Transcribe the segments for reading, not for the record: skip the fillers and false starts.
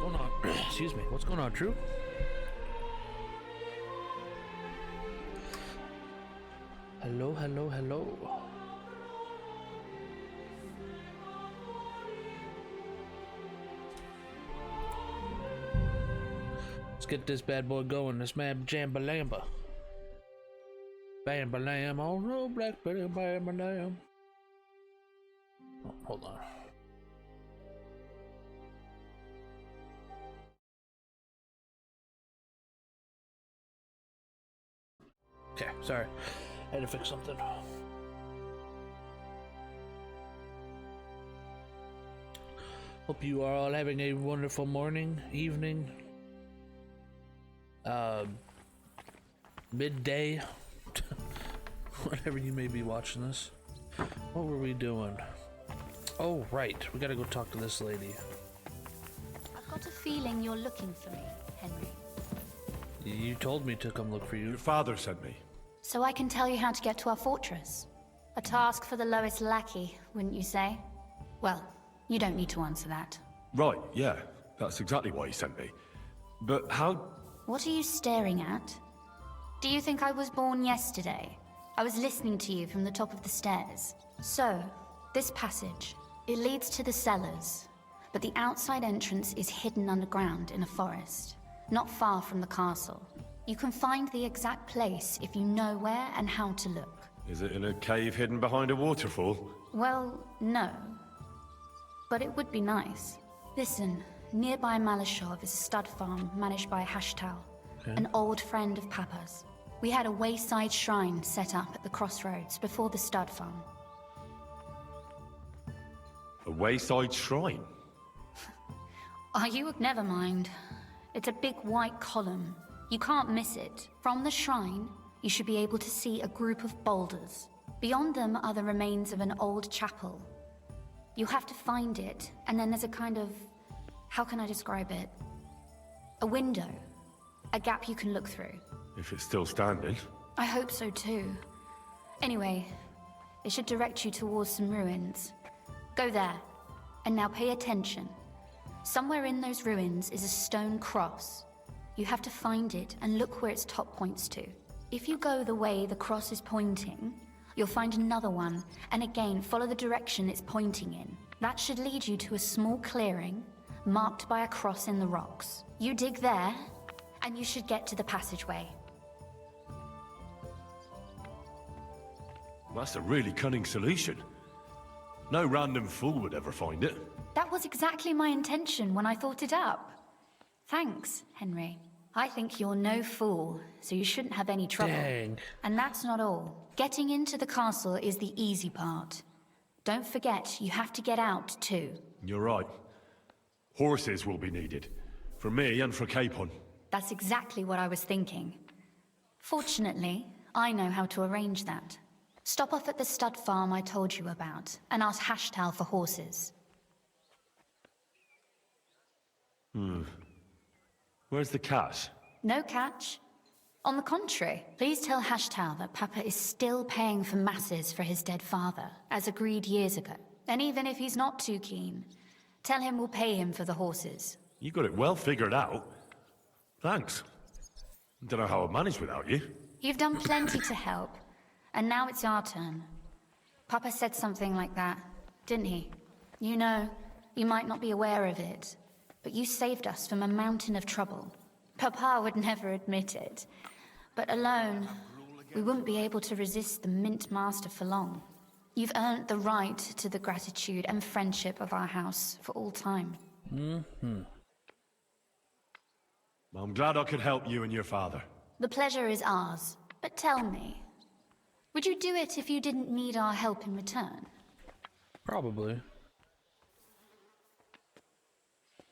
going on? Excuse me. What's going on, Drew? Hello, hello, hello. Let's get this bad boy going. This man Jambalamba. Bambalam, oh no, black Betty, bambalam. Oh, hold on. Okay, sorry. I had to fix something. Hope you are all having a wonderful morning, evening, midday, whenever you may be watching this. What were we doing? Oh, right. We gotta go talk to this lady. I've got a feeling you're looking for me, Henry. You told me to come look for you. Your father sent me. So I can tell you how to get to our fortress. A task for the lowest lackey, wouldn't you say? Well, you don't need to answer that. Right, yeah. That's exactly why he sent me. But how... What are you staring at? Do you think I was born yesterday? I was listening to you from the top of the stairs. So, this passage, it leads to the cellars, but the outside entrance is hidden underground in a forest, not far from the castle. You can find the exact place if you know where and how to look. Is it in a cave hidden behind a waterfall? Well, no. But it would be nice. Listen, nearby Malashov is a stud farm managed by Hashtal, an old friend of Papa's. We had a wayside shrine set up at the crossroads before the stud farm. A wayside shrine? Are you? Never mind. It's a big white column. You can't miss it. From the shrine, you should be able to see a group of boulders. Beyond them are the remains of an old chapel. You have to find it, and then there's a kind of... how can I describe it? A window. A gap you can look through. If it's still standing. I hope so too. Anyway, it should direct you towards some ruins. Go there. And now pay attention. Somewhere in those ruins is a stone cross. You have to find it and look where its top points to. If you go the way the cross is pointing, you'll find another one, and again follow the direction it's pointing in. That should lead you to a small clearing, marked by a cross in the rocks. You dig there, and you should get to the passageway. That's a really cunning solution. No random fool would ever find it. That was exactly my intention when I thought it up. Thanks, Henry. I think you're no fool, so you shouldn't have any trouble. Dang. And that's not all. Getting into the castle is the easy part. Don't forget, you have to get out too. You're right. Horses will be needed. For me and for Capon. That's exactly what I was thinking. Fortunately, I know how to arrange that. Stop off at the stud farm I told you about, and ask Hashtal for horses. Where's the cash? No catch. On the contrary, please tell Hashtal that Papa is still paying for masses for his dead father, as agreed years ago. And even if he's not too keen, tell him we'll pay him for the horses. You got it well figured out. Thanks. Don't know how I'd manage without you. You've done plenty to help, and now it's our turn. Papa said something like that, didn't he? You know, you might not be aware of it, but you saved us from a mountain of trouble. Papa would never admit it, but alone, we wouldn't be able to resist the Mint Master for long. You've earned the right to the gratitude and friendship of our house for all time. I'm glad I could help you and your father. The pleasure is ours, but tell me, would you do it if you didn't need our help in return? Probably.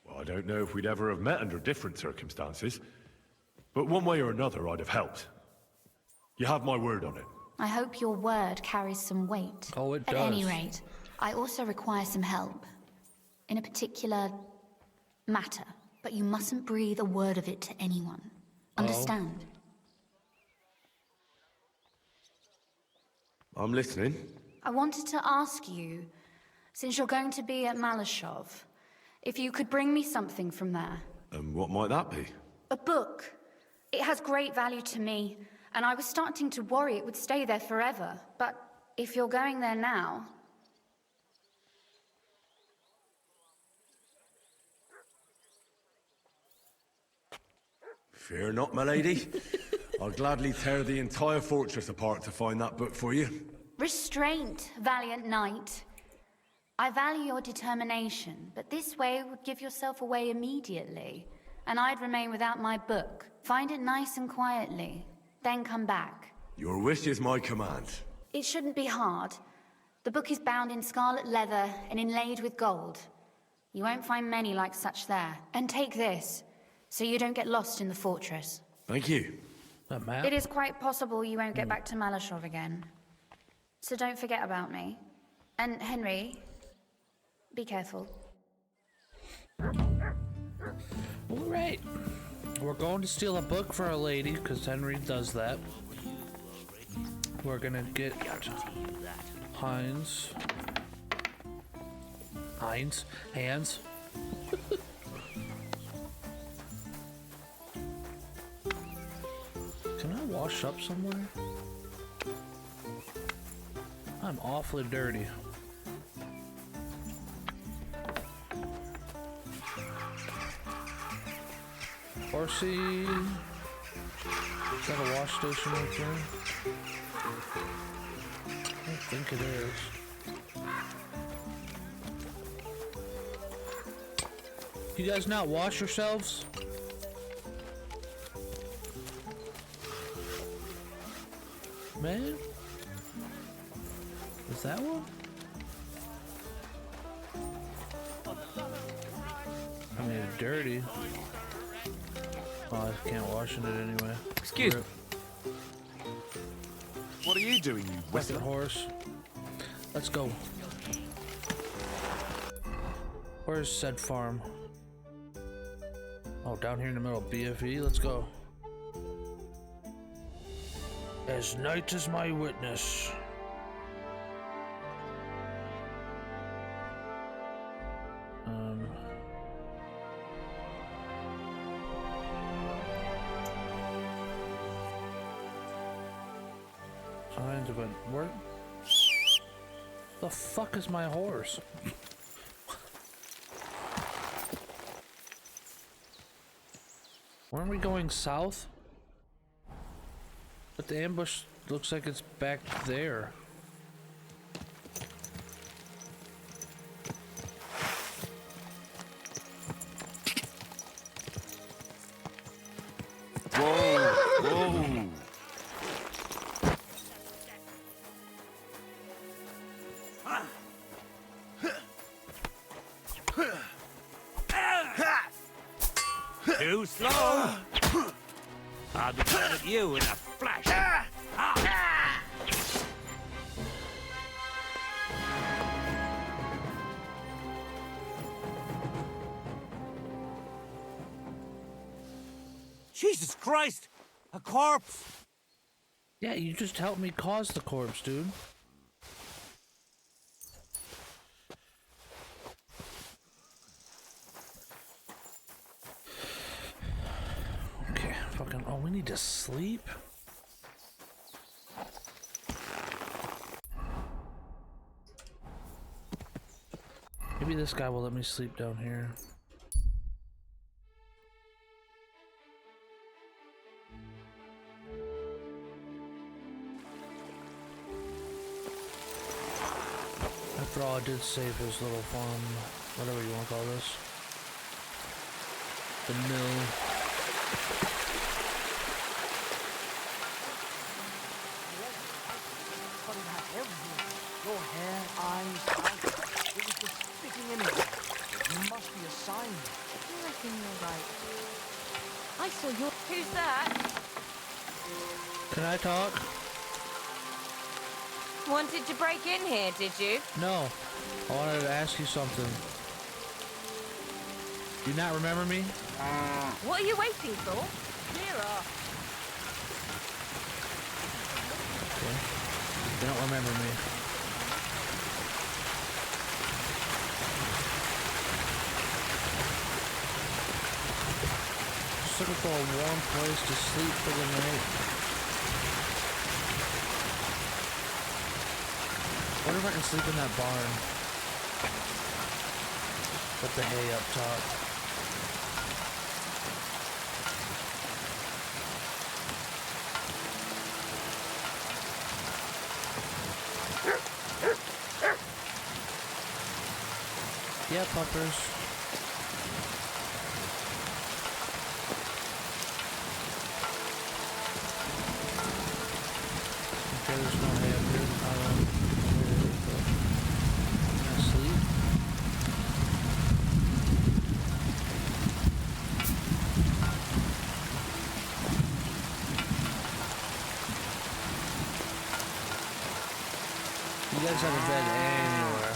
Well, I don't know if we'd ever have met under different circumstances, but one way or another I'd have helped. You have my word on it. I hope your word carries some weight. Oh, it At does. any rate, I also require some help. In a particular matter. But you mustn't breathe a word of it to anyone. Understand? I'm listening. I wanted to ask you, since you're going to be at Malashov, If you could bring me something from there. And what might that be? A book. It has great value to me, and I was starting to worry it would stay there forever. But if you're going there now... Fear not, my lady. I'll gladly tear the entire fortress apart to find that book for you. Restraint, valiant knight. I value your determination, but this way would give yourself away immediately, and I'd remain without my book. Find it nice and quietly, then come back. Your wish is my command. It shouldn't be hard. The book is bound in scarlet leather and inlaid with gold. You won't find many like such there. And take this, so you don't get lost in the fortress. Thank you. A map? It is quite possible you won't get back to Malashov again. So don't forget about me. And Henry, be careful. All right. We're going to steal a book for a lady, because Henry does that. We're gonna get Hands. Can I wash up somewhere? I'm awfully dirty. Horsey. Is that a wash station right there? I don't think it is. You guys not wash yourselves? Man? Is that one? I mean, it's dirty. Oh, I can't wash in it anyway. Excuse me. What are you doing, you Western whistle? horse. Let's go. Where's said farm? Oh, down here in the middle of BFE. Let's go. As night is my witness. Signs of a where? The fuck is my horse? Weren't we going south? But the ambush looks like it's back there. Whoa, whoa. Too slow. I'll be coming at you in a flash. Jesus Christ! A corpse! Yeah, you just helped me cause the corpse, dude. Okay, fucking. Oh, we need to sleep? Maybe this guy will let me sleep down here. After all, I did save his little farm, whatever you want to call this. The mill. Your hair, eyes, mouth, it was just sticking in it. It must be a sign. I reckon you're right. I saw your... Who's that? Can I talk? Wanted to break in here, did you? No. I wanted to ask you something. Do you not remember me? What are you waiting for? Mira! You don't remember me. just looking for a warm place to sleep for the night. Wonder if I can sleep in that barn. With the hay up top. Yeah, puppers. Okay, there's no hay up here. Can I sleep? You guys have a bed anywhere.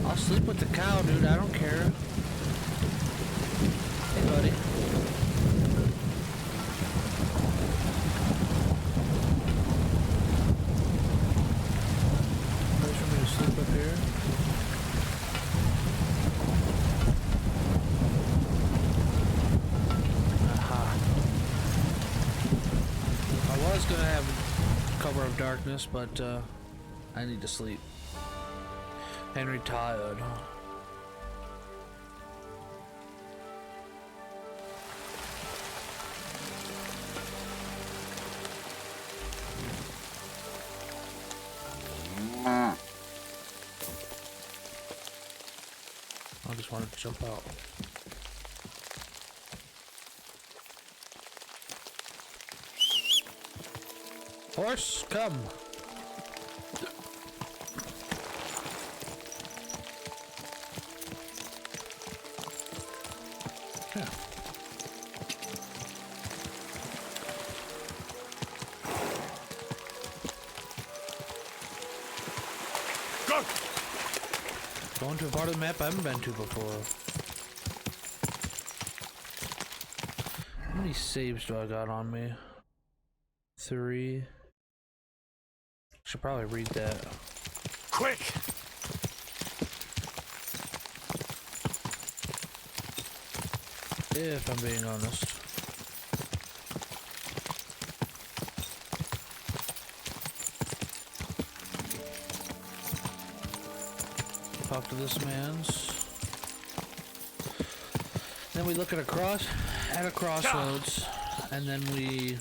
I'll sleep with the cow, dude. I don't care. Hey, buddy. Place for me to sleep up here. Aha. I was gonna have cover of darkness, but I need to sleep. Henry tired. I just wanted to jump out. Horse, come. Yeah. Go! Going to a part of the map I haven't been to before. How many saves do I got on me? 3. Should probably read that. Quick! If I'm being honest. Talk to this man's. Then we look at a crossroads, and then we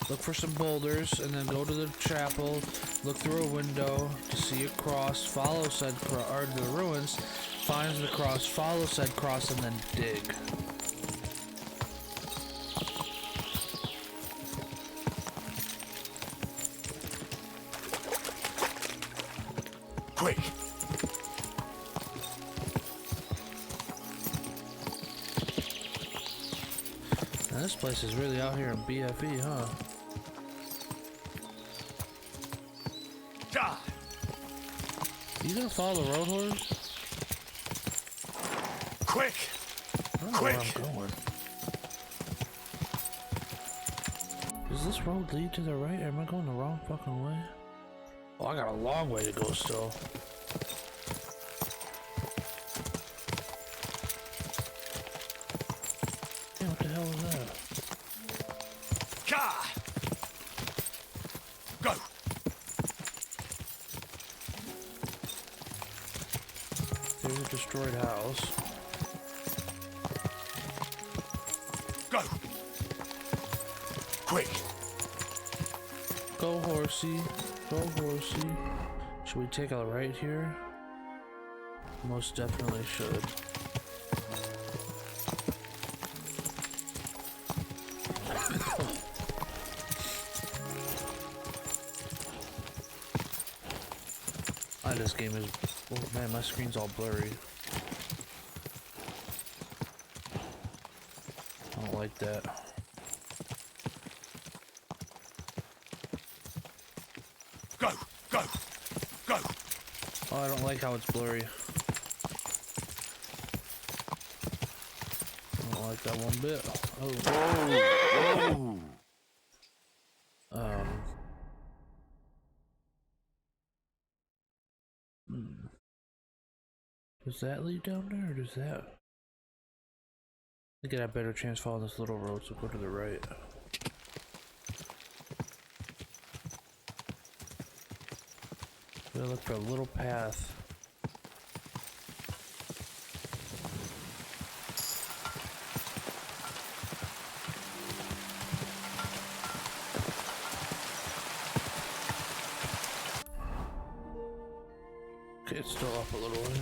look for some boulders, and then go to the chapel, look through a window to see a cross, follow said cross, or the ruins, find the cross, follow said cross, and then dig. Quick! Now this place is really out here in BFE, huh? Die! You gonna follow the road horse? Quick! I don't know where I'm going. Does this road lead to the right, or am I going the wrong fucking way? Oh, I got a long way to go still. Yeah, what the hell is that? Car! Go! There's a destroyed house. Go! Quick! Go horsey, go horsey. Should we take a right here? Most definitely should. This game is, oh man, my screen's all blurry. I don't like that. Go! Go! Go! Oh, I don't like how it's blurry. I don't like that one bit. Oh. Whoa! Does that lead down there, or does that? I think I have a better chance following this little road, so go to the right. Gotta look for a little path. Okay, it's still up a little way.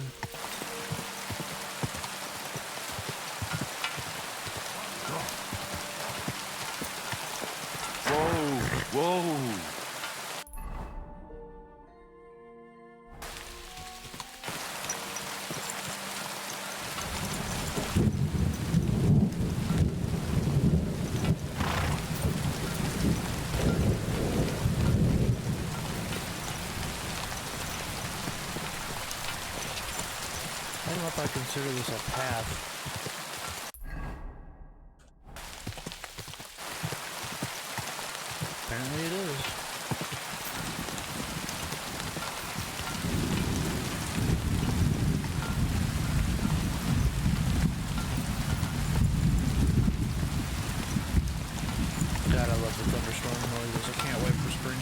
Whoa! I don't know if I consider this a path. Apparently it is. God, I love the thunderstorm noises. I can't wait for spring.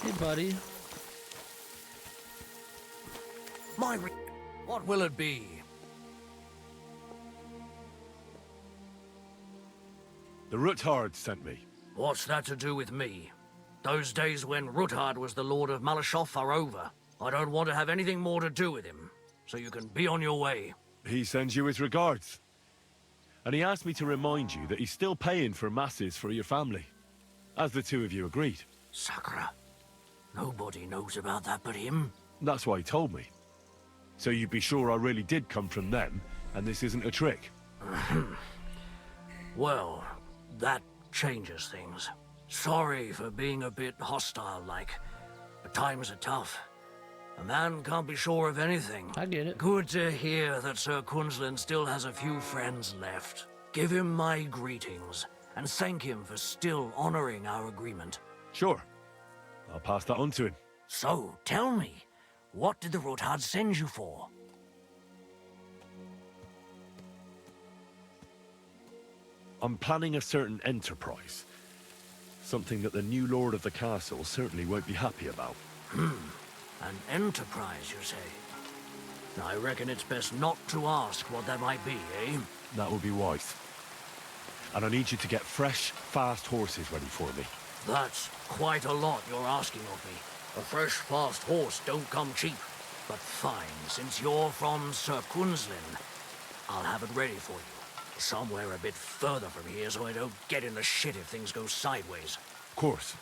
Hey, buddy. What will it be? The Ruthard sent me. What's that to do with me? Those days when Ruthard was the Lord of Malashoff are over. I don't want to have anything more to do with him, so you can be on your way. He sends you his regards. And he asked me to remind you that he's still paying for masses for your family, as the two of you agreed. Sakura. Nobody knows about that but him. That's why he told me. So you'd be sure I really did come from them, and this isn't a trick. Well, that changes things. Sorry for being a bit hostile-like, but times are tough. A man can't be sure of anything. I get it. Good to hear that Sir Quinlan still has a few friends left. Give him my greetings, and thank him for still honoring our agreement. Sure. I'll pass that on to him. So, tell me, what did the Ruthard send you for? I'm planning a certain enterprise. Something that the new lord of the castle certainly won't be happy about. An enterprise, you say? I reckon it's best not to ask what that might be, eh? That would be wise. And I need you to get fresh, fast horses ready for me. That's quite a lot you're asking of me. A fresh, fast horse don't come cheap. But fine, since you're from Sir Quinlan, I'll have it ready for you. Somewhere a bit further from here so I don't get in the shit if things go sideways. Of course.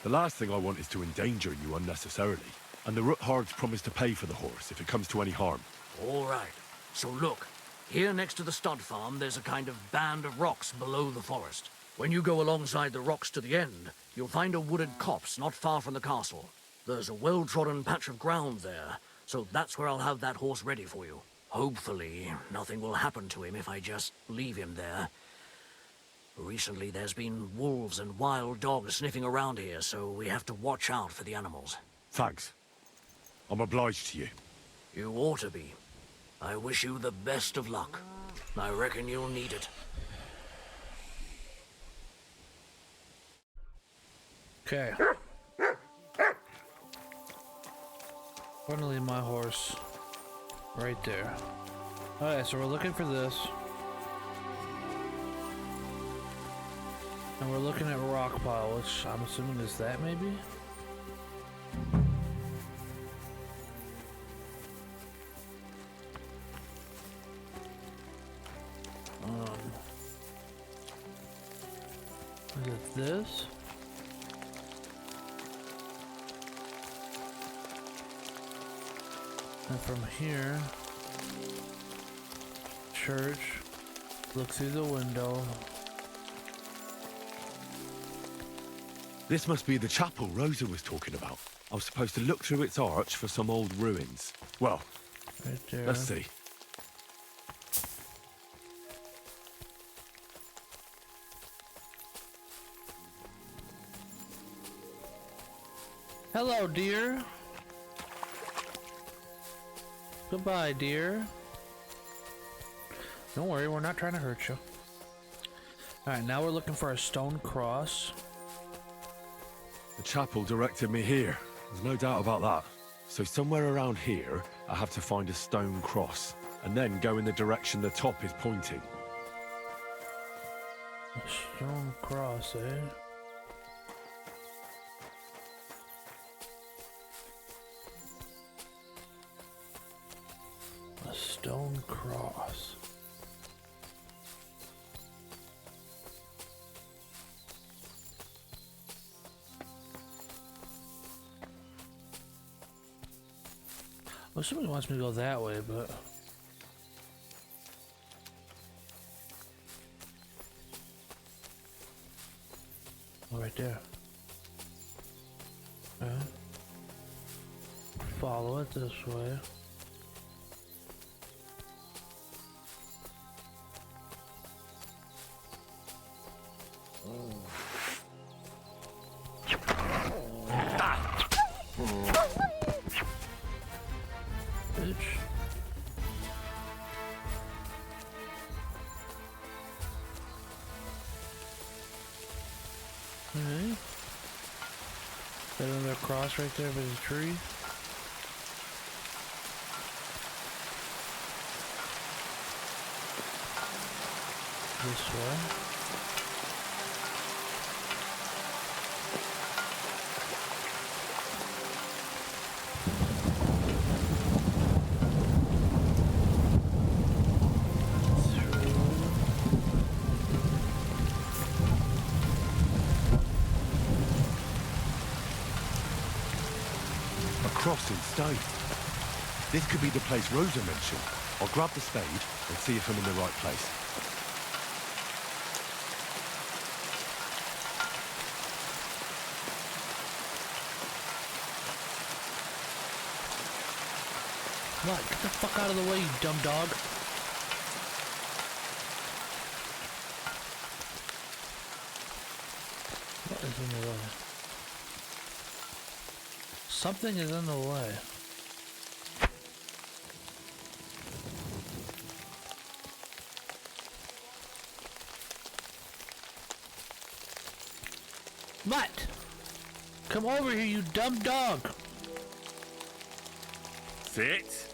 The last thing I want is to endanger you unnecessarily. And the Ruthards promise to pay for the horse if it comes to any harm. All right. So look, here next to the stud farm, there's a kind of band of rocks below the forest. When you go alongside the rocks to the end, you'll find a wooded copse not far from the castle. There's a well-trodden patch of ground there, so that's where I'll have that horse ready for you. Hopefully, nothing will happen to him if I just leave him there. Recently, there's been wolves and wild dogs sniffing around here, so we have to watch out for the animals. Thanks. I'm obliged to you. You ought to be. I wish you the best of luck. I reckon you'll need it. Okay. I'm gonna leave my horse right there. Alright, so we're looking for this. And we're looking at rock pile, which I'm assuming is that maybe? Is it this? And from here, church. Look through the window. This must be the chapel Rosa was talking about. I was supposed to look through its arch for some old ruins. Well, Right there. let's see. Hello, dear. Goodbye, dear. Don't worry, we're not trying to hurt you. Alright, now we're looking for a stone cross. The chapel directed me here. There's no doubt about that. So somewhere around here, I have to find a stone cross, and then go in the direction the top is pointing. A stone cross, eh? A stone cross. Well, somebody wants me to go that way, but... Oh, right there. Follow it this way. Bitch. Okay. Got another cross right there by the tree. This way. Cross in stone. This could be the place Rosa mentioned. I'll grab the spade and see if I'm in the right place. What? Get the fuck out of the way, you dumb dog. What is in the way? Something is in the way. What? Come over here, you dumb dog. Sit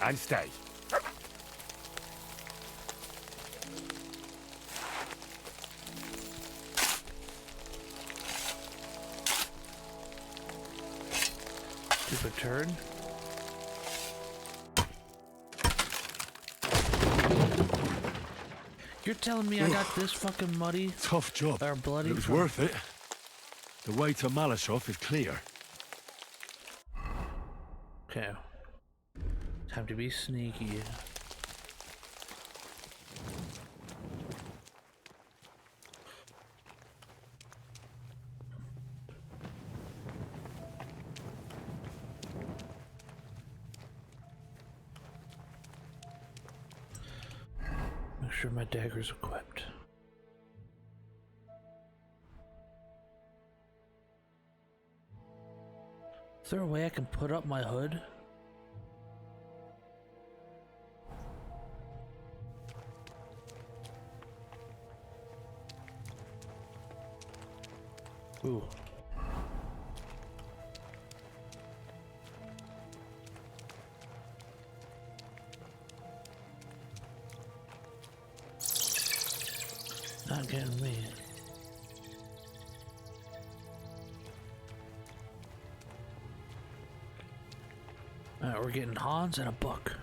and stay. Stupid turd. You're telling me I got this fucking muddy Tough job. or bloody? It was from- worth it. The way to Malashov is clear. Okay. Time to be sneaky. Make sure my dagger's equipped. Is there a way I can put up my hood? Ooh. Not getting me. Alright, we're getting Hans and a book.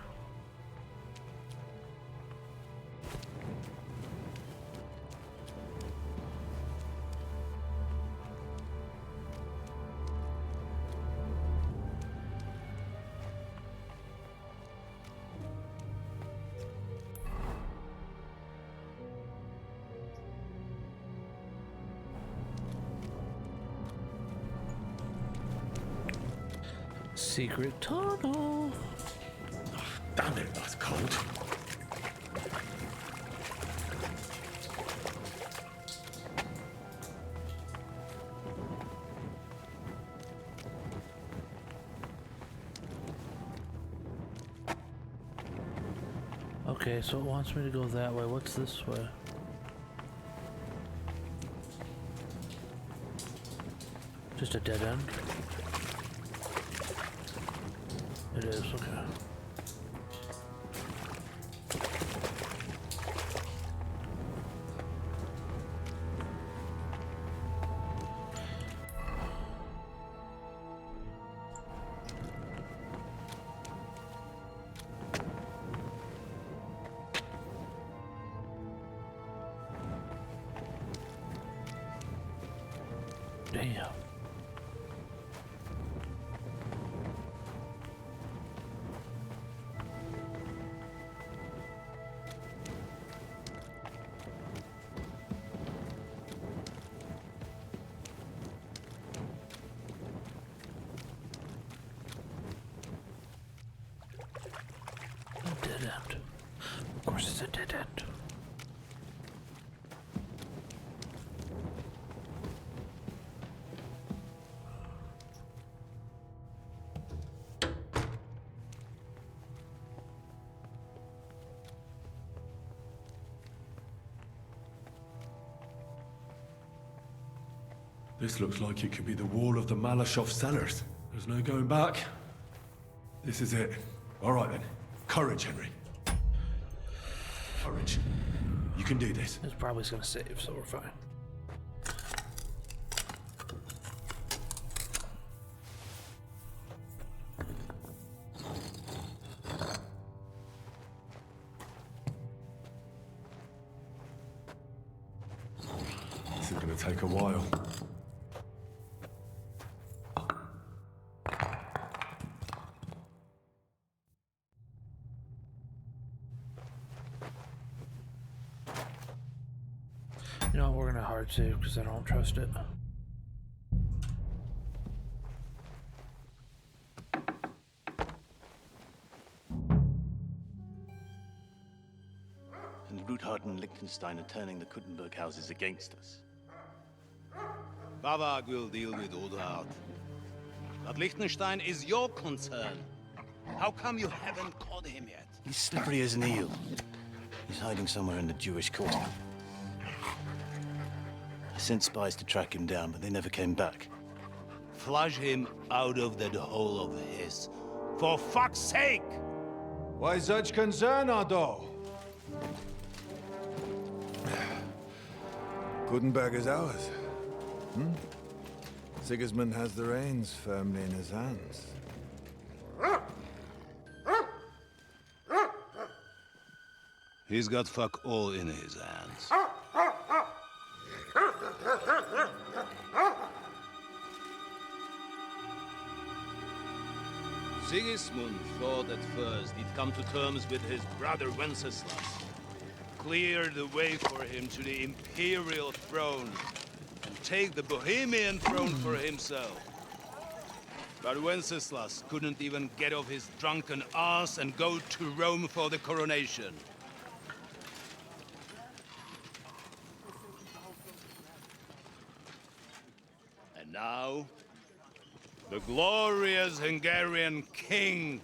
secret tunnel. Damn it, that's cold. Okay, so it wants me to go that way. What's this way? Just a dead end? It is, okay. Damn. A dead end. Of course it's a dead end. This looks like it could be the wall of the Malashov cellars. There's no going back. This is it. All right then. Courage, Henry. Courage. You can do this. It's probably gonna save, so we're fine. This is gonna take a while. You know what, we're gonna hard save because I don't trust it. And Ruthard and Liechtenstein are turning the Kuttenberg houses against us. Bavag will deal with Ruthard. But Liechtenstein is your concern. How come you haven't caught him yet? He's slippery as an eel. He's hiding somewhere in the Jewish quarter. I sent spies to track him down, but they never came back. Flush him out of that hole of his. For fuck's sake! Why such concern, Otto? Gutenberg is ours. Sigismund has the reins firmly in his hands. He's got fuck all in his hands. Sigismund thought at first he'd come to terms with his brother Wenceslas, clear the way for him to the imperial throne, and take the Bohemian throne for himself. But Wenceslas couldn't even get off his drunken ass and go to Rome for the coronation. And now, the glorious Hungarian king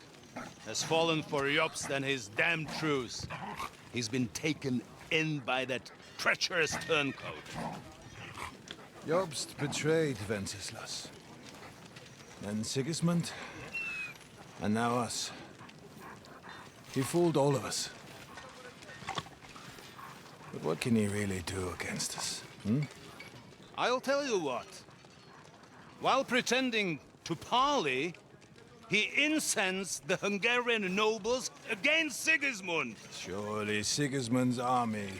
has fallen for Jobst and his damned truce. He's been taken in by that treacherous turncoat. Jobst betrayed Wenceslas. Then Sigismund, and now us. He fooled all of us. But what can he really do against us, I'll tell you what. While pretending to parley, he incensed the Hungarian nobles against Sigismund. Surely Sigismund's army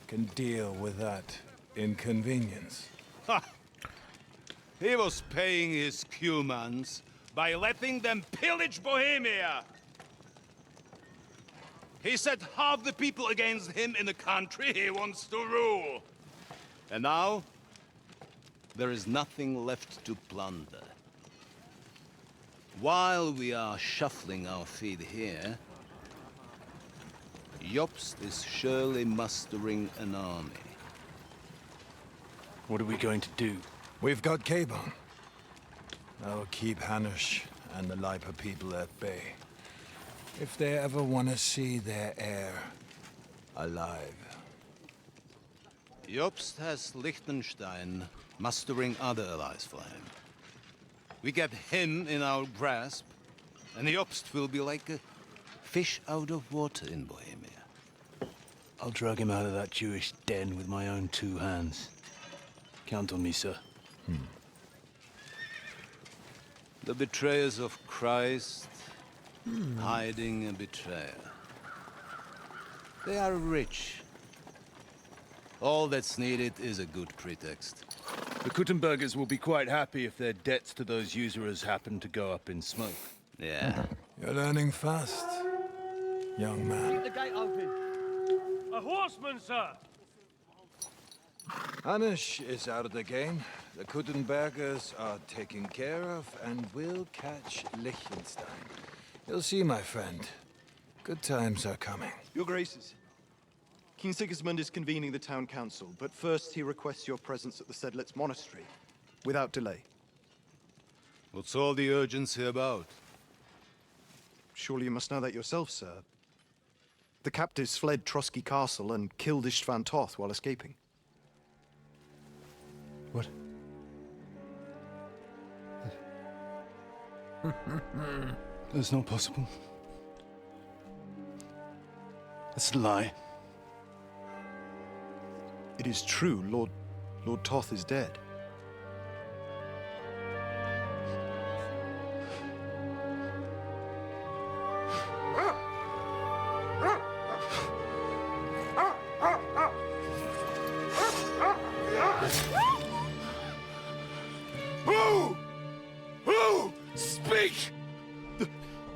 can deal with that inconvenience. Ha! He was paying his Cumans by letting them pillage Bohemia. He set half the people against him in the country he wants to rule. And now, there is nothing left to plunder. While we are shuffling our feet here, Jobst is surely mustering an army. What are we going to do? We've got Cabon. I'll keep Hanush and the Lipa people at bay. If they ever want to see their heir alive. Jobst has Liechtenstein mustering other allies for him. We get him in our grasp, and Jobst will be like a fish out of water in Bohemia. I'll drag him out of that Jewish den with my own 2 hands. Count on me, sir. The betrayers of Christ, hiding a betrayer. They are rich. All that's needed is a good pretext. The Kuttenbergers will be quite happy if their debts to those usurers happen to go up in smoke. Yeah. You're learning fast, young man. The gate open. A horseman, sir! Hanush is out of the game. The Kuttenbergers are taken care of, and we'll catch Liechtenstein. You'll see, my friend. Good times are coming. Your Graces, King Sigismund is convening the town council, but first he requests your presence at the Sedlitz monastery, without delay. What's all the urgency about? Surely you must know that yourself, sir. The captives fled Trotsky Castle and killed Istvan Toth while escaping. What? That's not possible. That's a lie. It is true, Lord Toth is dead. Speak!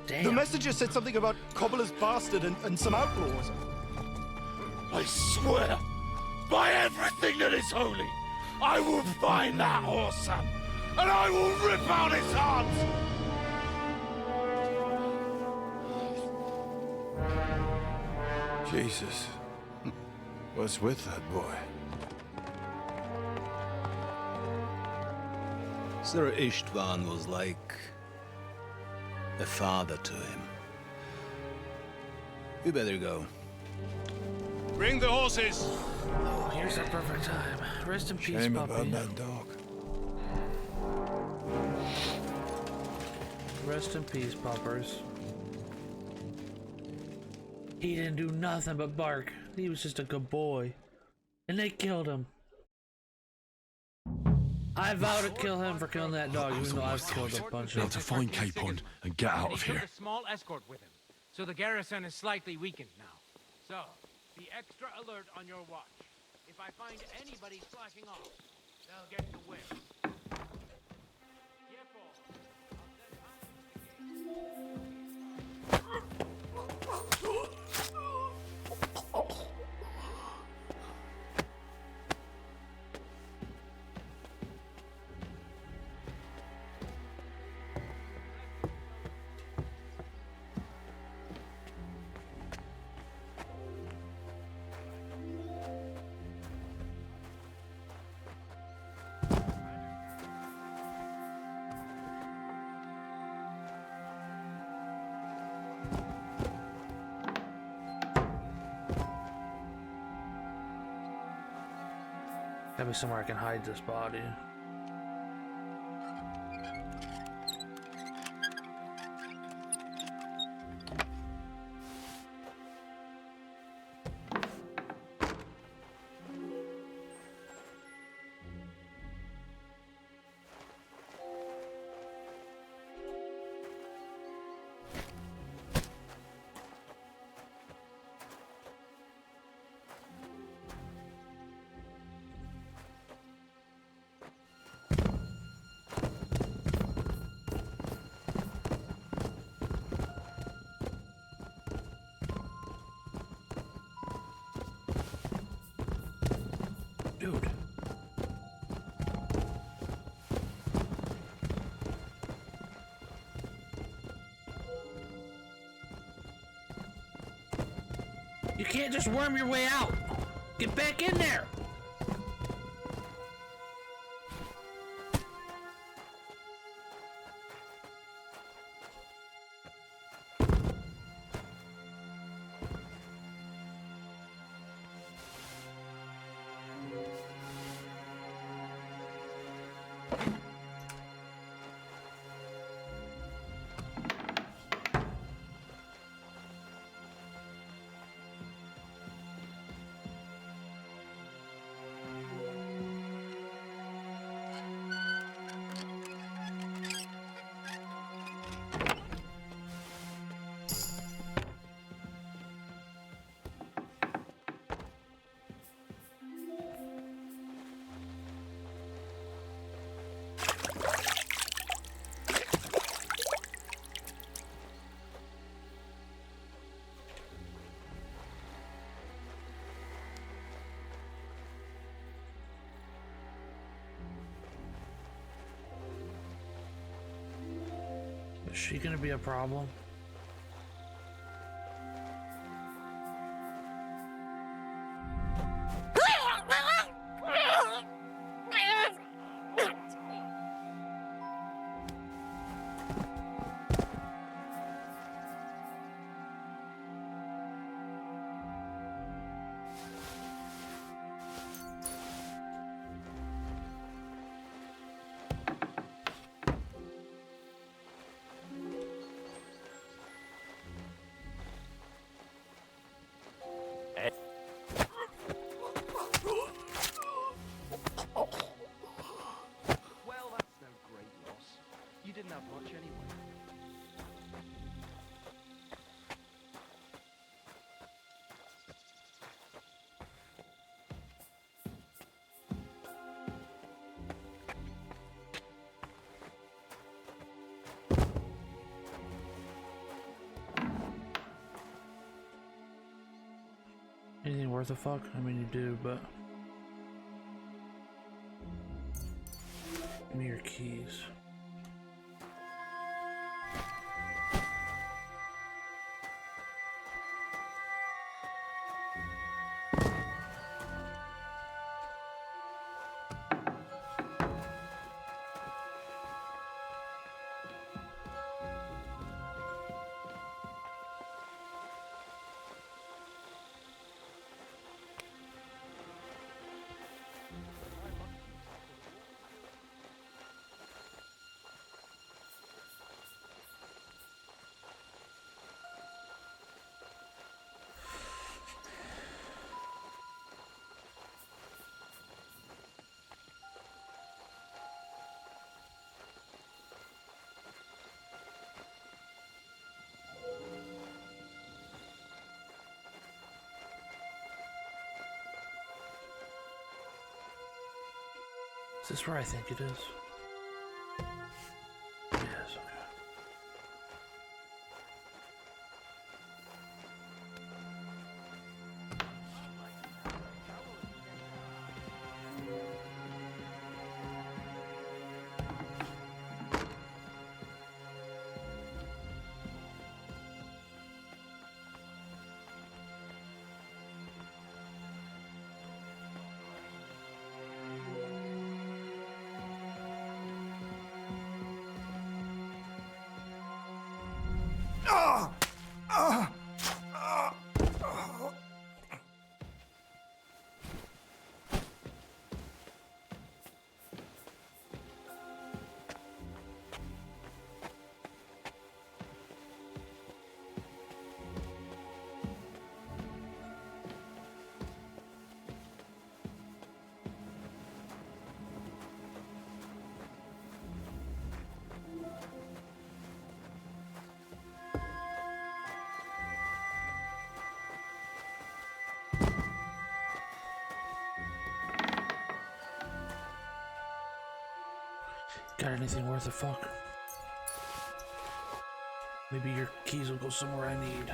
The messenger said something about Cobbler's bastard and some outlaws. I swear, by everything that is holy, I will find that whoreson, and I will rip out his heart! Jesus. What's with that boy? Sir Istvan was like a father to him. You better go. Bring the horses! Oh, here's the perfect time. Rest in peace, Shame puppy. about that dog. Rest in peace, puppers. He didn't do nothing but bark. He was just a good boy. And they killed him. I vow to kill him for killing that dog, even though I've killed a bunch Now of to find Capon and get out of He here. took a small escort with him, so the garrison is slightly weakened now. So, be extra alert on your watch. If I find anybody slacking off, they'll get the whip. Gotta be somewhere I can hide this body. Dude. You can't just worm your way out. Get back in there. Is she gonna be a problem? Well, that's no great loss. You didn't have much anyway. Anything worth a fuck? I mean, you do, but... Give me your keys. Is this where I think it is? Yes, okay. Got anything worth a fuck? Maybe your keys will go somewhere I need.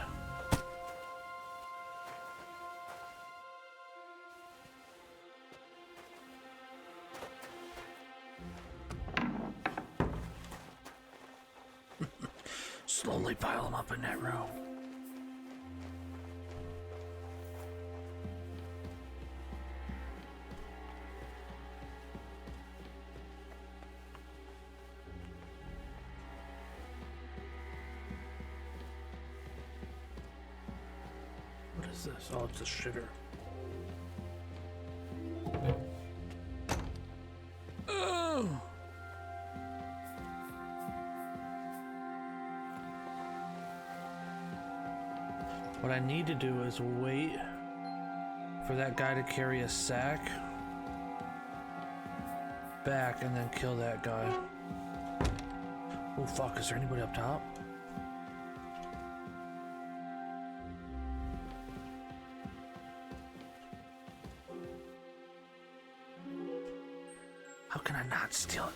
Slowly pile them up in that room. is this? Oh, it's a shitter. Oh! What I need to do is wait for that guy to carry a sack back and then kill that guy. Oh fuck, is there anybody up top? How can I not steal it?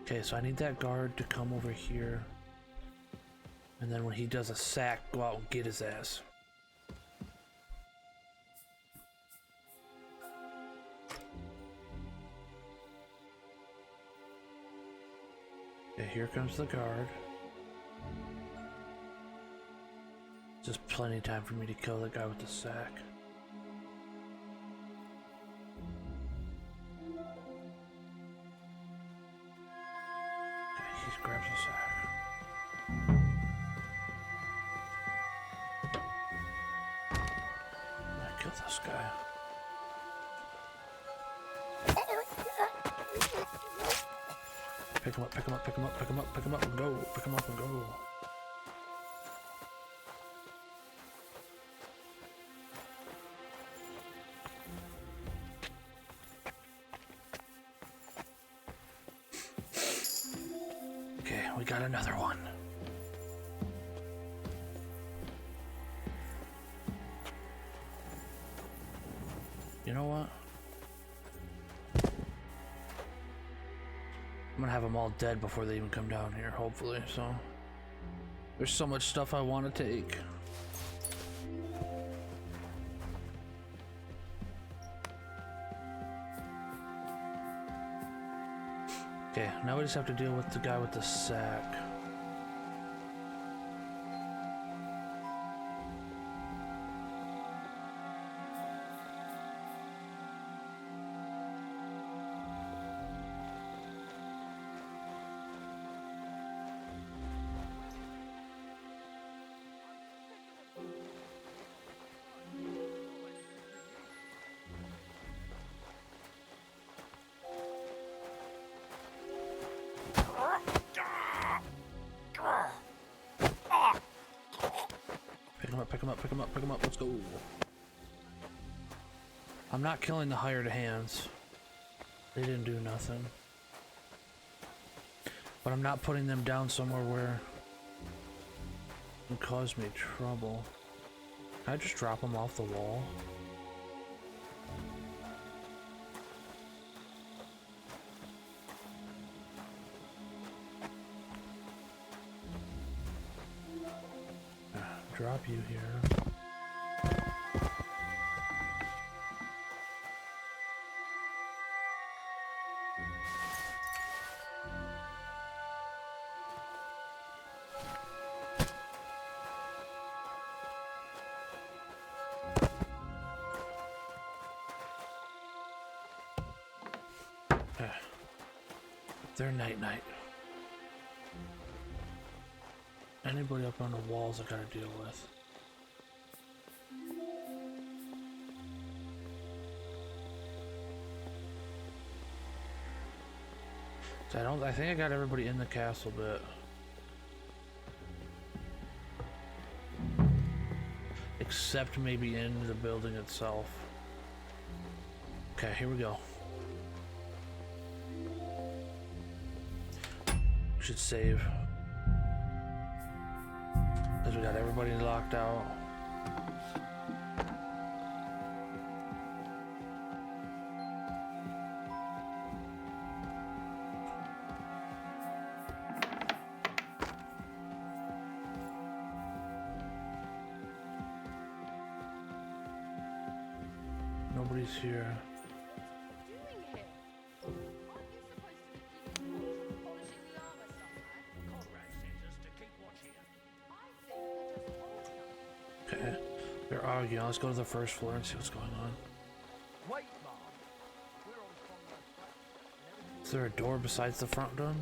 Okay, so I need that guard to come over here. And then when he does a sack, go out and get his ass. Okay, here comes the guard. Just plenty of time for me to kill the guy with the sack. Okay, he grabs the sack. Kill this guy. Pick him up, pick him up, pick him up, pick him up, pick him up and go. Pick him up and go. Okay, we got another one. You know what? I'm gonna have them all dead before they even come down here, hopefully, so. There's so much stuff I want to take. Okay, now we just have to deal with the guy with the sack. Pick him up, pick him up, pick him up, let's go. I'm not killing the hired hands. They didn't do nothing. But I'm not putting them down somewhere where it can cause me trouble. Can I just drop them off the wall? Drop you here. They're night-night. Anybody up on the walls I gotta deal with. So I think I got everybody in the castle bit. Except maybe in the building itself. Okay, here we go. Should save. Because we got everybody locked out. Nobody's here. Okay, they're arguing. Let's go to the first floor and see what's going on. Wait, Mom. We're on Is there a door besides the front door?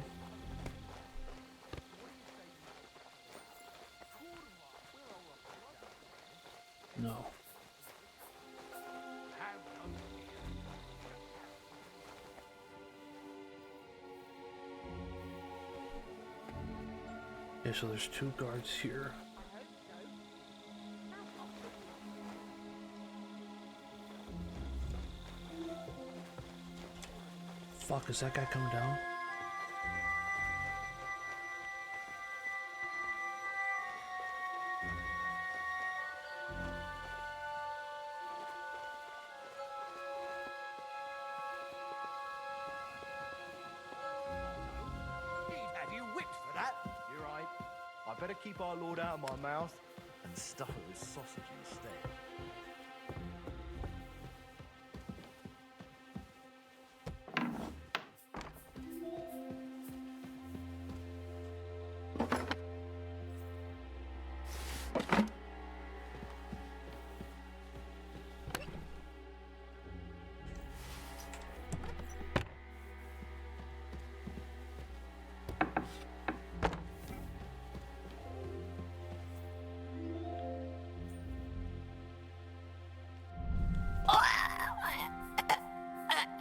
No. Yeah, so there's 2 guards here. Fuck, is that guy coming down? He'd have you whipped for that. You're right. I better keep our lord out of my mouth and stuff it with sausage instead.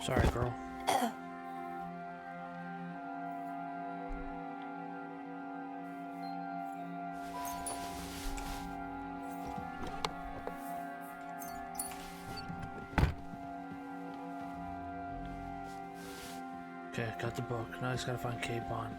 Sorry, girl. Okay, got the book. Now I just gotta find Capon.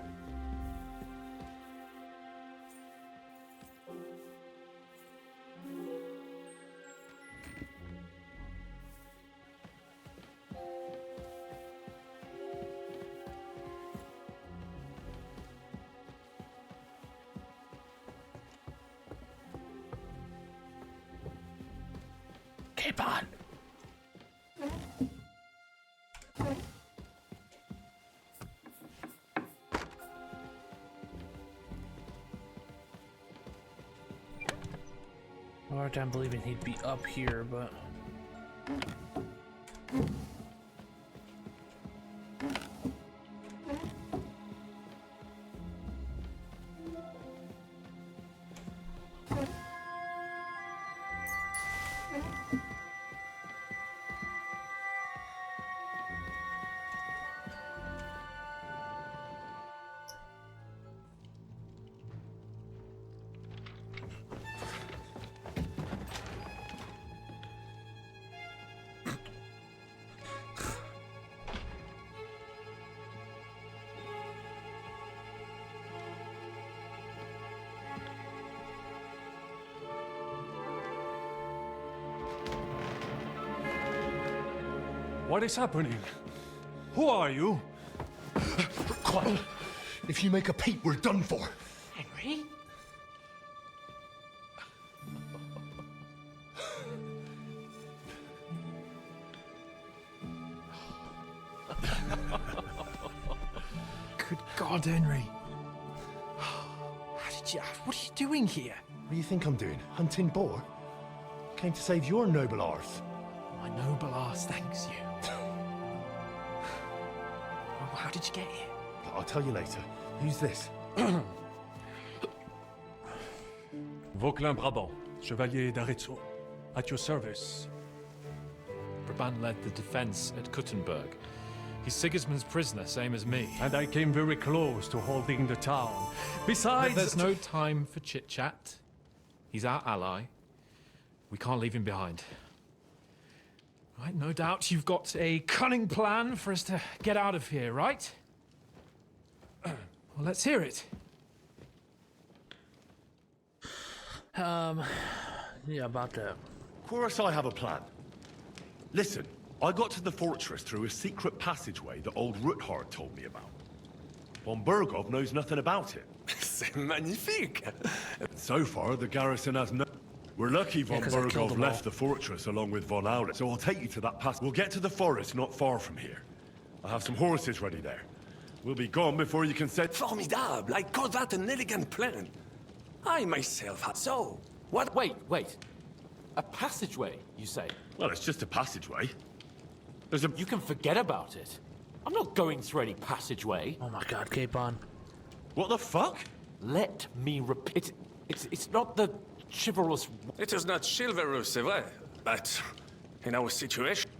Capon! I have a hard time believing he'd be up here, but... What is happening? Who are you? Quiet. If you make a peep, we're done for. Henry? Good God, Henry. How did you... What are you doing here? What do you think I'm doing? Hunting boar? Came to save your noble arse. My noble arse thanks you. Well, how did you get here? I'll tell you later. Who's this? Vauquelin Brabant, Chevalier d'Arezzo. At your service. Brabant led the defense at Kuttenberg. He's Sigismund's prisoner, same as me. And I came very close to holding the town. Besides... There's no time for chit-chat. He's our ally. We can't leave him behind. Right, no doubt you've got a cunning plan for us to get out of here, right? Well, let's hear it. Yeah, about that. Of course I have a plan. Listen, I got to the fortress through a secret passageway that old Ruthard told me about. Von Bergov knows nothing about it. C'est magnifique! So far, the garrison has no... We're lucky Von Bergov left the fortress along with Von Aure, so I'll take you to that pass. We'll get to the forest not far from here. I have some horses ready there. We'll be gone before you can set... Formidable! I call that an elegant plan. I myself have... So, what... Wait. A passageway, you say? Well, it's just a passageway. There's a... You can forget about it. I'm not going through any passageway. Oh my god, Capon. What the fuck? Let me repeat. It's not the chivalrous. It is not chivalrous, c'est vrai, but in our situation.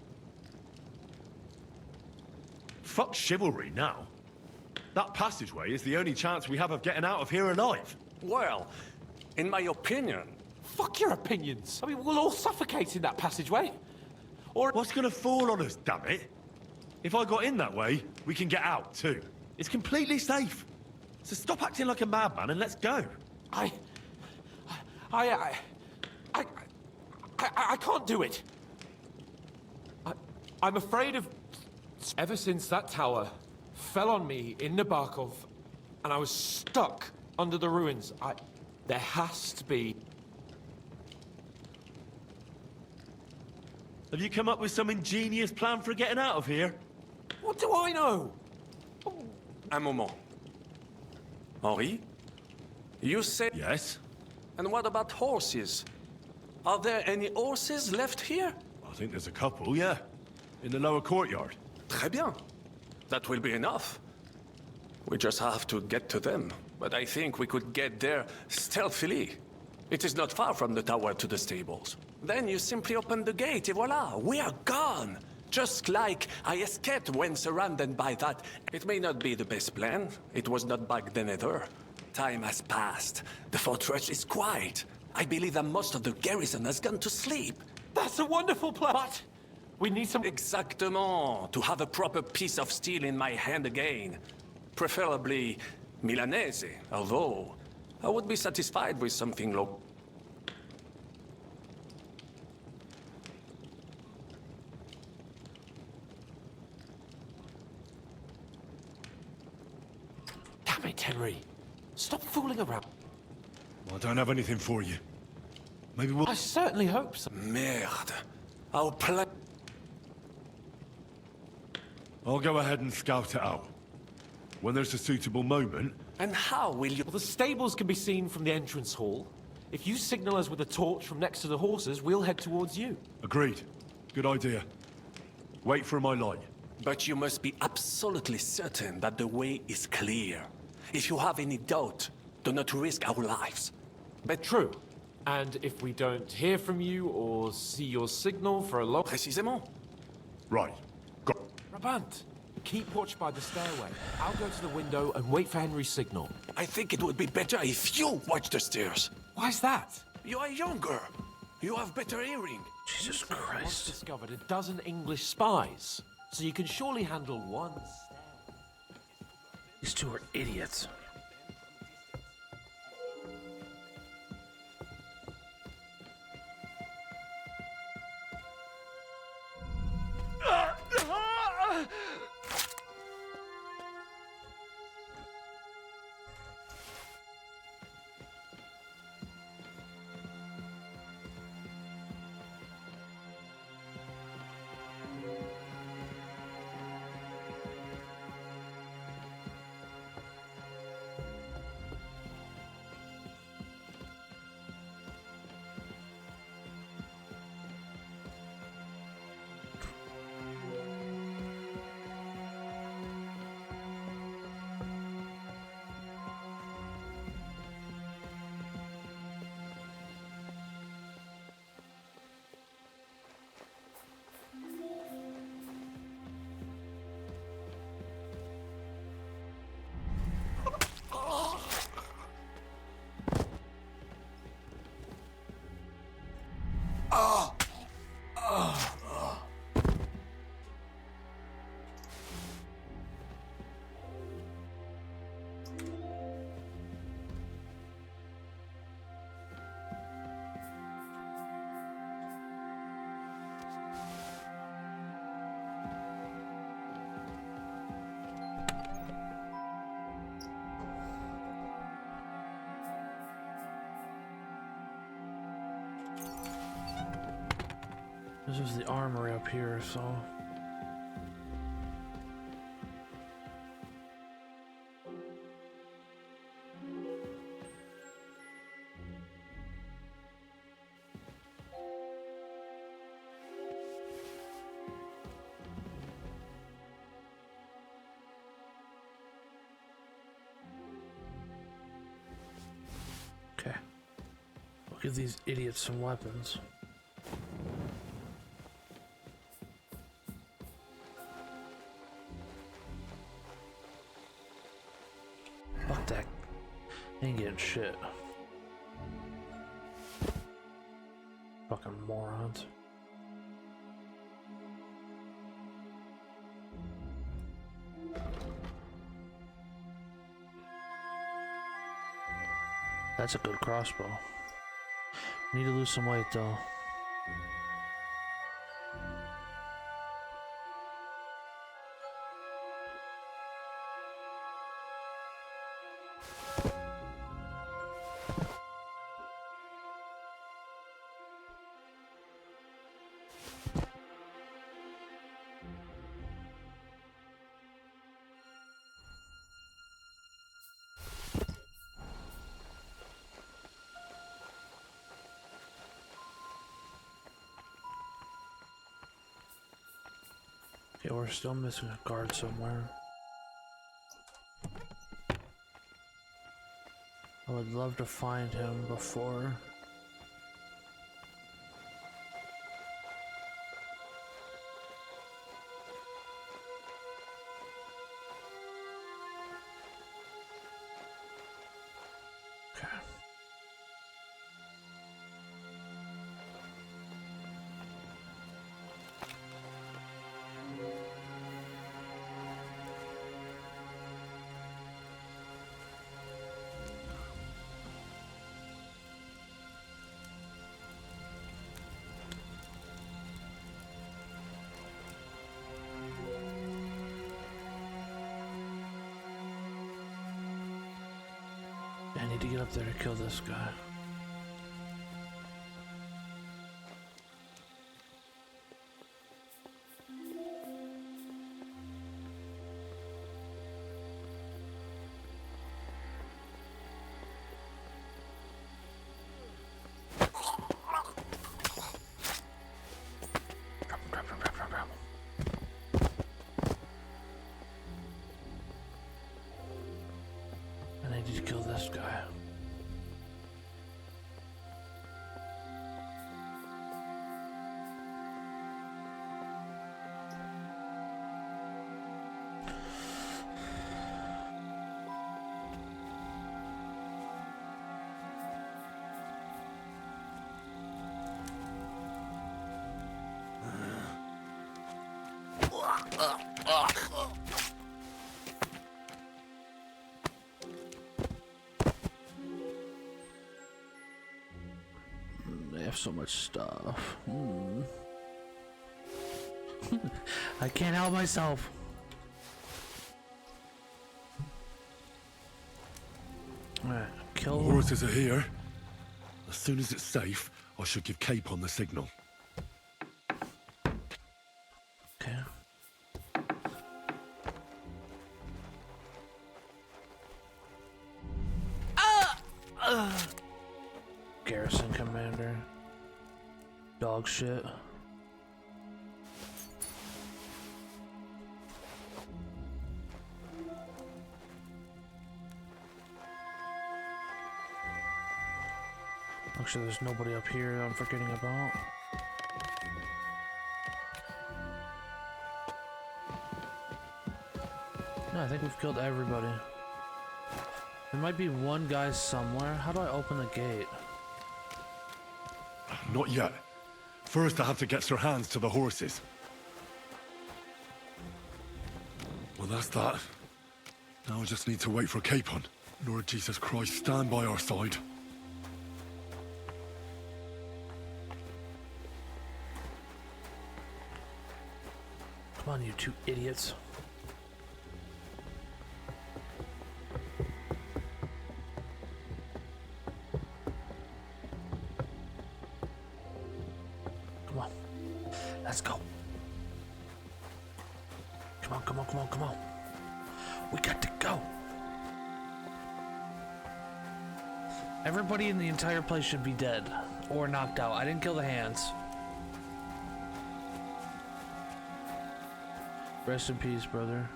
Fuck chivalry now. That passageway is the only chance we have of getting out of here alive. Well, in my opinion. Fuck your opinions. I mean, we'll all suffocate in that passageway. Or what's gonna fall on us, damn it? If I got in that way, we can get out too. It's completely safe. So stop acting like a madman and let's go. I can't do it. I'm afraid of. Ever since that tower fell on me in Nabokov, and I was stuck under the ruins, there has to be. Have you come up with some ingenious plan for getting out of here? What do I know? Un moment. Henri? You said... Yes? And what about horses? Are there any horses left here? I think there's a couple, yeah. In the lower courtyard. Très bien. That will be enough. We just have to get to them. But I think we could get there stealthily. It is not far from the tower to the stables. Then you simply open the gate, et voila, we are gone! Just like I escaped when surrounded by that. It may not be the best plan. It was not back then either. Time has passed. The fortress is quiet. I believe that most of the garrison has gone to sleep. That's a wonderful plan! But we need some... Exactement. To have a proper piece of steel in my hand again. Preferably Milanese, although I would be satisfied with something local. Damn it, Henry. Stop fooling around. I don't have anything for you. Maybe we'll... I certainly hope so. Merde. Our plan... I'll go ahead and scout it out. When there's a suitable moment... And how will you... Well, the stables can be seen from the entrance hall. If you signal us with a torch from next to the horses, we'll head towards you. Agreed. Good idea. Wait for my light. But you must be absolutely certain that the way is clear. If you have any doubt, do not risk our lives. But true. And if we don't hear from you or see your signal for a long... Précisément. Right. Go. Brabant, keep watch by the stairway. I'll go to the window and wait for Henry's signal. I think it would be better if you watch the stairs. Why's that? You are younger. You have better hearing. Jesus Once Christ. discovered a dozen English spies, so you can surely handle one stair. These two are idiots. This is the armory up here, so... Give these idiots some weapons. Fuck that. Ain't getting shit. Fucking morons. That's a good crossbow. Need to lose some weight though. Okay, we're still missing a guard somewhere. I would love to find him before. Okay. I need to get up there to kill this guy. I need to kill this guy. They have so much stuff. I can't help myself. Alright, kill The horses are here. As soon as it's safe, I should give Capon the signal. Okay. Garrison commander. Dog shit. Actually, there's nobody up here I'm forgetting about. No, I think we've killed everybody. There might be one guy somewhere. How do I open the gate? Not yet. First, I have to get Sir Hans to the horses. Well, that's that. Now I just need to wait for Capon. Lord Jesus Christ, stand by our side. Come on, you two idiots. Come on. Let's go. Come on, come on, come on, come on. We got to go. Everybody in the entire place should be dead or knocked out. I didn't kill the hands. Rest in peace, brother.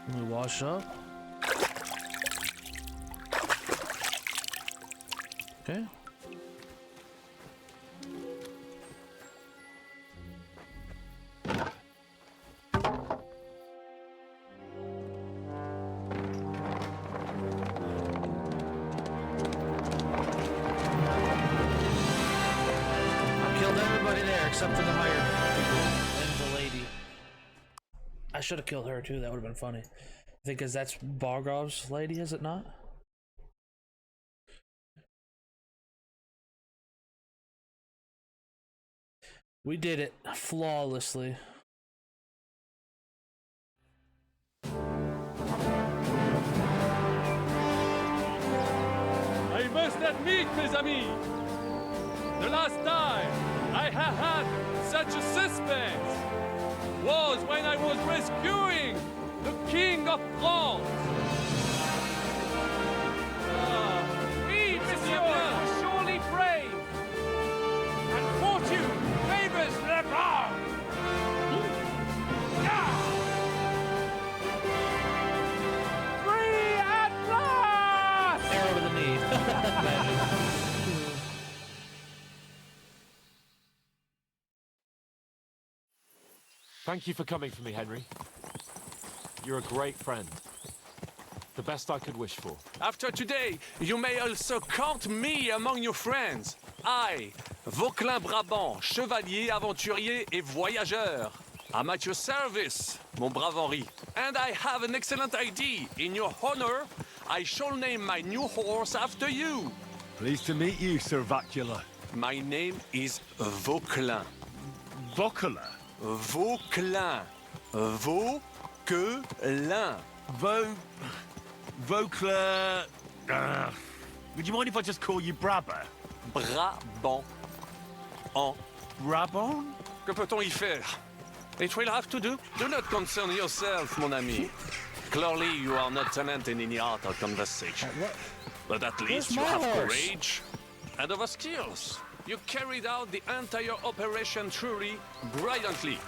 Let me wash up. Okay. Except for the hired people and the lady. I should have killed her too, that would have been funny. I think because that's Bargov's lady, is it not? We did it flawlessly. I must admit, mes amis, the last time I have had such a suspense was when I was rescuing the King of France. We, monsieur, are surely brave, and fortune favors the brave. Free at last! Arrow to the knee. Thank you for coming for me, Henry. You're a great friend. The best I could wish for. After today, you may also count me among your friends. I, Vauquelin Brabant, chevalier, aventurier et voyageur. I'm at your service, mon brave Henri. And I have an excellent idea. In your honor, I shall name my new horse after you. Pleased to meet you, Sir Vacula. My name is Vauquelin. Vauquelin? Vauquelin. Vauquelin. Vauquelin... would you mind if I just call you Brabber? Brabant. En Brabant? Que peut-on y faire? It will have to do. Do not concern yourself, mon ami. Clearly, you are not talented in the art of conversation. But at least you have courage and other skills. You carried out the entire operation truly brilliantly.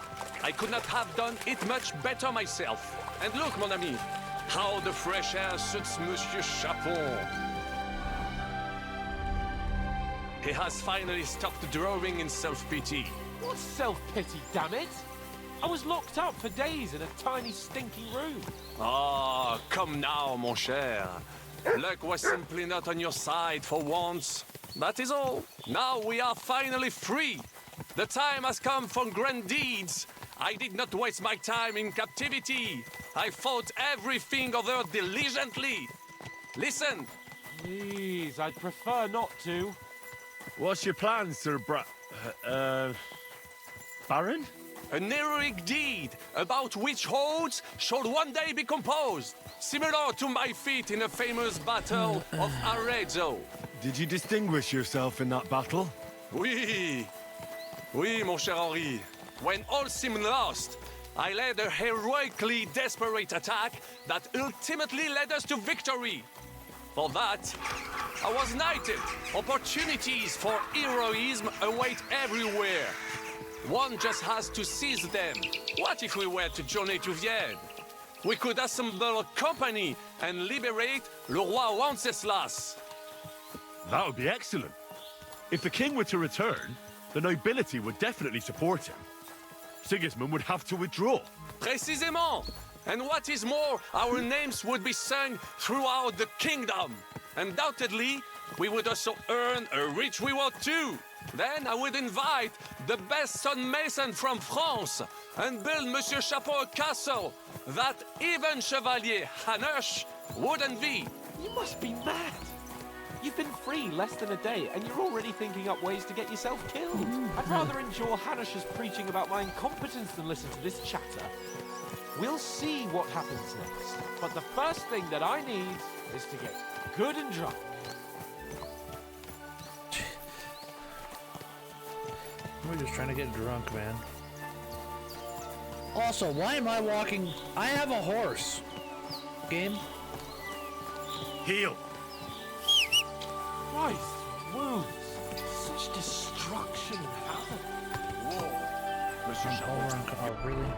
I could not have done it much better myself. And look, mon ami, how the fresh air suits Monsieur Chapon. He has finally stopped drawing in self-pity. What self-pity, damn it? I was locked up for days in a tiny, stinking room. Ah, come now, mon cher. Luck was simply not on your side for once. That is all. Now we are finally free. The time has come for grand deeds. I did not waste my time in captivity. I fought everything over diligently. Listen. Please, I'd prefer not to. What's your plan, Sir Baron? An heroic deed about which odes shall one day be composed, similar to my feat in the famous Battle of Arezzo. Did you distinguish yourself in that battle? Oui. Oui, mon cher Henri. When all seemed lost, I led a heroically desperate attack that ultimately led us to victory. For that, I was knighted. Opportunities for heroism await everywhere. One just has to seize them. What if we were to journey to Vienne? We could assemble a company and liberate Le Roi Wenceslas. That would be excellent. If the king were to return, the nobility would definitely support him. Sigismund would have to withdraw. Précisément. And what is more, our names would be sung throughout the kingdom. Undoubtedly, we would also earn a rich reward too. Then I would invite the best stonemason from France and build Monsieur Chapeau a castle that even Chevalier Hanush would envy. You must be mad. You've been free less than a day, and you're already thinking up ways to get yourself killed. I'd rather endure Hanush's preaching about my incompetence than listen to this chatter. We'll see what happens next. But the first thing that I need is to get good and drunk. We're just trying to get drunk, man. Also, why am I walking? I have a horse. Game. Heal. Christ, wounds. Such destruction and havoc. Whoa. Monsieur Chapeau. Oh, really?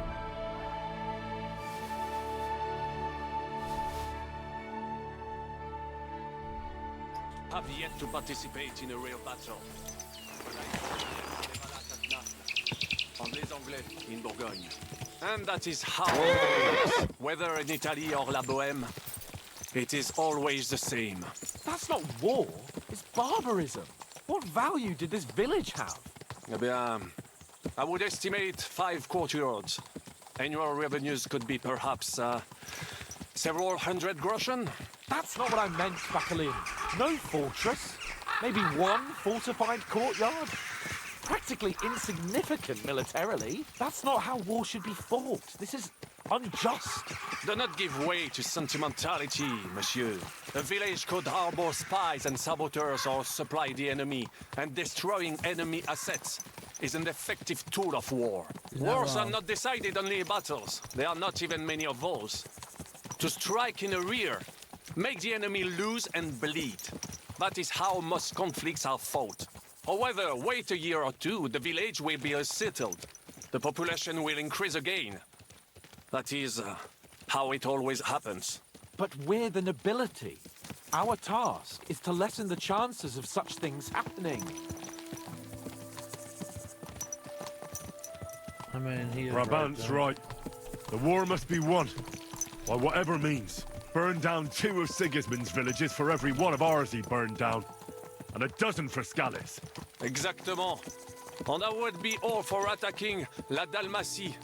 Have have yet to participate in a real battle. But I on les Anglais in Bourgogne. And that is how it is. Whether in Italy or La Bohème, it is always the same. That's not war, it's barbarism. What value did this village have? Eh bien, I would estimate 5 courtyards. Annual revenues could be perhaps several hundred groschen. That's not what I meant, Bacalin. No fortress. Maybe one fortified courtyard. Practically insignificant militarily. That's not how war should be fought. This is unjust. Do not give way to sentimentality, monsieur. A village could harbor spies and saboteurs or supply the enemy, and destroying enemy assets is an effective tool of war. Wars are not decided only in battles. There are not even many of those. To strike in the rear, make the enemy lose and bleed. That is how most conflicts are fought. However, wait a year or two, the village will be settled. The population will increase again. That is how it always happens. But we're the nobility. Our task is to lessen the chances of such things happening. I mean, he is Brabant's right. The war must be won. By whatever means. Burn down 2 of Sigismund's villages for every one of ours he burned down. And a dozen for Scalise. Exactement. And I would be all for attacking La Dalmatie.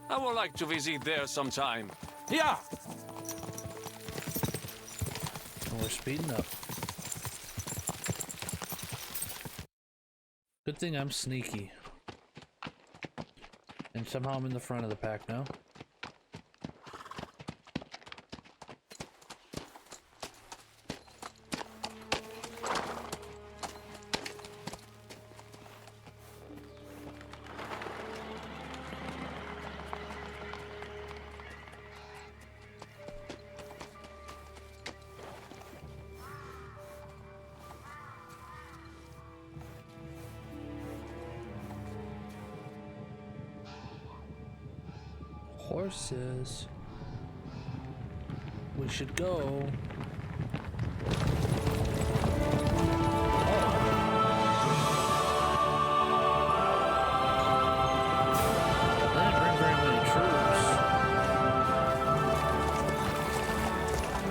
I would like to visit there sometime. Yeah. And we're speeding up. Good thing I'm sneaky. And somehow I'm in the front of the pack now. Horses. We should go.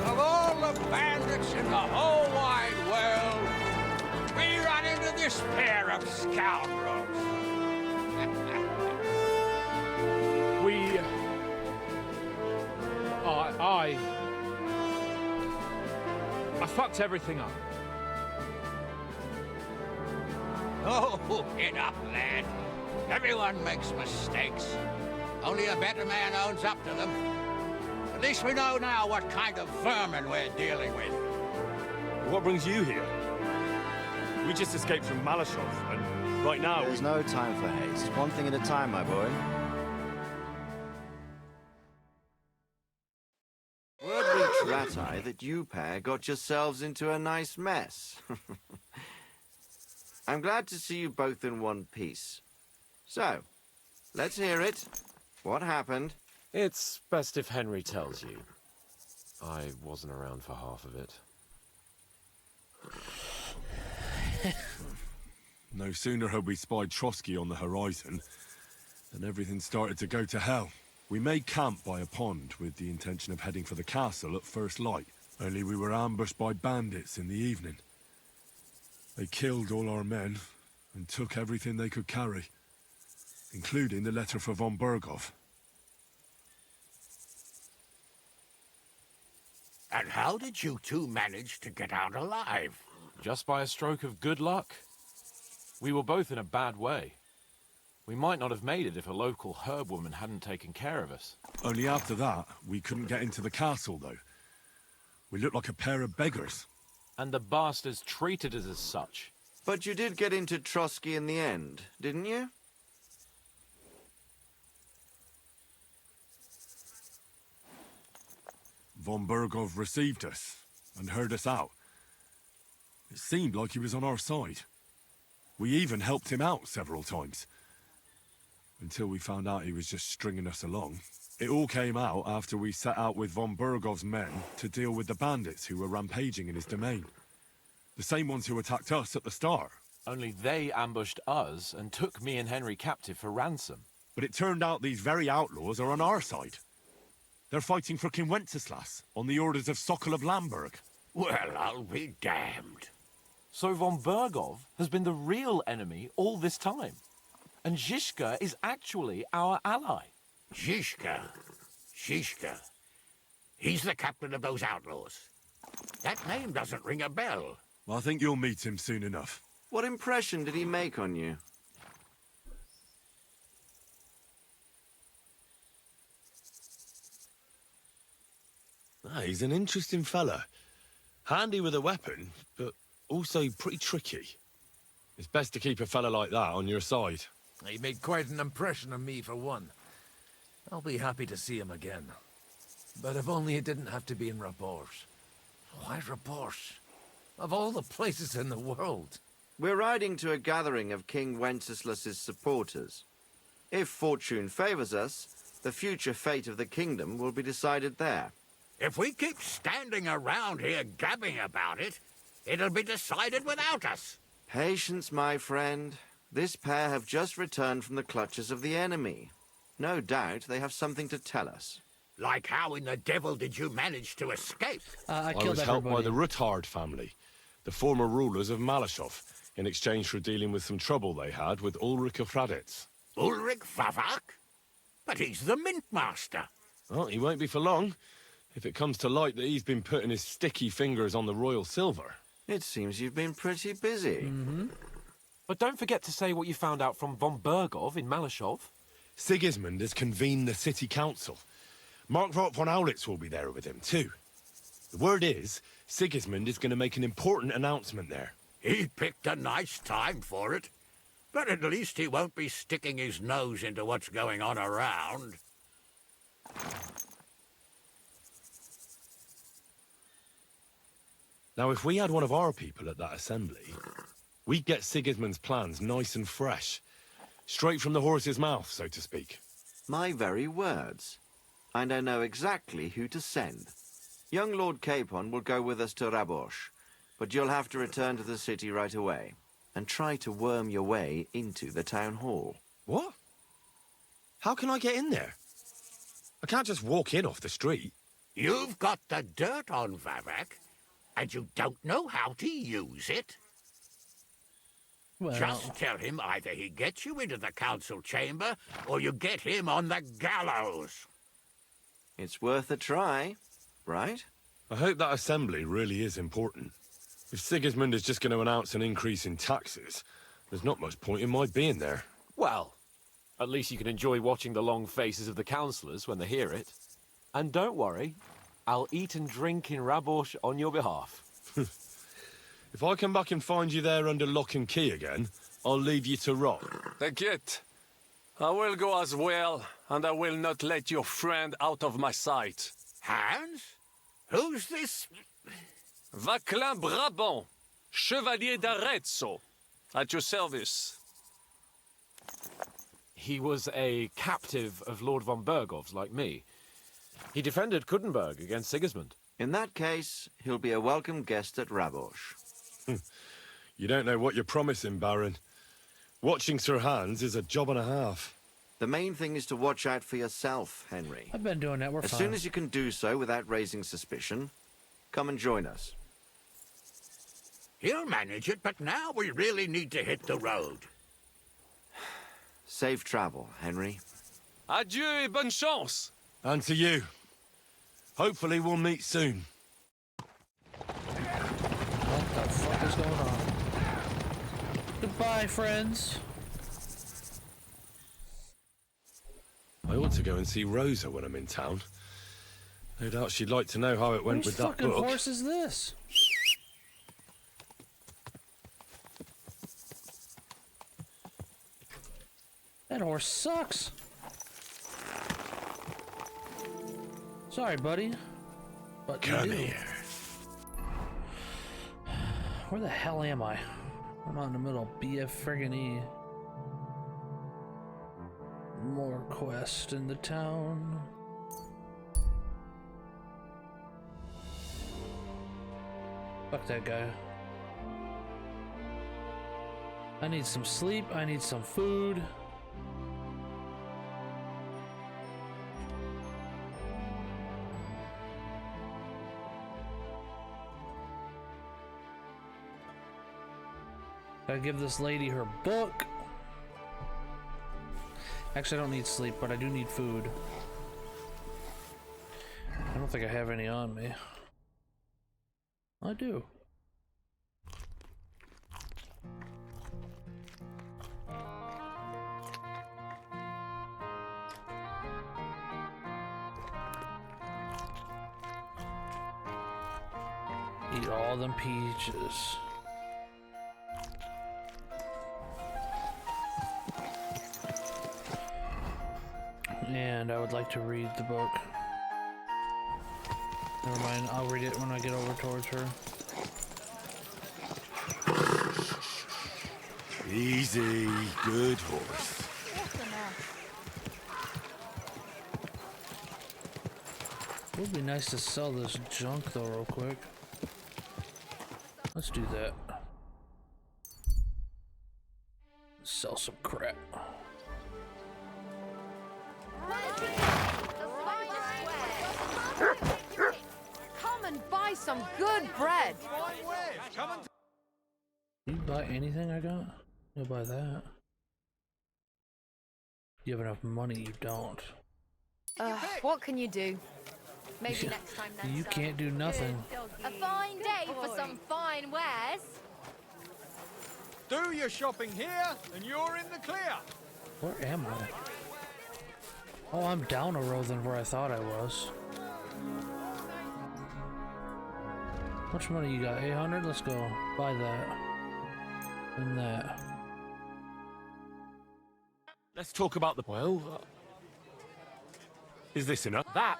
Of all the bandits in the whole wide world, we run into this pair of scoundrels. I fucked everything up. Oh, get up, lad. Everyone makes mistakes. Only a better man owns up to them. At least we know now what kind of vermin we're dealing with. What brings you here? We just escaped from Malashov, and right now There's no time for haste. One thing at a time, my boy. Word reached Rat-Eye that you pair got yourselves into a nice mess. I'm glad to see you both in one piece. So, let's hear it. What happened? It's best if Henry tells you. I wasn't around for half of it. no sooner had we spied Trotsky on the horizon than everything started to go to hell. We made camp by a pond with the intention of heading for the castle at first light. Only we were ambushed by bandits in the evening. They killed all our men and took everything they could carry, including the letter for von Berghoff. And how did you two manage to get out alive? Just by a stroke of good luck. We were both in a bad way. We might not have made it if a local herb woman hadn't taken care of us. Only after that, we couldn't get into the castle, though. We looked like a pair of beggars. And the bastards treated us as such. But you did get into Trotsky in the end, didn't you? Von Berghoff received us and heard us out. It seemed like he was on our side. We even helped him out several times. Until we found out he was just stringing us along. It all came out after we set out with von Berghoff's men to deal with the bandits who were rampaging in his domain. The same ones who attacked us at the start. Only they ambushed us and took me and Henry captive for ransom. But it turned out these very outlaws are on our side. They're fighting for King Wenceslas on the orders of Sokol of Lamberg. Well, I'll be damned. So von Bergov has been the real enemy all this time. And Zizka is actually our ally. Zizka. He's the captain of those outlaws. That name doesn't ring a bell. I think you'll meet him soon enough. What impression did he make on you? He's an interesting fella. Handy with a weapon, but also pretty tricky. It's best to keep a fella like that on your side. He made quite an impression on me, for one. I'll be happy to see him again. But if only it didn't have to be in Rabosh. Why Rabosh? Of all the places in the world. We're riding to a gathering of King Wenceslas's supporters. If fortune favors us, the future fate of the kingdom will be decided there. If we keep standing around here gabbing about it, it'll be decided without us. Patience, my friend. This pair have just returned from the clutches of the enemy. No doubt they have something to tell us. Like how in the devil did you manage to escape? I was helped by the Ruthard family, the former rulers of Malashov, in exchange for dealing with some trouble they had with Ulrich of Raditz. Ulrich Favak? But he's the mint master. Well, he won't be for long, if it comes to light that he's been putting his sticky fingers on the royal silver. It seems you've been pretty busy. But don't forget to say what you found out from von Bergov in Malashov. Sigismund has convened the city council. Markvart von Aulitz will be there with him, too. The word is, Sigismund is going to make an important announcement there. He picked a nice time for it. But at least he won't be sticking his nose into what's going on around. Now, if we had one of our people at that assembly, we'd get Sigismund's plans nice and fresh. Straight from the horse's mouth, so to speak. My very words. And I know exactly who to send. Young Lord Capon will go with us to Rabosh, but you'll have to return to the city right away and try to worm your way into the town hall. What? How can I get in there? I can't just walk in off the street. You've got the dirt on Vavak, and you don't know how to use it? Well... Just tell him either he gets you into the council chamber, or you get him on the gallows. It's worth a try, right? I hope that assembly really is important. If Sigismund is just going to announce an increase in taxes, there's not much point in my being there. Well, at least you can enjoy watching the long faces of the councillors when they hear it. And don't worry, I'll eat and drink in Rabosh on your behalf. If I come back and find you there under lock and key again, I'll leave you to rot. Take it. I will go as well, and I will not let your friend out of my sight. Hans? Who's this? Vaclin Brabant, Chevalier d'Arezzo, at your service. He was a captive of Lord von Bergov's, like me. He defended Kuttenberg against Sigismund. In that case, he'll be a welcome guest at Rabosh. You don't know what you're promising, Baron. Watching Sir Hans is a job and a half. The main thing is to watch out for yourself, Henry. I've been doing that, we're fine. As fine. soon as you can do so without raising suspicion, come and join us. He'll manage it, but now we really need to hit the road. Safe travel, Henry. Adieu et bonne chance. And to you. Hopefully we'll meet soon. What the fuck is going on? Goodbye, friends. I ought to go and see Rosa when I'm in town. No doubt she'd like to know how it went with that Whose fucking book. horse is this? That horse sucks. Sorry, buddy. But Come here. Where the hell am I? I'm out in the middle of BF friggin' E. More quest in the town. Fuck that guy. I need some sleep. I need some food. Gotta give this lady her book. Actually, I don't need sleep, but I do need food. I don't think I have any on me. I do. Eat all them peaches. And I would like to read the book. Never mind, I'll read it when I get over towards her. Easy, good horse. It would be nice to sell this junk though real quick. Let's do that. Sell some crap. Come and buy some good bread. You buy anything I got? You'll buy that. You have enough money, you don't. What can you do? Maybe next time then. You can't do nothing. A fine day for some fine wares. Do your shopping here, and you're in the clear. Where am I? Oh, I'm down a row than where I thought I was. How much money you got? 800? Let's go. Buy that. And that. Let's talk about the... Well... is this enough? That.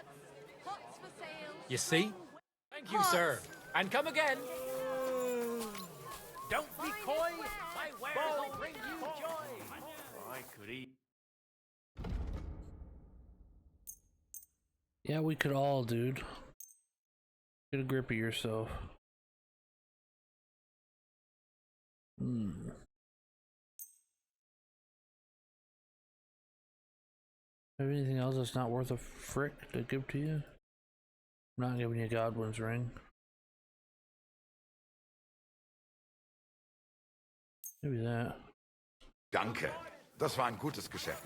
You see? Thank you, sir. And come again. Don't be coy. My wares will bring you joy. I could eat. Yeah, we could all, dude. Get a grip of yourself. Have anything else that's not worth a frick to give to you? I'm not giving you Godwin's ring. Maybe that. Danke. Das war ein gutes Geschäft.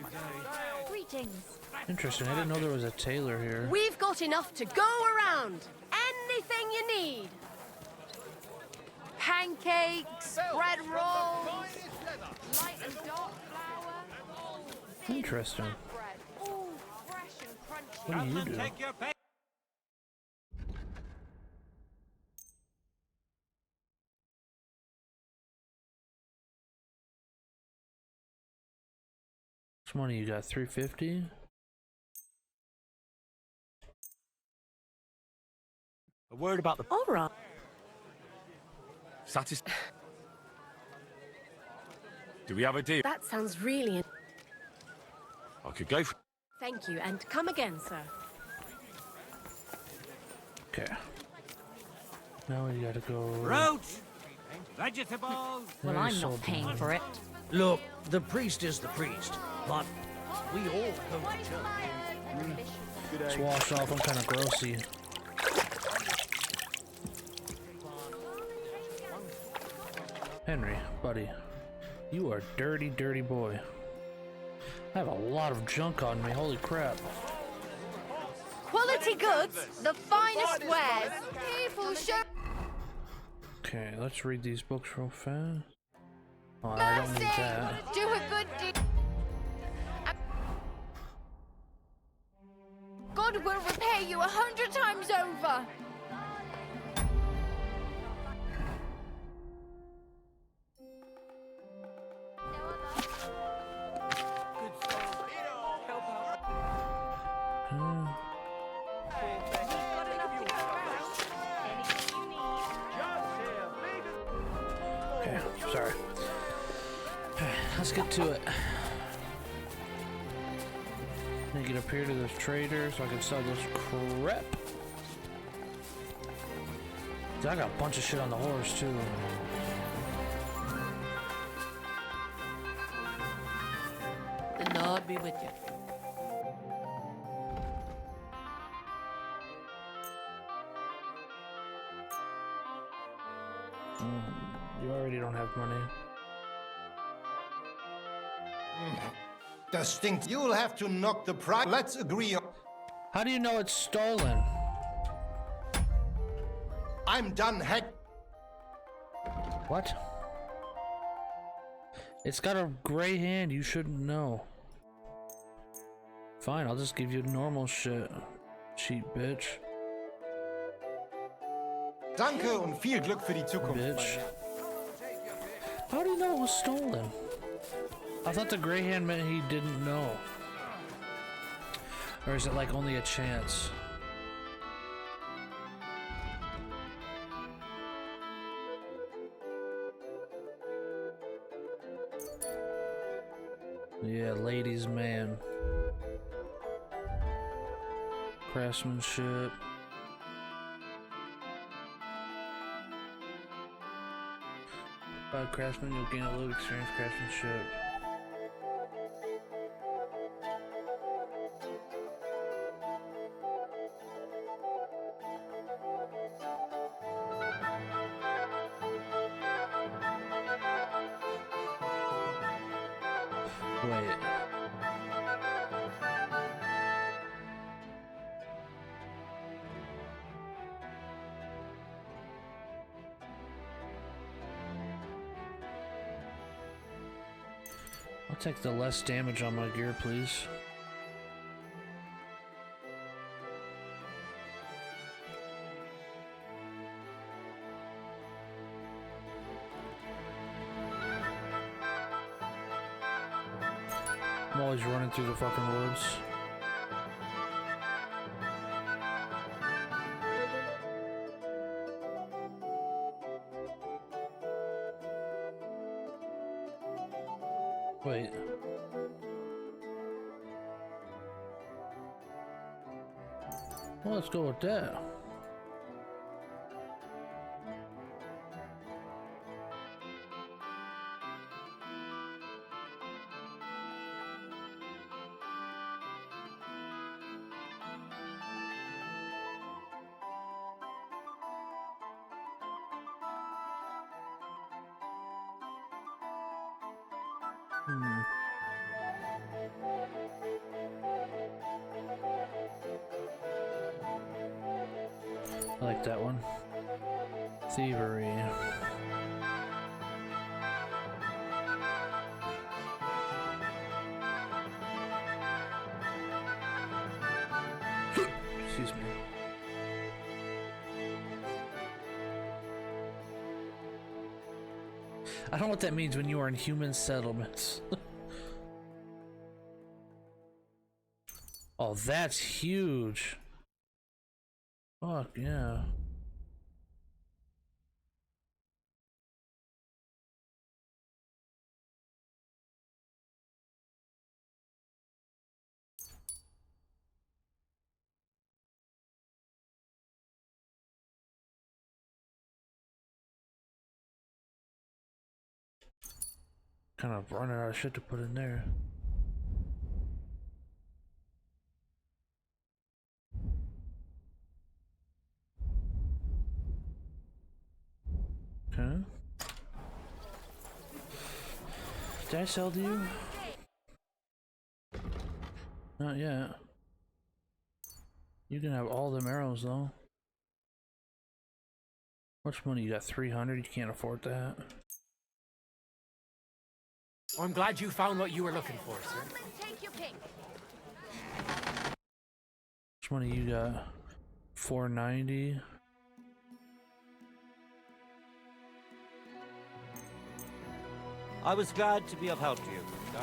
Greetings. Interesting, I didn't know there was a tailor here. We've got enough to go around. Anything you need. Pancakes, bread rolls, light and dark flour. Interesting. All fresh and crunchy. What do you do? How much money you got? 350? A word about the... All right. Do we have a deal? That sounds really... I could go for... Thank you, and come again, sir. Okay. Now we gotta go... Fruit! Vegetables! Well, I'm not paying for it. Look, the priest is the priest, but we all go to church. Let's wash off, I'm kinda grossy. Henry, buddy, you are a dirty, dirty boy. I have a lot of junk on me, holy crap. Quality goods, the finest wares. People show... Okay, let's read these books real fast. Oh, I don't need that. Do a good deed. God will repay you 100 times over. Okay, sorry. Let's get to it. Let me get up here to this trader so I can sell this crap. I got a bunch of shit on the horse too. with you. You already don't have money. That stinks. You'll have to knock the price. Let's agree on. How do you know it's stolen? I'm done, heck. What? It's got a gray hand. You shouldn't know. Fine, I'll just give you normal shit. Cheap bitch. Danke und viel Glück für die Zukunft. Bitch. How do you know it was stolen? I thought the gray hand meant he didn't know. Or is it like only a chance? Yeah, ladies' man. Craftsmanship. By craftsman, you'll gain a little experience craftsmanship. Wait. I'll take the less damage on my gear, please. I'm always running through the fucking woods. Wait. Well, let's go with that. I like that one. Thievery. Excuse me. I don't know what that means when you are in human settlements. Oh, that's huge. Fuck yeah. Kind of running out of shit to put in there. Okay. Did I sell to you? Not yet. You can have all them arrows though. How much money you got? 300? You can't afford that. I'm glad you found what you were looking for, sir. Take your pick. How much money you got? 490. I was glad to be of help to you, Gar.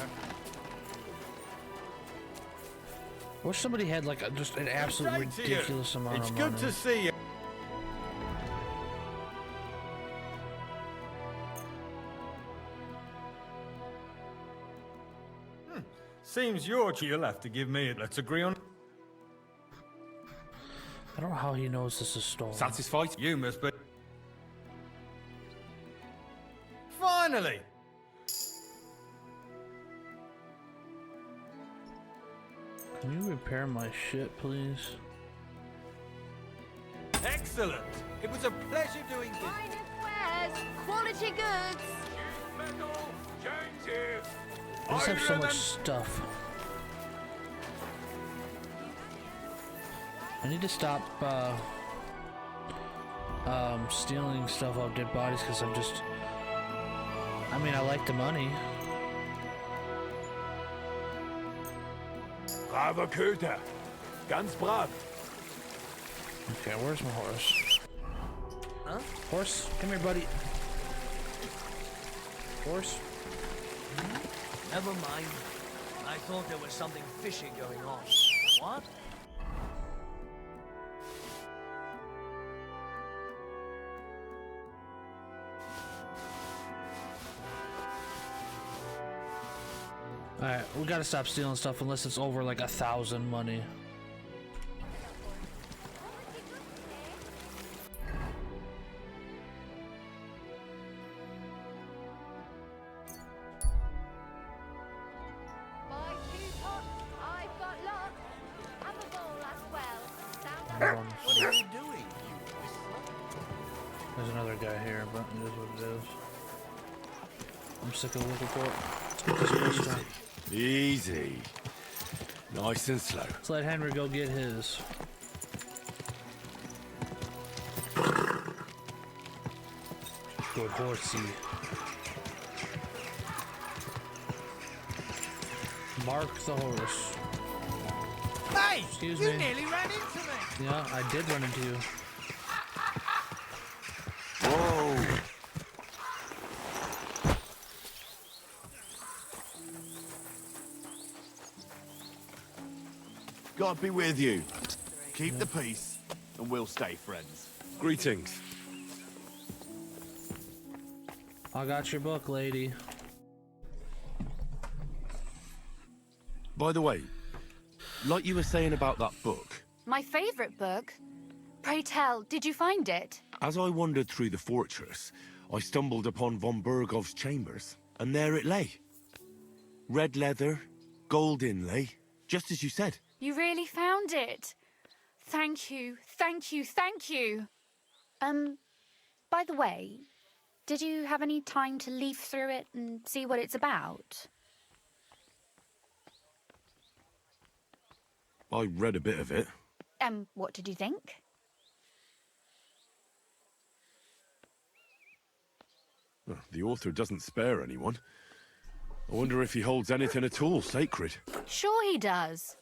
Wish somebody had like just an absolute ridiculous amount It's of good money. to see you. Seems you'll have to give me it. Let's agree on. I don't know how he knows this is stolen. Satisfied? You must be. Finally! Can you repair my shit, please? Excellent. It was a pleasure doing business. Finest wares, quality goods. I just have so much stuff. I need to stop stealing stuff off dead bodies because I'm just... I mean, I like the money. Braver Köter. Ganz brav. Okay, where's my horse? Huh? Horse, come here, buddy. Horse? Never mind. I thought there was something fishy going on. What? Alright, we gotta stop stealing stuff unless it's over like 1,000 money. I've got lots. Have a bowl as well. What are you doing? There's another guy here, but it is what it is. I'm sick of looking for it. Let's get this first time. Easy. Nice and slow. Let's let Henry go get his. Good horsey. Mark the horse. Hey! Excuse you me. nearly ran into me! Yeah, I did run into you. Whoa! God be with you. Keep the peace, and we'll stay friends. Greetings. I got your book, lady. By the way, like you were saying about that book, My favorite book? Pray tell, did you find it? as I wandered through the fortress, I stumbled upon von Burgov's chambers, and there it lay. Red leather, gold inlay, just as you said. You really found it. Thank you, thank you, thank you. By the way, did you have any time to leaf through it and see what it's about? I read a bit of it. What did you think? Well, the author doesn't spare anyone. I wonder if he holds anything at all sacred. Sure he does.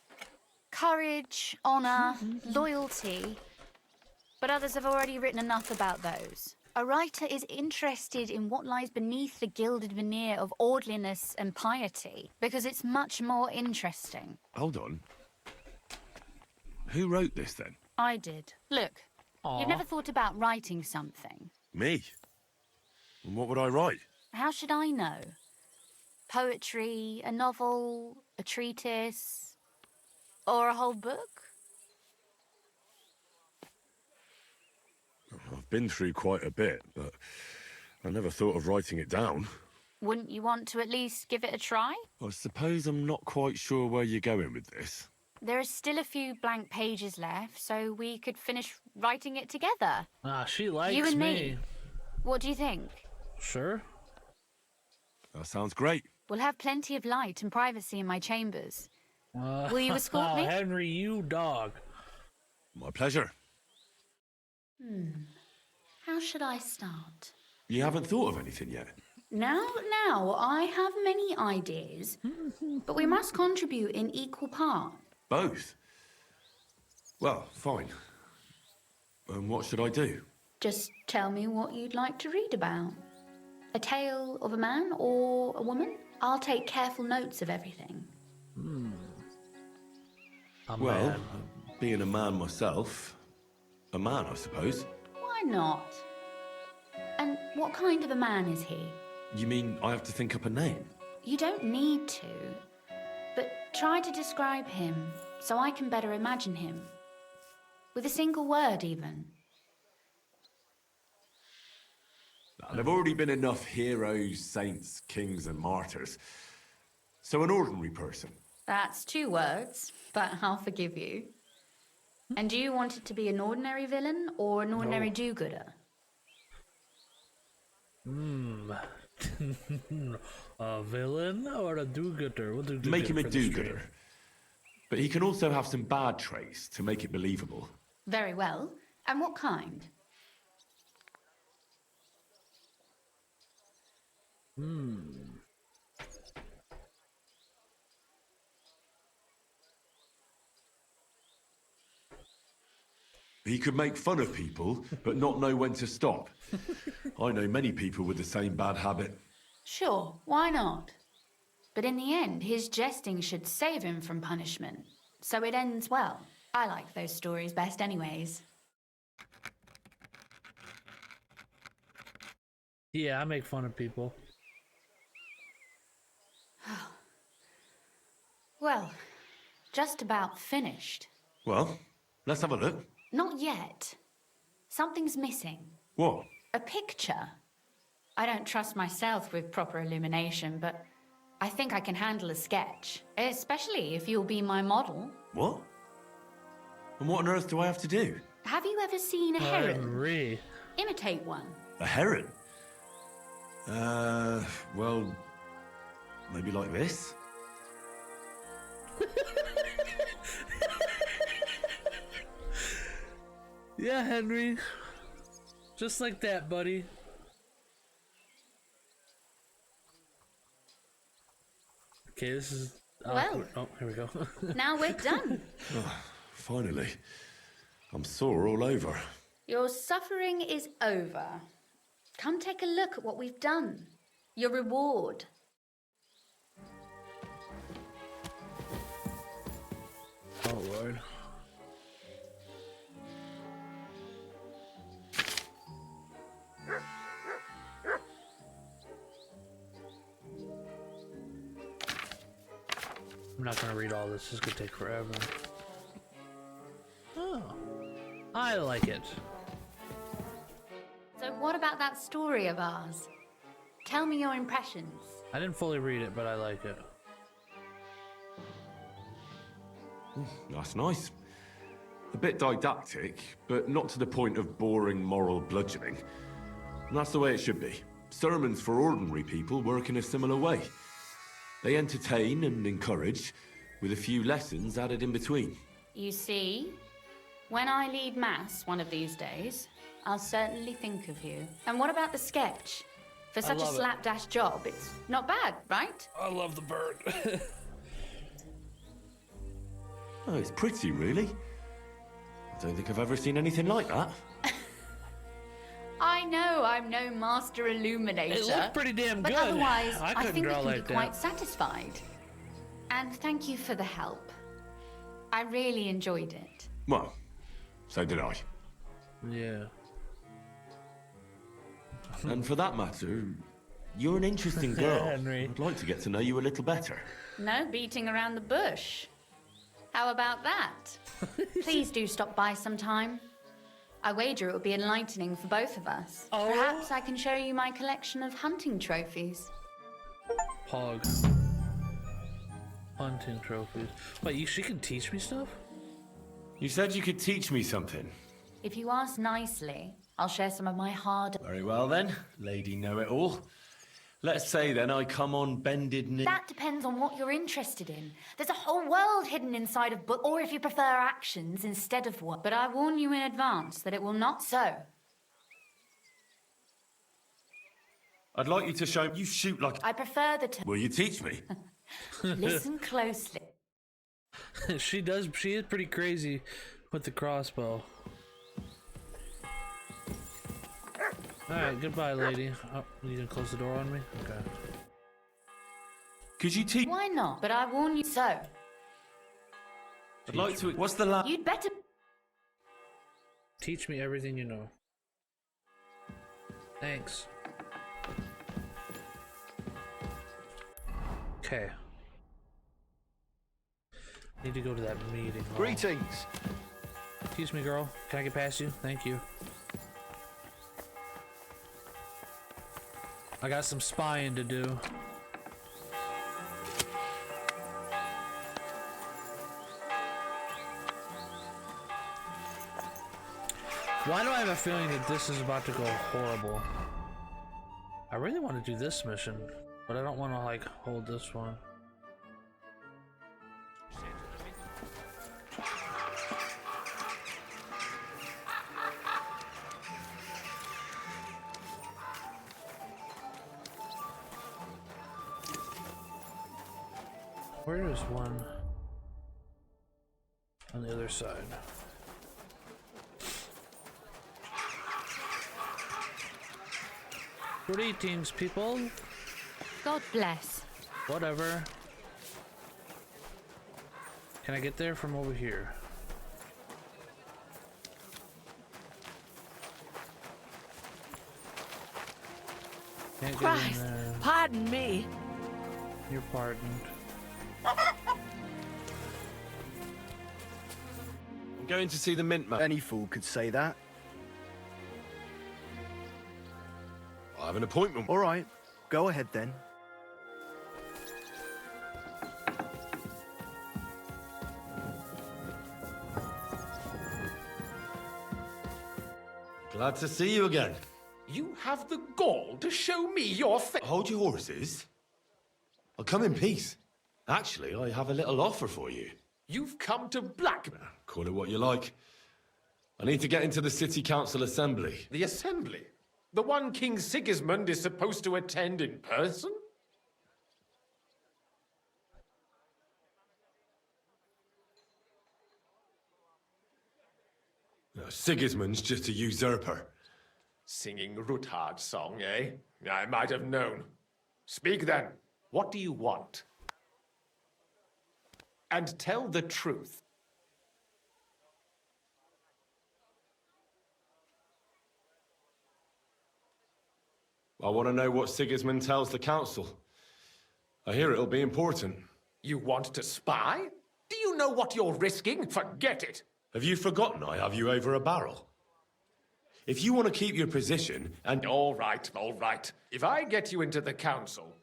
Courage, honor, loyalty. But others have already written enough about those. A writer is interested in what lies beneath the gilded veneer of orderliness and piety, because it's much more interesting. Hold on. Who wrote this then? I did. Look, you've never thought about writing something. Me? And what would I write? How should I know? Poetry, a novel, a treatise, or a whole book? I've been through quite a bit, but I never thought of writing it down. Wouldn't you want to at least give it a try? I suppose I'm not quite sure where you're going with this. There are still a few blank pages left, so we could finish writing it together. Ah, she likes you and me. me. What do you think? Sure. That sounds great. We'll have plenty of light and privacy in my chambers. Will you escort me? Henry, you dog. My pleasure. How should I start? You haven't thought of anything yet? Now, I have many ideas, but we must contribute in equal part. Both? Well, fine. And what should I do? Just tell me what you'd like to read about. A tale of a man or a woman? I'll take careful notes of everything. Well, being a man myself, a man, I suppose. Why not? And what kind of a man is he? You mean I have to think up a name? You don't need to, but try to describe him so I can better imagine him. With a single word, even. There've already been enough heroes, saints, kings, and martyrs. So an ordinary person. That's 2 words. but I'll forgive you. And do you want it to be an ordinary villain or an ordinary do-gooder? A villain or a do-gooder? We'll do Make him a for the stream. do-gooder. But he can also have some bad traits to make it believable. Very well. And what kind? He could make fun of people, but not know when to stop. I know many people with the same bad habit. Sure, why not? But in the end, his jesting should save him from punishment. So it ends well. I like those stories best anyways. Yeah, I make fun of people. Well, just about finished. Well, let's have a look. Not yet. Something's missing. What? A picture. I don't trust myself with proper illumination, but I think I can handle a sketch. Especially if you'll be my model. What? And what on earth do I have to do? Have you ever seen a heron? Henry. Imitate one. A heron? Well, maybe like this? Yeah, Henry. Just like that, buddy. Okay, this is awkward. Oh, here we go. Now we're done. Oh, finally. I'm sore all over. Your suffering is over. Come take a look at what we've done. Your reward. Oh, Lord. I'm not gonna read all this. This is gonna take forever. Oh, I like it. So what about that story of ours? Tell me your impressions. I didn't fully read it, but I like it. That's nice. A bit didactic, but not to the point of boring moral bludgeoning. And that's the way it should be. Sermons for ordinary people work in a similar way. They entertain and encourage, with a few lessons added in between. You see, when I lead mass one of these days, I'll certainly think of you. And what about the sketch? For such a slapdash job, it's not bad, right? I love the bird. Oh, it's pretty, really. I don't think I've ever seen anything like that. I know I'm no master illuminator. It looked pretty damn but good. Otherwise, I I couldn't think we draw can like be quite satisfied. And thank you for the help. I really enjoyed it. Well, so did I. Yeah. And for that matter, you're an interesting girl. Henry. I'd like to get to know you a little better. No beating around the bush. How about that? Please do stop by sometime. I wager it would be enlightening for both of us. Oh. Perhaps I can show you my collection of hunting trophies. Pog. Hunting trophies. Wait, she can teach me stuff? You said you could teach me something. If you ask nicely, I'll share some of my hard... Very well then, Lady Know-It-All. Let's say then I come on bended knee. That depends on what you're interested in. There's a whole world hidden inside of book, or if you prefer actions instead of what. But I warn you in advance that it will not so. I'd like you to show you shoot like... I prefer the... Will you teach me? Listen closely. She is pretty crazy with the crossbow. Alright, goodbye, lady. Oh, you gonna close the door on me? Okay. Could you teach... Why not? But I warn you so. I'd like to... What's the last... You'd better... Teach me everything you know. Thanks. Okay. Need to go to that meeting hall. Greetings. Excuse me, girl. Can I get past you? Thank you. I got some spying to do. Why do I have a feeling that this is about to go horrible? I really want to do this mission, but I don't want to like hold this one. Where is one on the other side? Greetings, people. God bless. Whatever. Can I get there from over here? Can't get in Christ, there. pardon me. You're pardoned. I'm going to see the mint man. Any fool could say that. I have an appointment. All right, go ahead then. Glad to see you again. You have the gall to show me your face. Hold your horses. I'll come in peace. Actually, I have a little offer for you. You've come to blackmail. Call it what you like. I need to get into the City Council Assembly. The Assembly? The one King Sigismund is supposed to attend in person? No, Sigismund's just a usurper. Singing Ruthard's song, eh? I might have known. Speak then. What do you want? And tell the truth. I want to know what Sigismund tells the council. I hear it'll be important. You want to spy? Do you know what you're risking? Forget it. Have you forgotten I have you over a barrel? If you want to keep your position and... All right, all right. If I get you into the council,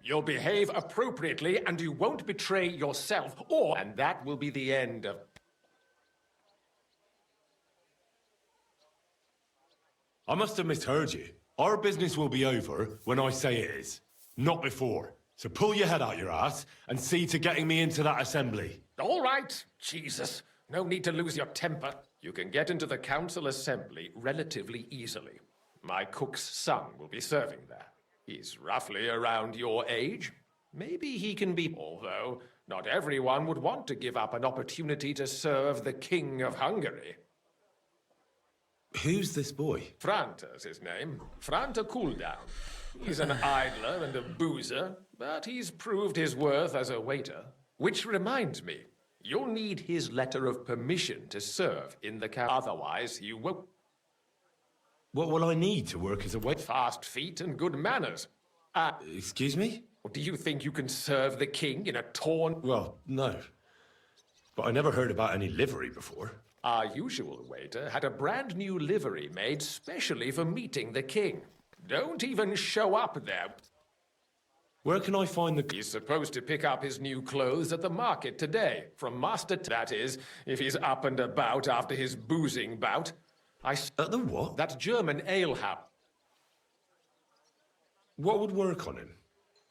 you'll behave appropriately and you won't betray yourself, and that will be the end of... I must have misheard you. Our business will be over when I say it is, not before. So pull your head out your ass and see to getting me into that assembly. All right, Jesus. No need to lose your temper. You can get into the council assembly relatively easily. My cook's son will be serving there. He's roughly around your age. Maybe he can be... Although, not everyone would want to give up an opportunity to serve the King of Hungary. Who's this boy? Franta's his name. Franta Cooldown. He's an idler and a boozer, but he's proved his worth as a waiter. Which reminds me, you'll need his letter of permission to serve in the camp. Otherwise, you won't. What will I need to work as a waiter? Fast feet and good manners. Excuse me? Do you think you can serve the king in a torn... Well, no. But I never heard about any livery before. Our usual waiter had a brand new livery made specially for meeting the king. Don't even show up there. Where can I find the... He's supposed to pick up his new clothes at the market today, from Master... That is, if he's up and about after his boozing bout. At the what? That German alehouse. What would work on him?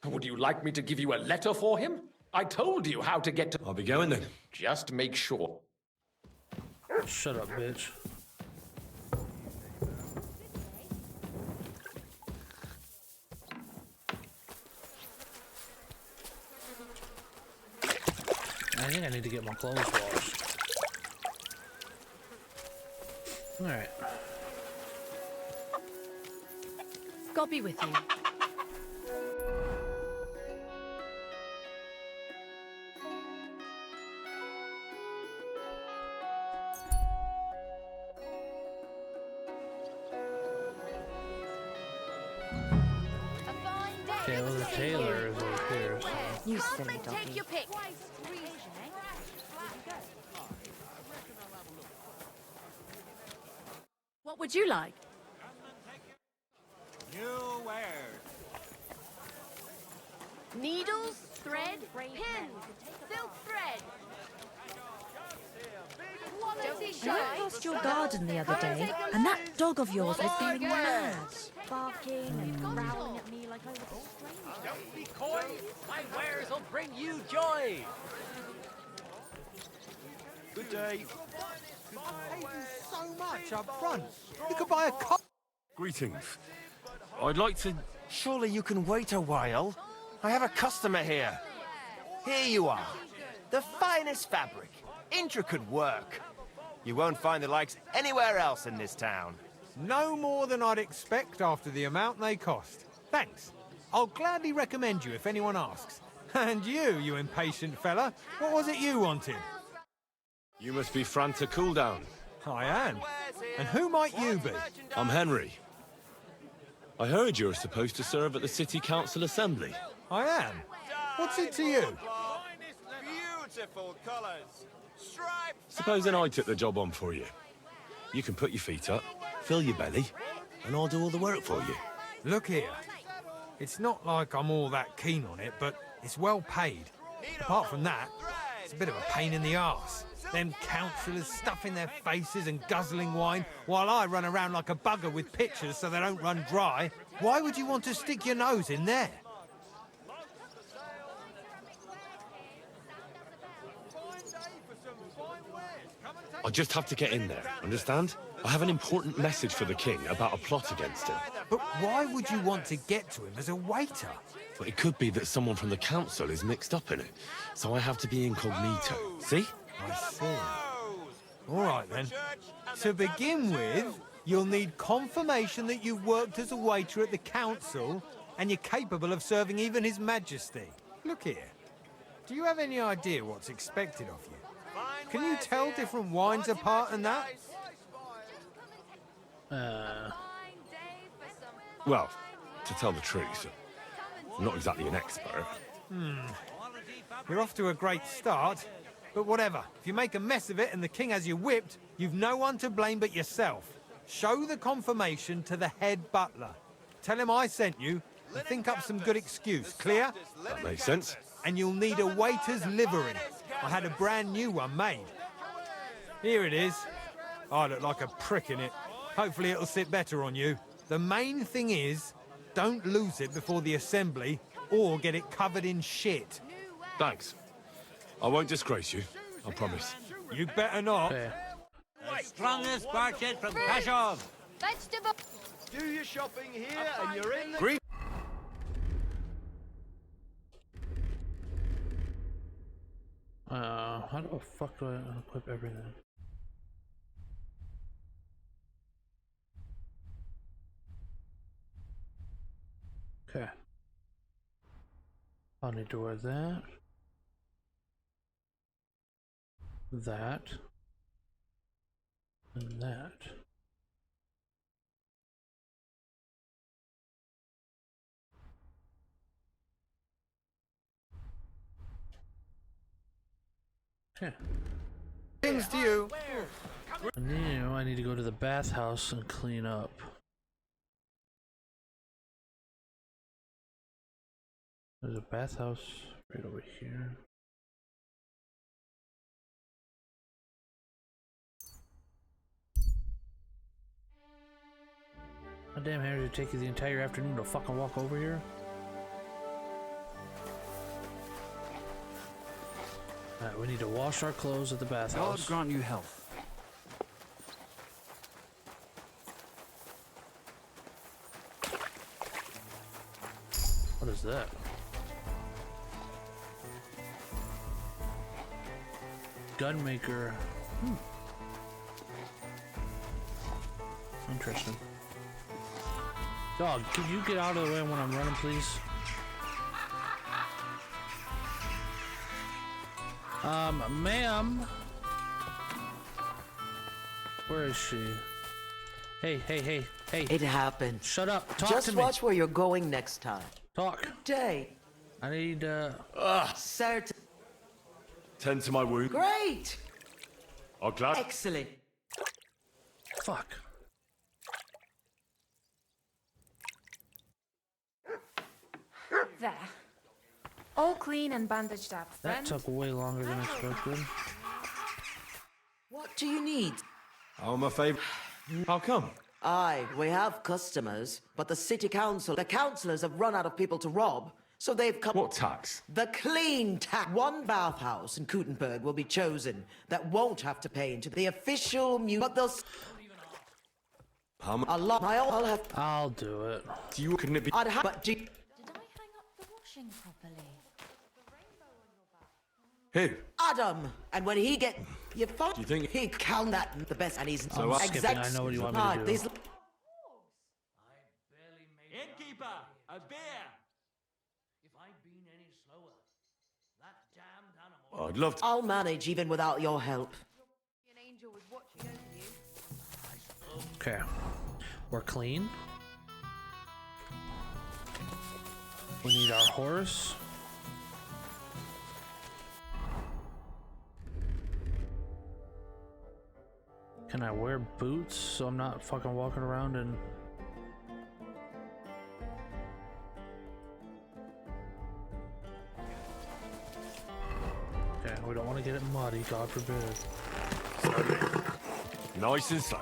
Would you like me to give you a letter for him? I told you how to get to... I'll be going then. Just make sure. Shut up, bitch. I think I need to get my clothes washed. Alright. God be with you. Okay, well, the tailor is over here, so... You silly doggy. Take your pick. What would you like? New wares. Needles, thread, pins, silk thread. Quality I went past your garden the other day, and that dog of yours was going mad, barking and growling at me like I was a stranger. Don't be coy. My wares will bring you joy. Good day. I paid you so much up front. You could buy a car. Greetings. I'd like to... Surely you can wait a while. I have a customer here. Here you are. The finest fabric. Intricate work. You won't find the likes anywhere else in this town. No more than I'd expect after the amount they cost. Thanks. I'll gladly recommend you if anyone asks. And you impatient fella, what was it you wanted? You must be Franta Cooldown. I am. And who might you be? I'm Henry. I heard you're supposed to serve at the City Council Assembly. I am. What's it to you? Beautiful colours. Supposing I took the job on for you. You can put your feet up, fill your belly, and I'll do all the work for you. Look here. It's not like I'm all that keen on it, but it's well paid. Apart from that, it's a bit of a pain in the arse. Them councillors stuffing their faces and guzzling wine, while I run around like a bugger with pitchers so they don't run dry. Why would you want to stick your nose in there? I just have to get in there, understand? I have an important message for the king about a plot against him. But why would you want to get to him as a waiter? But it could be that someone from the council is mixed up in it, so I have to be incognito. See? I see. All right, then. To begin with, you'll need confirmation that you've worked as a waiter at the council and you're capable of serving even His Majesty. Look here. Do you have any idea what's expected of you? Can you tell different wines apart and that? Well, to tell the truth, I'm not exactly an expert. You're off to a great start, but whatever. If you make a mess of it and the king has you whipped, you've no one to blame but yourself. Show the confirmation to the head butler. Tell him I sent you, and think up some good excuse. Clear? That makes sense. And you'll need a waiter's livery. I had a brand new one made. Here it is. I look like a prick in it. Hopefully it'll sit better on you. The main thing is, don't lose it before the assembly, or get it covered in shit. Thanks. I won't disgrace you, I promise. You better not. The strongest barchett from Kashov. Vegetable. Do your shopping here and you're in the... How the fuck do I unequip everything? Okay. I'll need to wear that. That. And that. Okay. Things to you. I need to go to the bathhouse and clean up. There's a bathhouse right over here. How damn Harry, did it take you the entire afternoon to fucking walk over here? Alright, we need to wash our clothes at the bathhouse. God grant you health. What is that? Gunmaker. Interesting. Dog, could you get out of the way when I'm running, please? Ma'am. Where is she? Hey. It happened. Shut up. Talk Just to me. watch where you're going next time. Talk. Good day. I need, Certain. Tend to my wound. Great. I'm glad. Excellent. Fuck. There. All clean and bandaged up, That friend. took way longer than expected. What do you need? Oh, my favourite. How come? Aye, we have customers, but the city council, the councillors have run out of people to rob, so they've come... What tax? The clean tax. One bathhouse in Kuttenberg will be chosen that won't have to pay into the official but they'll... How much? A lot. I'll have... I'll do it. Do you... Couldn't it be... I'd have... But do... Did I hang up the washing properly? Who? Adam! And when he get... You find... Do you think... He count that the best, and he's... I'm skipping, I know what you want me to do. These... Innkeeper, a beer! If I'd been any slower, that damned animal... I'd love to... I'll manage even without your help. An angel was watching over you. Okay. We're clean. We need our horse. Can I wear boots so I'm not fucking walking around in... Okay, we don't want to get it muddy, God forbid. Nice and slow.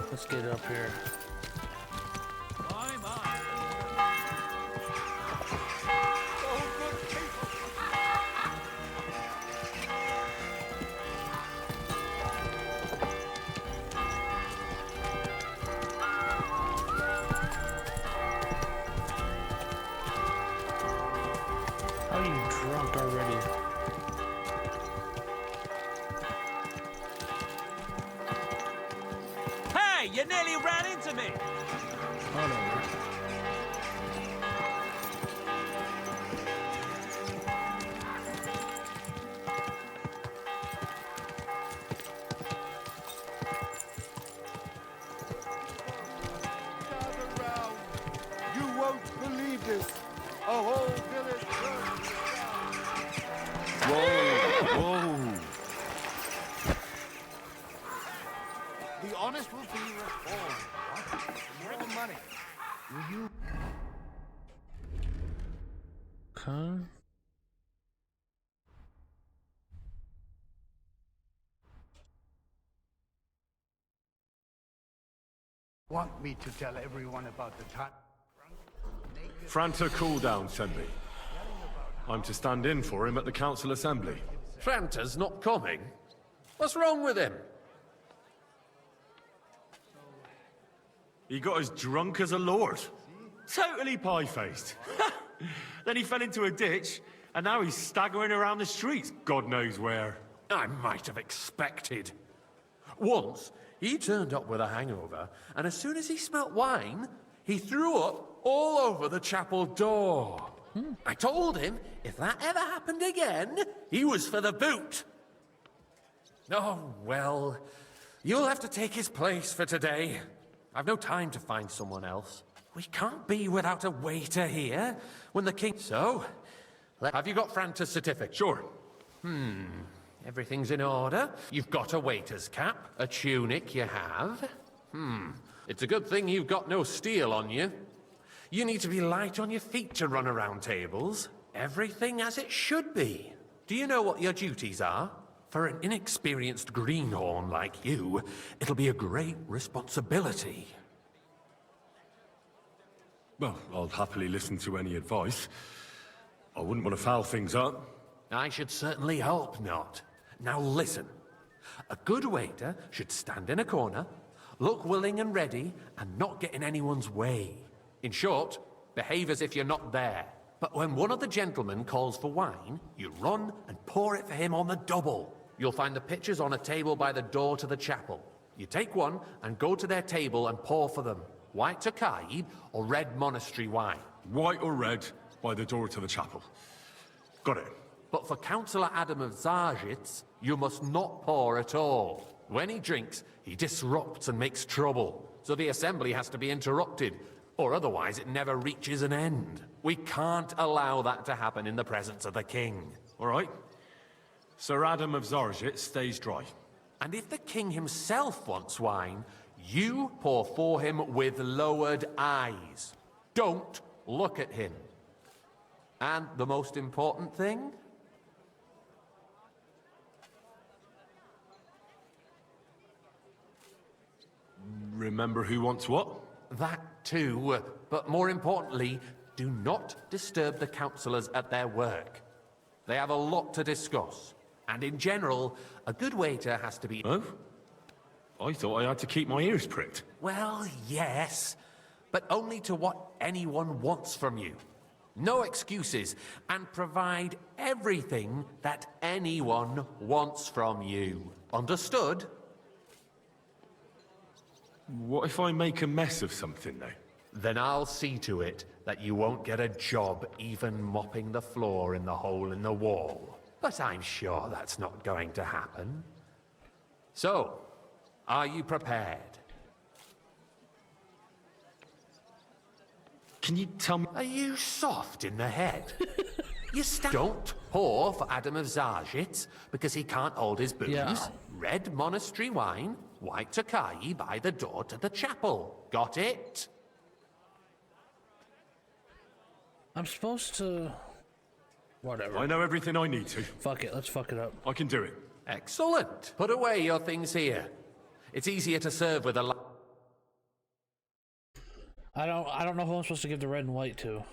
Let's get it up here. How are you drunk already? Hey, you nearly ran into me! Whatever. Gather round. You won't believe this. A whole village burned down. Whoa! The honest will be reformed. What? More money. Will you? Okay. Want me to tell everyone about the time? Franta cooldown sent me. I'm to stand in for him at the council assembly. Franta's not coming? What's wrong with him? He got as drunk as a lord. Totally pie-faced. Then he fell into a ditch, and now he's staggering around the streets, God knows where. I might have expected. Once, he turned up with a hangover, and as soon as he smelt wine, he threw up all over the chapel door. I told him if that ever happened again, he was for the boot. Oh, well, you'll have to take his place for today. I've no time to find someone else. We can't be without a waiter here when the king... So, have you got Franta's certificate? Sure. Everything's in order. You've got a waiter's cap, a tunic you have. It's a good thing you've got no steel on you. You need to be light on your feet to run around tables. Everything as it should be. Do you know what your duties are? For an inexperienced greenhorn like you, it'll be a great responsibility. Well, I'll happily listen to any advice. I wouldn't want to foul things up. I should certainly hope not. Now listen. A good waiter should stand in a corner, look willing and ready, and not get in anyone's way. In short, behave as if you're not there. But when one of the gentlemen calls for wine, you run and pour it for him on the double. You'll find the pitchers on a table by the door to the chapel. You take one and go to their table and pour for them. White Tokaib or red monastery wine. White or red by the door to the chapel. Got it. But for Councillor Adam of Zarzhitz, you must not pour at all. When he drinks, he disrupts and makes trouble. So the assembly has to be interrupted, or otherwise it never reaches an end. We can't allow that to happen in the presence of the king. All right. Sir Adam of Zarzhitz stays dry. And if the king himself wants wine, you pour for him with lowered eyes. Don't look at him. And the most important thing? Remember who wants what? That too, but more importantly, do not disturb the councillors at their work. They have a lot to discuss, and in general, a good waiter has to be... Oh? I thought I had to keep my ears pricked. Well, yes, but only to what anyone wants from you. No excuses, and provide everything that anyone wants from you. Understood? What if I make a mess of something, though? Then I'll see to it that you won't get a job even mopping the floor in the hole in the wall. But I'm sure that's not going to happen. So, are you prepared? Can you tell me... Are you soft in the head? Don't pour for Adam of Zarjitz, because he can't hold his booze. Yeah. Red monastery wine, white Tokai by the door to the chapel. Got it? I'm supposed to... Whatever. I know everything I need to. Fuck it, let's fuck it up. I can do it. Excellent. Put away your things here. It's easier to serve with a... I don't know who I'm supposed to give the red and white to.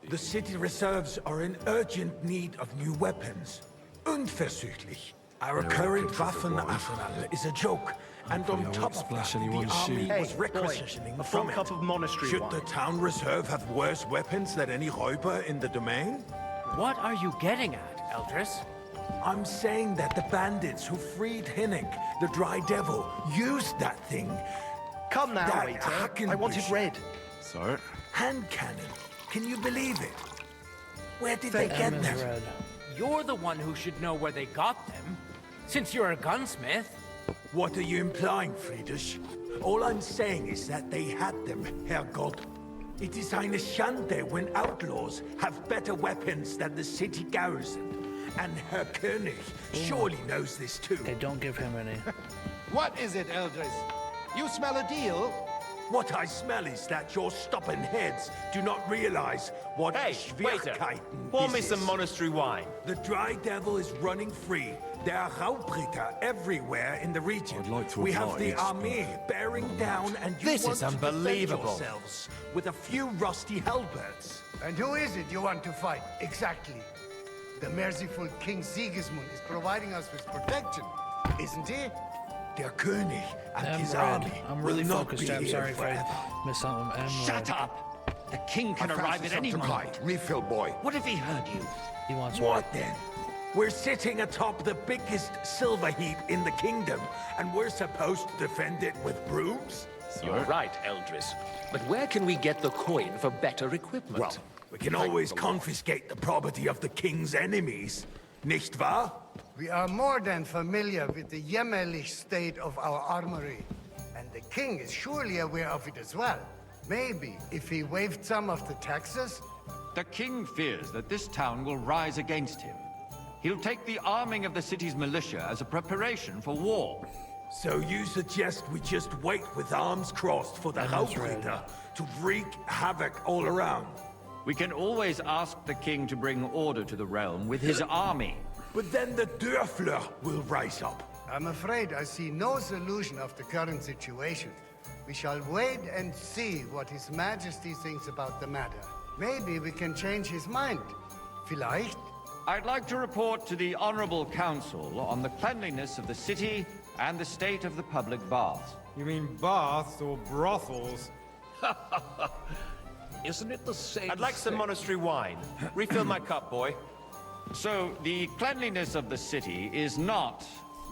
The city reserves are in urgent need of new weapons. Unverzüglich. Our current Waffenarsenal is a joke, and on top of that, the army was requisitioning from it. Cup of monastery Should wine. the town reserve have worse weapons than any Räuber in the domain? What are you getting at, Eldris? I'm saying that the bandits who freed Hinnick, the Dry Devil, used that thing. Come now, That waiter. I want it red. Sorry? Hand cannon. Can you believe it? Where did they get them? Red. You're the one who should know where they got them, since you're a gunsmith. What are you implying, Friedrich? All I'm saying is that they had them, Herrgott. It is eine Schande when outlaws have better weapons than the city garrison. And Herr König surely knows this too. Okay, don't give him any. What is it, Eldris? You smell a deal? What I smell is that your stubborn heads do not realize what Schwierigkeiten Pour me this some is. monastery wine. The Dry Devil is running free. There are Raubritter everywhere in the region. I'd like to We have the advise, army bearing down, and you This want is to defend unbelievable. yourselves with a few rusty halberds. And who is it you want to fight, exactly? The merciful King Sigismund is providing us with protection, isn't he? Der König and M his red. army I'm really will not focused. be I'm here sorry if forever. I missed something. M Shut red. up! The king can arrive at any moment. Refill, boy. What if he heard you? He wants What then? We're sitting atop the biggest silver heap in the kingdom, and we're supposed to defend it with brooms? You're right, Eldris. But where can we get the coin for better equipment? Well, we can always confiscate the property of the king's enemies, nicht wahr? We are more than familiar with the jämmerlich state of our armory. And the king is surely aware of it as well. Maybe if he waived some of the taxes? The king fears that this town will rise against him. He'll take the arming of the city's militia as a preparation for war. So you suggest we just wait with arms crossed for the Raubritter to wreak havoc all around? We can always ask the king to bring order to the realm with his army. But then the Dörfler will rise up. I'm afraid I see no solution of the current situation. We shall wait and see what His Majesty thinks about the matter. Maybe we can change his mind. Vielleicht? I'd like to report to the Honorable Council on the cleanliness of the city and the state of the public baths. You mean baths or brothels? Isn't it the same? I'd like some monastery wine. Refill my cup, boy. So, the cleanliness of the city is not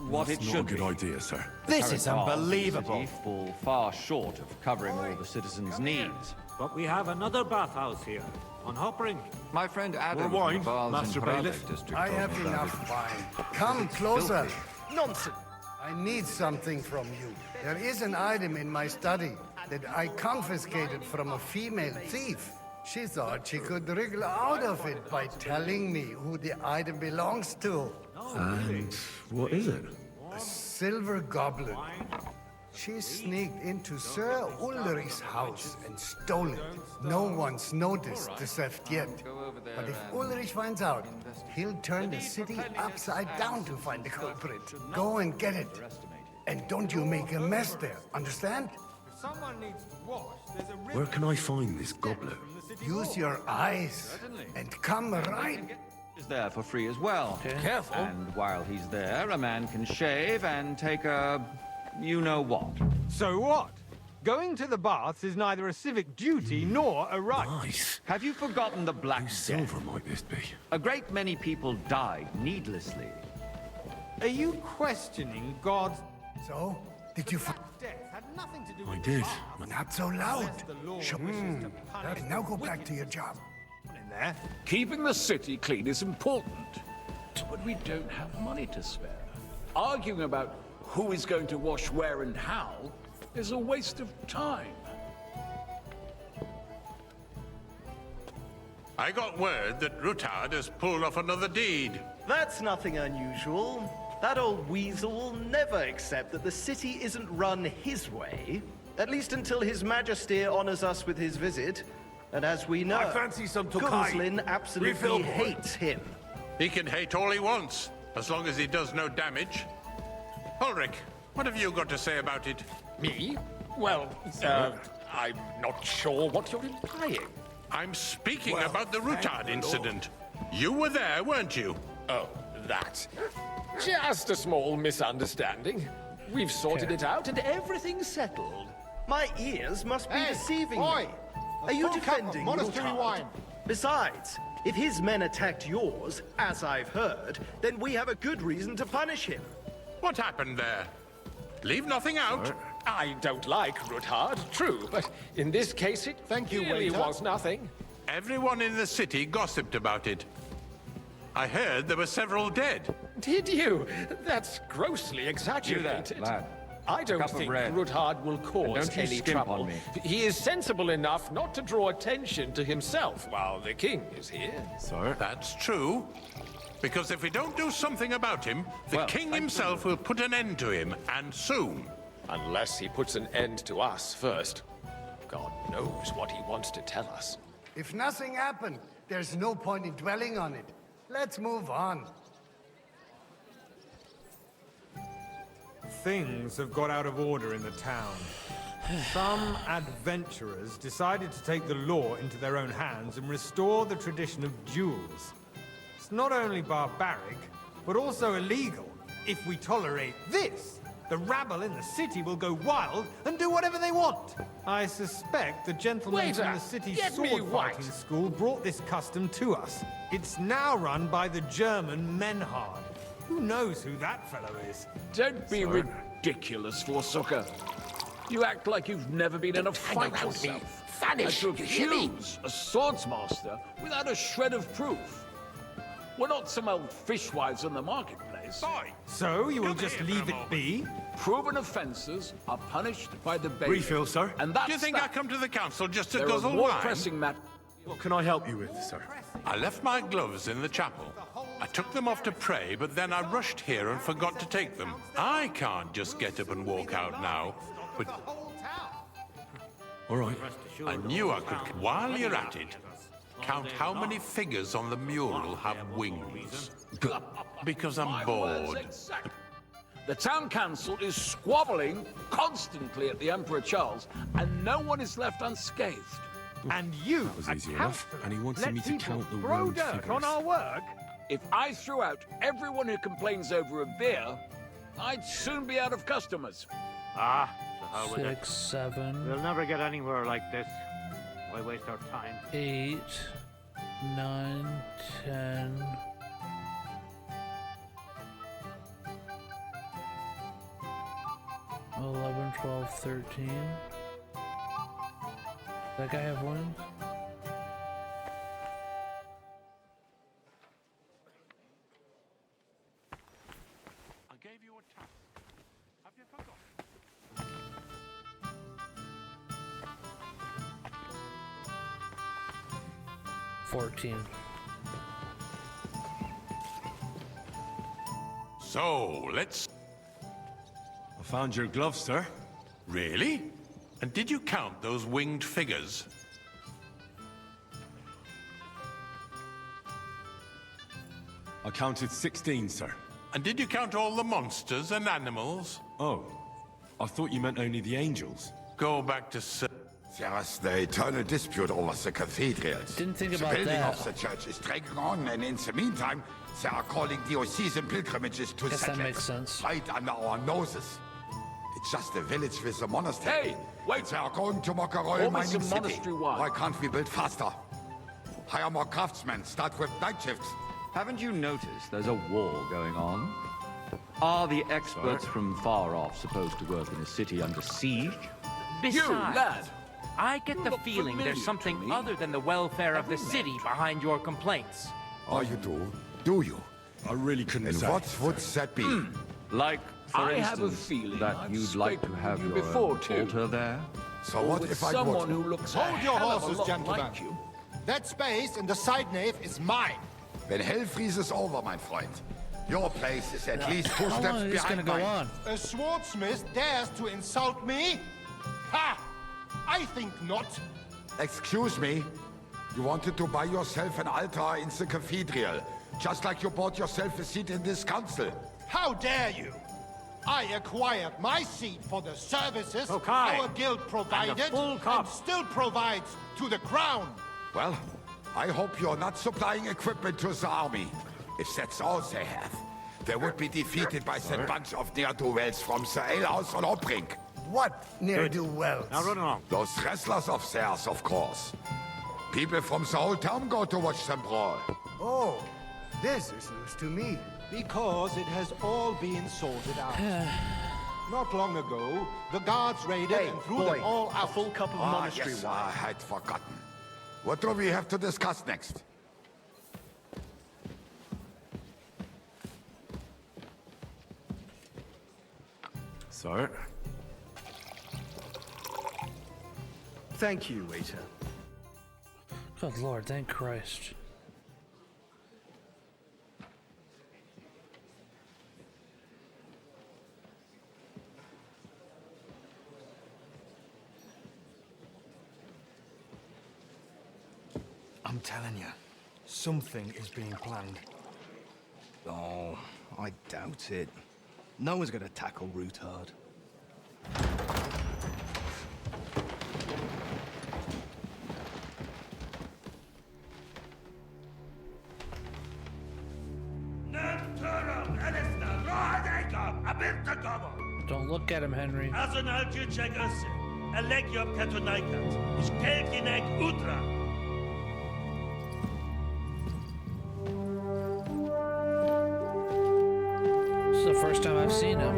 what it should be. That's not a good idea, sir. This is unbelievable. The city fall far short of covering all the citizens' needs. But we have another bathhouse here, on Hopring. My friend Adam More wine, from the Master Baths in Bailiff. Prague district I told have me about enough it. wine. Come closer. Filthy. Nonsense. I need something from you. There is an item in my study that I confiscated from a female thief. She thought she could wriggle out of it by telling me who the item belongs to. And what is it? A silver goblet. She sneaked into Sir Ulrich's house and stole it. No one's noticed the theft yet. But if Ulrich finds out, he'll turn the city upside down to find the culprit. Go and get it. And don't you make a mess there, understand? If someone needs to wash, there's a river. Where can I find this goblet? Use your eyes and come right. Is there for free as well. Careful. And while he's there, a man can shave and take a you-know-what. So what? Going to the baths is neither a civic duty nor a right. Nice. Have you forgotten the Black Death? Silver might this be? A great many people died needlessly. Are you questioning God's So, did you find... death? Had nothing to do I with did. Not so loud. the law wishes to punish And now go back to your job. in there. Keeping the city clean is important, but we don't have money to spare. Arguing about who is going to wash where and how is a waste of time. I got word that Rutard has pulled off another deed. That's nothing unusual. That old weasel will never accept that the city isn't run his way, at least until His Majesty honors us with his visit. And as we know, I fancy some Tokai. Gunslin absolutely Refill, boy. hates him. He can hate all he wants, as long as he does no damage. Ulrich, what have you got to say about it? Me? Well, I'm not sure what you're implying. I'm speaking about the Rutard incident. You were there, weren't you? Oh, that. Just a small misunderstanding. We've sorted it out and everything's settled. My ears must be deceiving me. Are you defending monastery Rutard? wine? Besides, if his men attacked yours, as I've heard, then we have a good reason to punish him. What happened there? Leave nothing out. I don't like Rutard, true, but in this case it really was nothing. Everyone in the city gossiped about it. I heard there were several dead. Did you? That's grossly exaggerated. lad. I don't Cup of think bread. Rutard will And cause don't you any skimp trouble. on me. He is sensible enough not to draw attention to himself while the king is here. Sir? That's true. Because if we don't do something about him, the king himself will put an end to him, and soon. Unless he puts an end to us first. God knows what he wants to tell us. If nothing happened, there's no point in dwelling on it. Let's move on. Things have got out of order in the town. Some adventurers decided to take the law into their own hands and restore the tradition of duels. It's not only barbaric, but also illegal. If we tolerate this, the rabble in the city will go wild and do whatever they want. I suspect the gentleman from the city's get me sword white. fighting school brought this custom to us. It's now run by the German Menhard. Who knows who that fellow is? Don't be ridiculous, Forsucker. You act like you've never been in a fight yourself. Vanish, And to you hear me? accuse a swordsmaster without a shred of proof. We're not some old fishwives on the marketplace. So you will just leave it be? Proven offences are punished by the bailiff. Refill, sir. And that's Do you think I come to the council just to There are guzzle more wine? pressing matters. What can I help you with, sir? I left my gloves in the chapel. I took them off to pray, but then I rushed here and forgot to take them. I can't just get up and walk out now, but... All right. I knew I could... While you're at it, count how many figures on the mural have wings. Because I'm bored. The town council is squabbling constantly at the Emperor Charles, and no one is left unscathed. And you, That was easy enough. And he wanted me to count the throw winged dirt figures. on our work? If I threw out everyone who complains over a beer, I'd soon be out of customers. Ah, the hell with it. 6, 7, We'll never get anywhere like this. Why waste our time? 8, 9, 10. $11, 12, 13. That guy have wings? I gave you a task. Have you forgotten? 14. So, let's... I found your gloves, sir. Really? And did you count those winged figures? I counted 16, sir. And did you count all the monsters and animals? Oh, I thought you meant only the angels. Go back to Sir. There's the eternal dispute over the cathedrals. Didn't think the about building that. of the church is dragging on, and in the meantime, they are calling diocesan pilgrimages to Guess that settlers makes sense. right under our noses. It's just a village with a monastery. Hey, wait! They are going to mock a royal Almost mining a city. monastery wide. Why can't we build faster? Hire more craftsmen, start with night shifts. Haven't you noticed there's a war going on? Are the experts from far off supposed to work in a city under siege? Besides, I get the feeling there's something other than the welfare of the city behind your complaints. Oh, you do? Do you? I really couldn't And say. what would that be? Like, for I instance, have a feeling that I've you'd like to spoken have with you your before, own too. altar there? So what with if I someone would? who looks Hold a your hell of a horses, lot gentlemen. like you. That space in the side nave is mine. When hell freezes over, my friend, your place is at least 2 How steps long is this gonna behind go mine. on? A swordsmith dares to insult me? Ha! I think not. Excuse me? You wanted to buy yourself an altar in the cathedral, just like you bought yourself a seat in this council. How dare you? I acquired my seat for the services Okay. our guild provided full cup. and still provides to the crown. Well, I hope you're not supplying equipment to the army. If that's all they have, they would be defeated by that bunch of ne'er-do-wells from the alehouse on Obrink. What ne'er-do-wells? Now run along. Those wrestlers of theirs, of course. People from the whole town go to watch them brawl. Oh, this is news to me. Because it has all been sorted out. Not long ago, the guards raided and threw them all out. A full cup of Ah, monastery yes, wine. I had forgotten. What do we have to discuss next? So, Thank you, waiter. Good Lord, thank Christ. I'm telling you, something is being planned. Oh, I doubt it. No one's gonna tackle Rootard. Don't look at him, Henry. This is the first time I've seen him.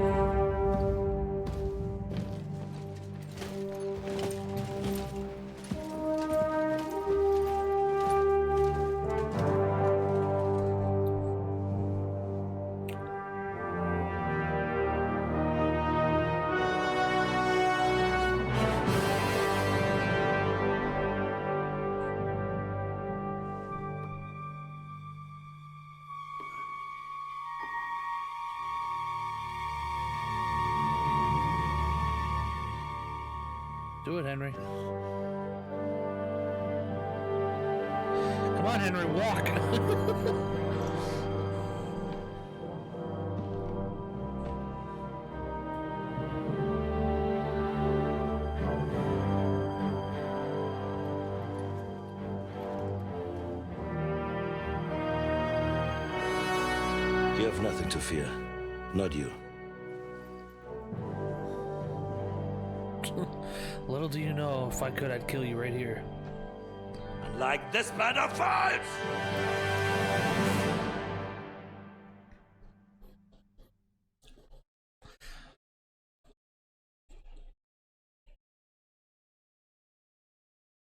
Do it, Henry. Come on, Henry, walk. You have nothing to fear. Not you. Little do you know, if I could, I'd kill you right here. Like this man of fights!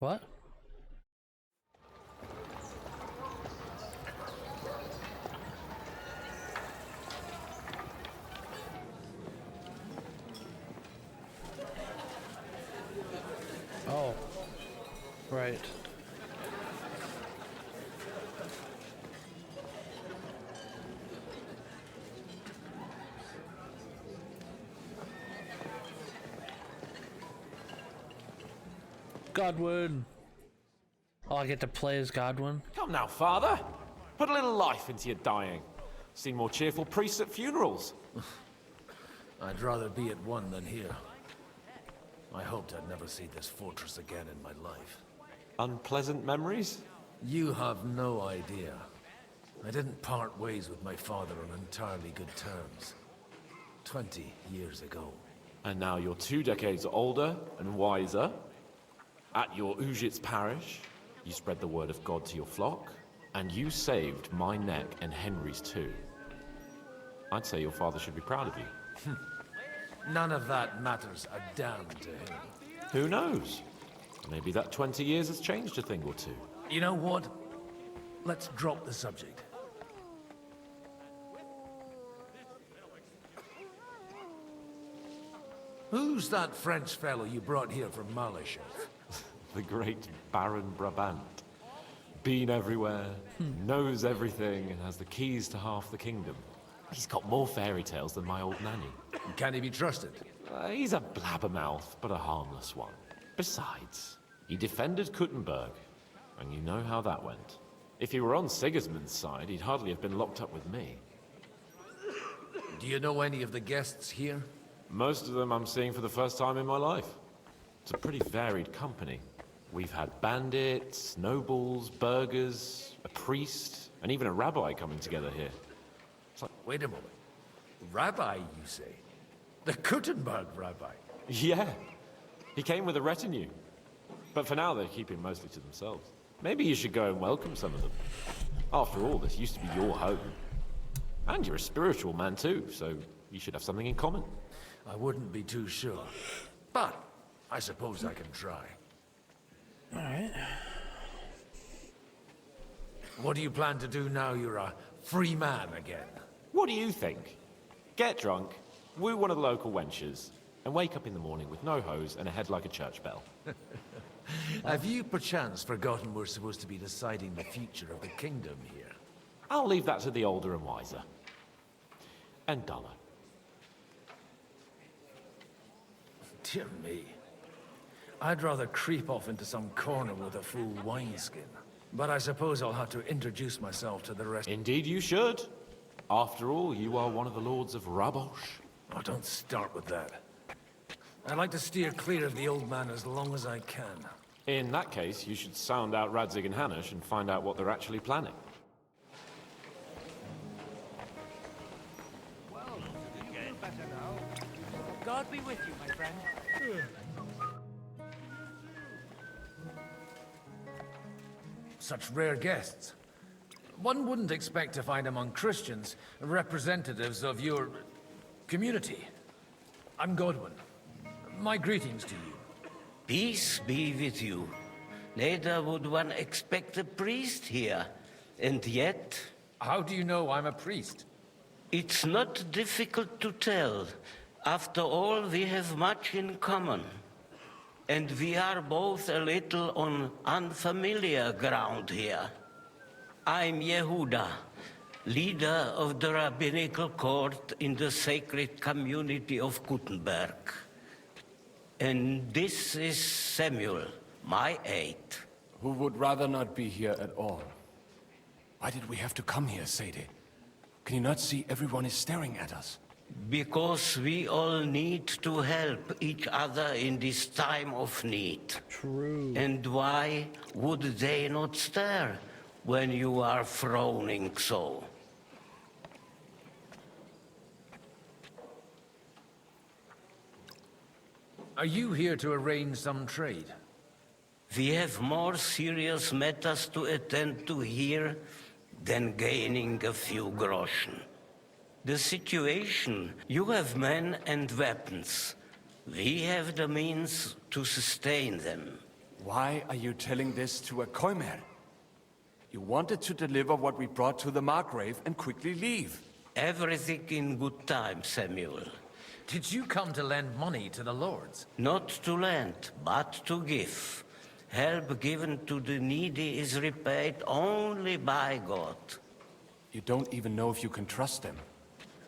What? Oh. Right. Godwin. Oh, I get to play as Godwin? Come now, father. Put a little life into your dying. Seen more cheerful priests at funerals. I'd rather be at one than here. I hoped I'd never see this fortress again in my life. Unpleasant memories? You have no idea. I didn't part ways with my father on entirely good terms. 20 years ago. And now you're 2 decades older and wiser. At your Ujit's parish, you spread the word of God to your flock, and you saved my neck and Henry's too. I'd say your father should be proud of you. None of that matters a damn to him. Who knows? Maybe that 20 years has changed a thing or two. You know what? Let's drop the subject. Who's that French fellow you brought here from Malachov? The great Baron Brabant. Been everywhere, knows everything, and has the keys to half the kingdom. He's got more fairy tales than my old nanny. Can he be trusted? He's a blabbermouth, but a harmless one. Besides, he defended Kuttenberg, and you know how that went. If he were on Sigismund's side, he'd hardly have been locked up with me. Do you know any of the guests here? Most of them I'm seeing for the first time in my life. It's a pretty varied company. We've had bandits, nobles, burghers, a priest, and even a rabbi coming together here. It's like... Wait a moment. Rabbi, you say? The Kuttenberg rabbi? Yeah. He came with a retinue. But for now, they're keeping mostly to themselves. Maybe you should go and welcome some of them. After all, this used to be your home. And you're a spiritual man too, so you should have something in common. I wouldn't be too sure. But I suppose I can try. Alright. What do you plan to do now you're a free man again? What do you think? Get drunk, woo one of the local wenches, and wake up in the morning with no hose and a head like a church bell. Have you perchance forgotten we're supposed to be deciding the future of the kingdom here? I'll leave that to the older and wiser. And duller. Dear me. I'd rather creep off into some corner with a full wineskin. But I suppose I'll have to introduce myself to the rest. Indeed you should. After all, you are one of the lords of Rabosh. Oh, don't start with that. I'd like to steer clear of the old man as long as I can. In that case, you should sound out Radzig and Hanush and find out what they're actually planning. God be with you, my friend. Such rare guests. One wouldn't expect to find among Christians representatives of your community. I'm Godwin. My greetings to you. Peace be with you. Neither would one expect a priest here. And yet... How do you know I'm a priest? It's not difficult to tell. After all, we have much in common. And we are both a little on unfamiliar ground here. I'm Yehuda, leader of the rabbinical court in the sacred community of Kuttenberg. And this is Samuel, my aide. Who would rather not be here at all. Why did we have to come here, Sadie? Can you not see everyone is staring at us? Because we all need to help each other in this time of need. True. And why would they not stare when you are frowning so? Are you here to arrange some trade? We have more serious matters to attend to here than gaining a few groschen. The situation, you have men and weapons. We have the means to sustain them. Why are you telling this to a Koimer? You wanted to deliver what we brought to the Margrave and quickly leave. Everything in good time, Samuel. Did you come to lend money to the lords? Not to lend, but to give. Help given to the needy is repaid only by God. You don't even know if you can trust them.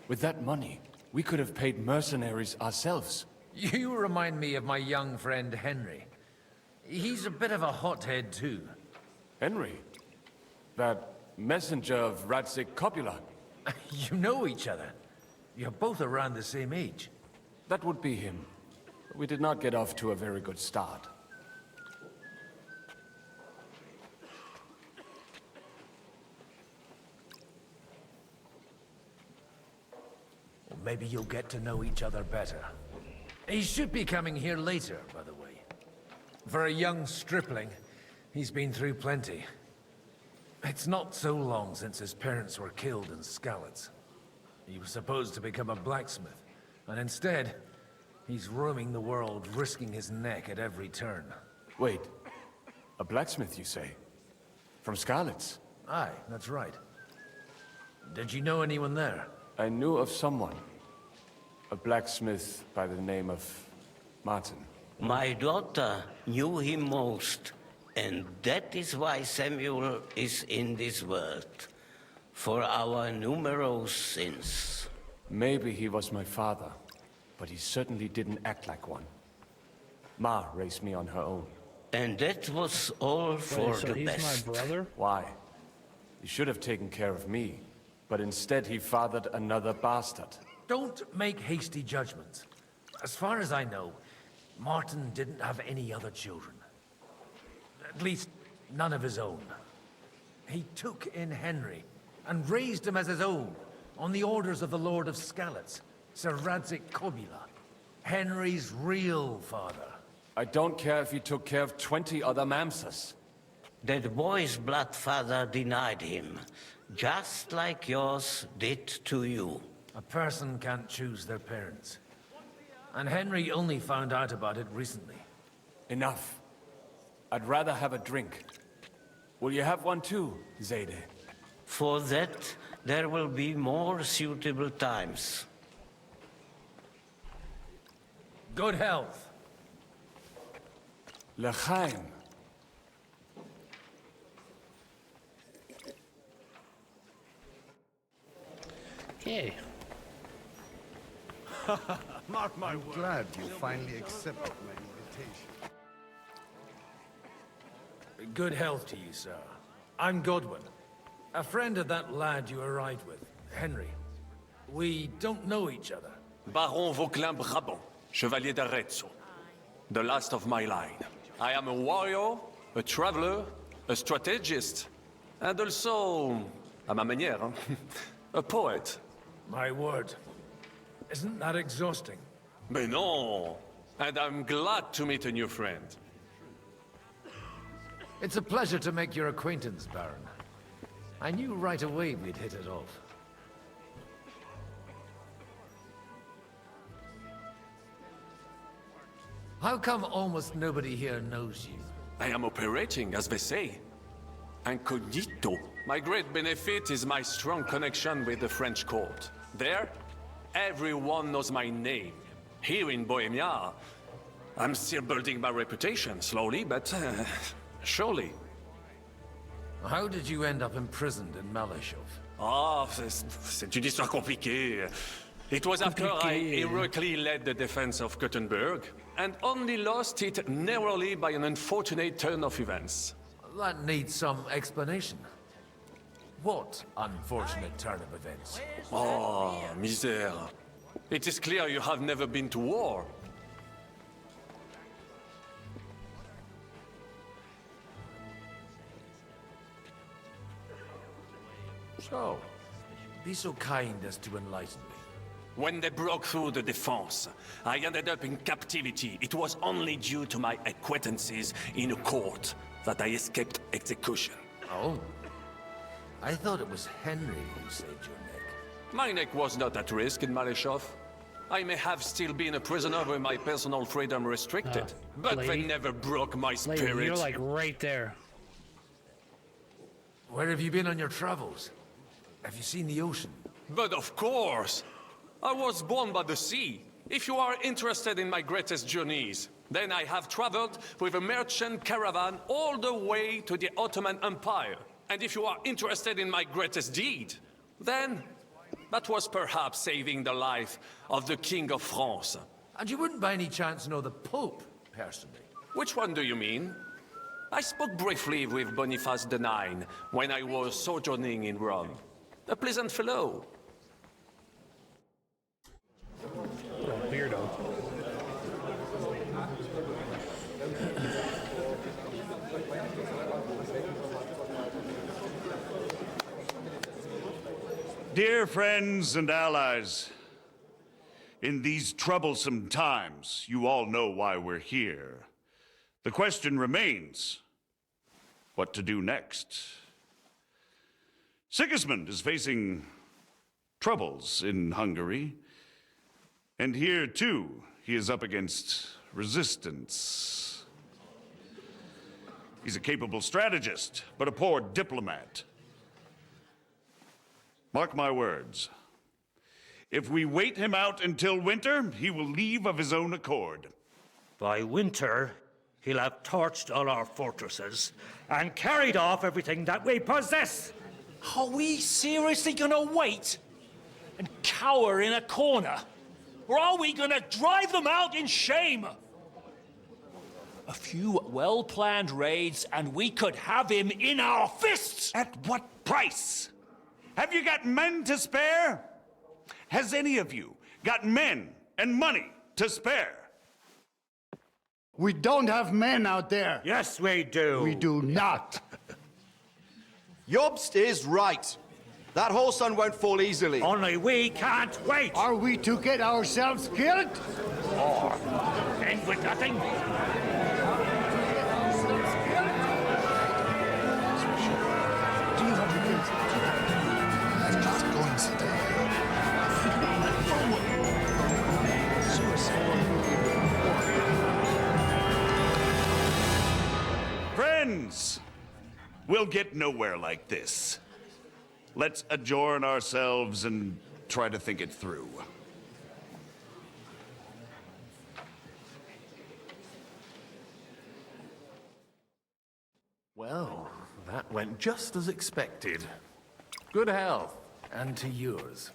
With that money, we could have paid mercenaries ourselves. You remind me of my young friend Henry. He's a bit of a hothead too. Henry? That messenger of Radzig Copula? You know each other. You're both around the same age. That would be him. We did not get off to a very good start. Well, maybe you'll get to know each other better. He should be coming here later, by the way. For a young stripling, he's been through plenty. It's not so long since his parents were killed in Skalitz. He was supposed to become a blacksmith, and instead, he's roaming the world, risking his neck at every turn. Wait, a blacksmith, you say? From Skalitz? Aye, that's right. Did you know anyone there? I knew of someone. A blacksmith by the name of Martin. My daughter knew him most, and that is why Samuel is in this world. For our numerous sins. Maybe he was my father, but he certainly didn't act like one. Ma raised me on her own. And that was all for so the he's best. my brother? Why? He should have taken care of me, but instead he fathered another bastard. Don't make hasty judgments. As far as I know, Martin didn't have any other children. At least, none of his own. He took in Henry, and raised him as his own, on the orders of the Lord of Skalitz, Sir Radzik Kobila, Henry's real father. I don't care if he took care of 20 other Mamsas. That boy's blood father denied him, just like yours did to you. A person can't choose their parents. And Henry only found out about it recently. Enough. I'd rather have a drink. Will you have one too, Zayde? For that, there will be more suitable times. Good health. L'chaim. Okay. Mark my word. Glad you finally accepted my invitation. Good health to you, sir. I'm Godwin. A friend of that lad you arrived with, Henry. We don't know each other. Baron Vauquelin Brabant, Chevalier d'Arezzo. The last of my line. I am a warrior, a traveler, a strategist, and also, à ma manière, a poet. My word. Isn't that exhausting? Mais non! And I'm glad to meet a new friend. It's a pleasure to make your acquaintance, Baron. I knew right away we'd hit it off. How come almost nobody here knows you? I am operating, as they say. Incognito. My great benefit is my strong connection with the French court. There, everyone knows my name. Here in Bohemia, I'm still building my reputation, slowly, but surely. How did you end up imprisoned in Malashov? Ah, c'est une histoire compliquée. It was after I heroically led the defense of Gothenburg, and only lost it narrowly by an unfortunate turn of events. That needs some explanation. What unfortunate turn of events? Oh, misère. It is clear you have never been to war. So, be so kind as to enlighten me. When they broke through the defense, I ended up in captivity. It was only due to my acquaintances in a court that I escaped execution. Oh? I thought it was Henry who saved your neck. My neck was not at risk in Malashov. I may have still been a prisoner with my personal freedom restricted, but they never broke my spirit. Lady, you're like right there. Where have you been on your travels? Have you seen the ocean? But of course! I was born by the sea. If you are interested in my greatest journeys, then I have traveled with a merchant caravan all the way to the Ottoman Empire. And if you are interested in my greatest deed, then that was perhaps saving the life of the King of France. And you wouldn't by any chance know the Pope, personally? Which one do you mean? I spoke briefly with Boniface IX when I was sojourning in Rome. A pleasant fellow. Weirdo. Dear friends and allies, in these troublesome times, you all know why we're here. The question remains, what to do next? Sigismund is facing troubles in Hungary, and here too, he is up against resistance. He's a capable strategist, but a poor diplomat. Mark my words. If we wait him out until winter, he will leave of his own accord. By winter, he'll have torched all our fortresses and carried off everything that we possess. Are we seriously gonna wait and cower in a corner? Or are we gonna drive them out in shame? A few well-planned raids and we could have him in our fists! At what price? Have you got men to spare? Has any of you got men and money to spare? We don't have men out there. Yes, we do. We do not. Jobst is right. That whole sun won't fall easily. Only we can't wait. Are we to get ourselves killed? Or end with nothing? Friends, we'll get nowhere like this. Let's adjourn ourselves and try to think it through. Well, that went just as expected. Good health. And to yours.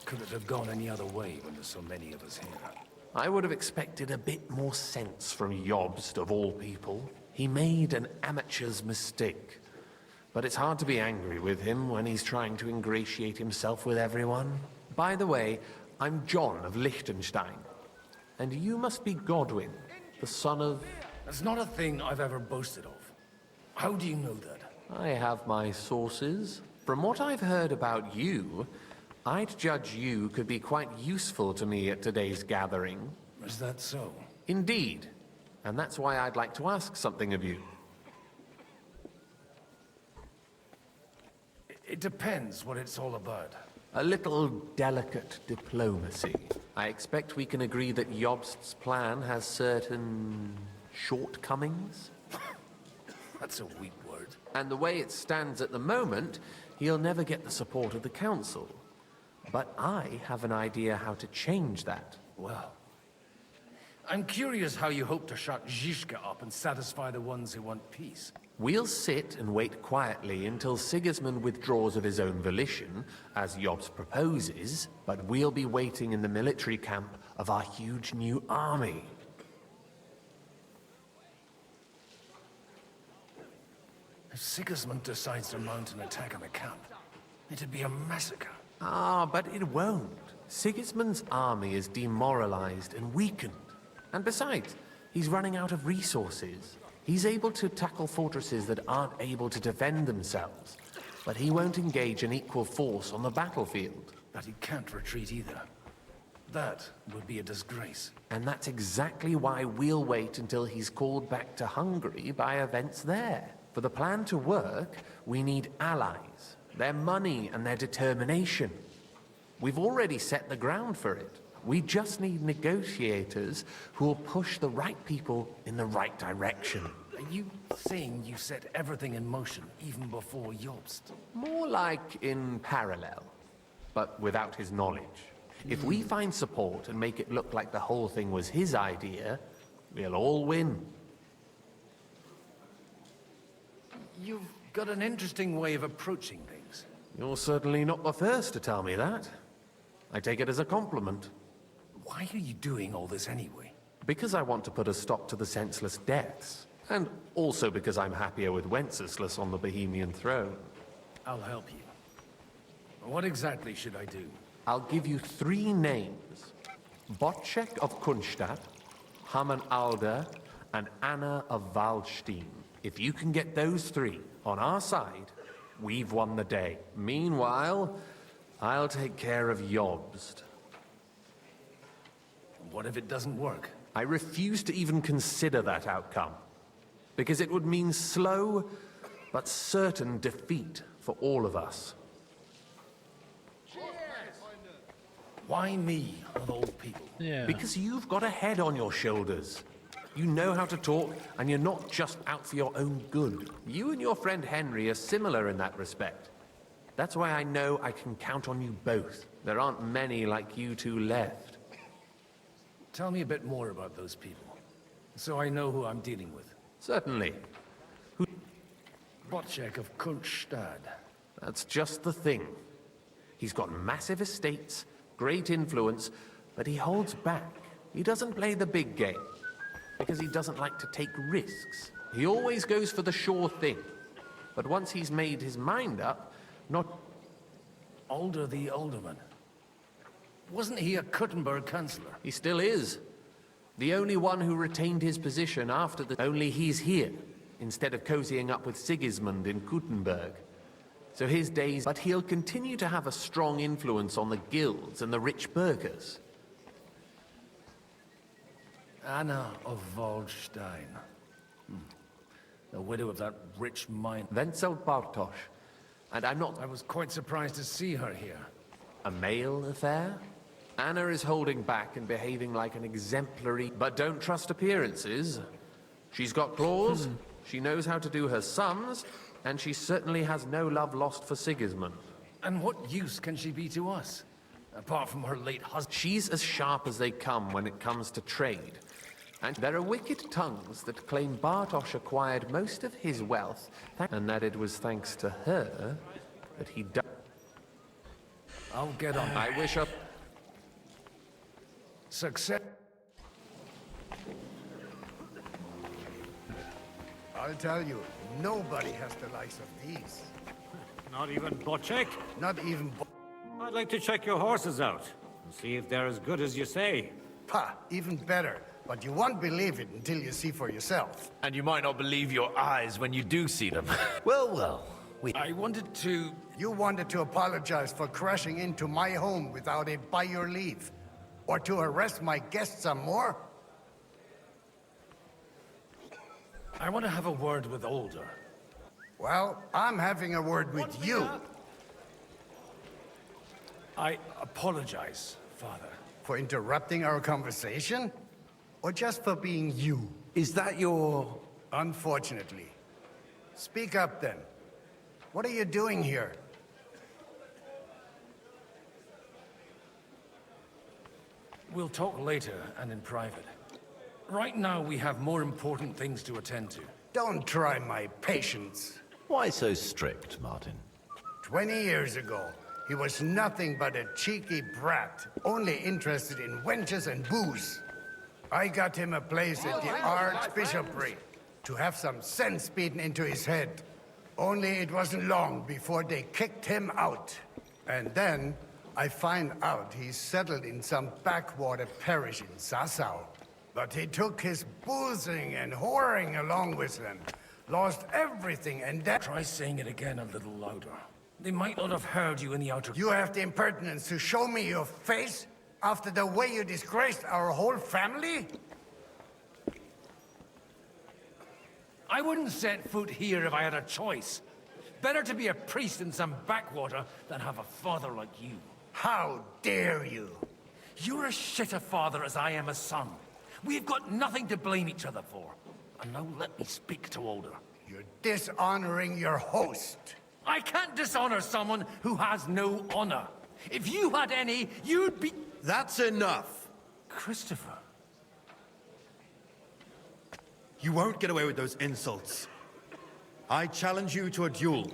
Could it have gone any other way when there's so many of us here? I would have expected a bit more sense from Jobst, of all people. He made an amateur's mistake. But it's hard to be angry with him when he's trying to ingratiate himself with everyone. By the way, I'm John of Liechtenstein. And you must be Godwin, the son of... That's not a thing I've ever boasted of. How do you know that? I have my sources. From what I've heard about you, I'd judge you could be quite useful to me at today's gathering. Is that so? Indeed. And that's why I'd like to ask something of you. It depends what it's all about. A little delicate diplomacy. I expect we can agree that Jobst's plan has certain shortcomings. That's a weak word. And the way it stands at the moment, he'll never get the support of the council. But I have an idea how to change that. Well, I'm curious how you hope to shut Zizka up and satisfy the ones who want peace. We'll sit and wait quietly until Sigismund withdraws of his own volition, as Jobst proposes, but we'll be waiting in the military camp of our huge new army. If Sigismund decides to mount an attack on the camp, it'd be a massacre. Ah, but it won't. Sigismund's army is demoralized and weakened. And besides, he's running out of resources. He's able to tackle fortresses that aren't able to defend themselves, but he won't engage an equal force on the battlefield. But he can't retreat either. That would be a disgrace. And that's exactly why we'll wait until he's called back to Hungary by events there. For the plan to work, we need allies, their money and their determination. We've already set the ground for it. We just need negotiators who will push the right people in the right direction. Are you saying you set everything in motion even before Jobst? More like in parallel, but without his knowledge. If we find support and make it look like the whole thing was his idea, we'll all win. You've got an interesting way of approaching things. You're certainly not the first to tell me that. I take it as a compliment. Why are you doing all this anyway? Because I want to put a stop to the senseless deaths. And also because I'm happier with Wenceslas on the Bohemian throne. I'll help you. What exactly should I do? I'll give you 3 names. Bocek of Kunstadt, Hamann Alder, and Anna of Waldstein. If you can get those 3 on our side, We've won the day. Meanwhile, I'll take care of Jobst. What if it doesn't work? I refuse to even consider that outcome, because it would mean slow but certain defeat for all of us. Why me, of all people? Yeah. Because you've got a head on your shoulders. You know how to talk, and you're not just out for your own good. You and your friend Henry are similar in that respect. That's why I know I can count on you both. There aren't many like you two left. Tell me a bit more about those people, so I know who I'm dealing with. Certainly. Bocek of Kultstad. That's just the thing. He's got massive estates, great influence, but he holds back. He doesn't play the big game, because he doesn't like to take risks. He always goes for the sure thing. But once he's made his mind up, not... Alder the Alderman. Wasn't he a Kuttenberg councillor? He still is. The only one who retained his position after the... Only he's here, instead of cozying up with Sigismund in Kuttenberg. So his days... But he'll continue to have a strong influence on the guilds and the rich burghers. Anna of Waldstein. The widow of that rich mine. Wenzel Bartosz. And I'm not... I was quite surprised to see her here. A male affair? Anna is holding back and behaving like an exemplary... But don't trust appearances. She's got claws, she knows how to do her sums, and she certainly has no love lost for Sigismund. And what use can she be to us? Apart from her late husband. She's as sharp as they come when it comes to trade. And there are wicked tongues that claim Bartosz acquired most of his wealth, and that it was thanks to her that he died. I'll get on. I wish her success. I'll tell you, nobody has the likes of these. Not even Bocek? Not even I'd like to check your horses out and see if they're as good as you say. Pa, even better. But you won't believe it until you see for yourself. And you might not believe your eyes when you do see them. Well, I wanted to... You wanted to apologize for crashing into my home without it by your leave. Or to arrest my guests some more? I want to have a word with Alder. Well, I'm having a word with you. I apologize, Father. For interrupting our conversation? Or just for being you? Is that your... Unfortunately. Speak up then. What are you doing here? We'll talk later and in private. Right now we have more important things to attend to. Don't try my patience. Why so strict, Martin? 20 years ago, he was nothing but a cheeky brat, only interested in wenches and booze. I got him a place at the Archbishopric to have some sense beaten into his head. Only it wasn't long before they kicked him out. And then I find out he's settled in some backwater parish in Sassau. But he took his boozing and whoring along with him. Lost everything and then... Try saying it again a little louder. They might not have heard you in the outer... You have the impertinence to show me your face? After the way you disgraced our whole family? I wouldn't set foot here if I had a choice. Better to be a priest in some backwater than have a father like you. How dare you? You're as shit a father as I am a son. We've got nothing to blame each other for. And now let me speak to Alder. You're dishonoring your host. I can't dishonor someone who has no honor. If you had any, you'd be... That's enough. Christopher. You won't get away with those insults. I challenge you to a duel.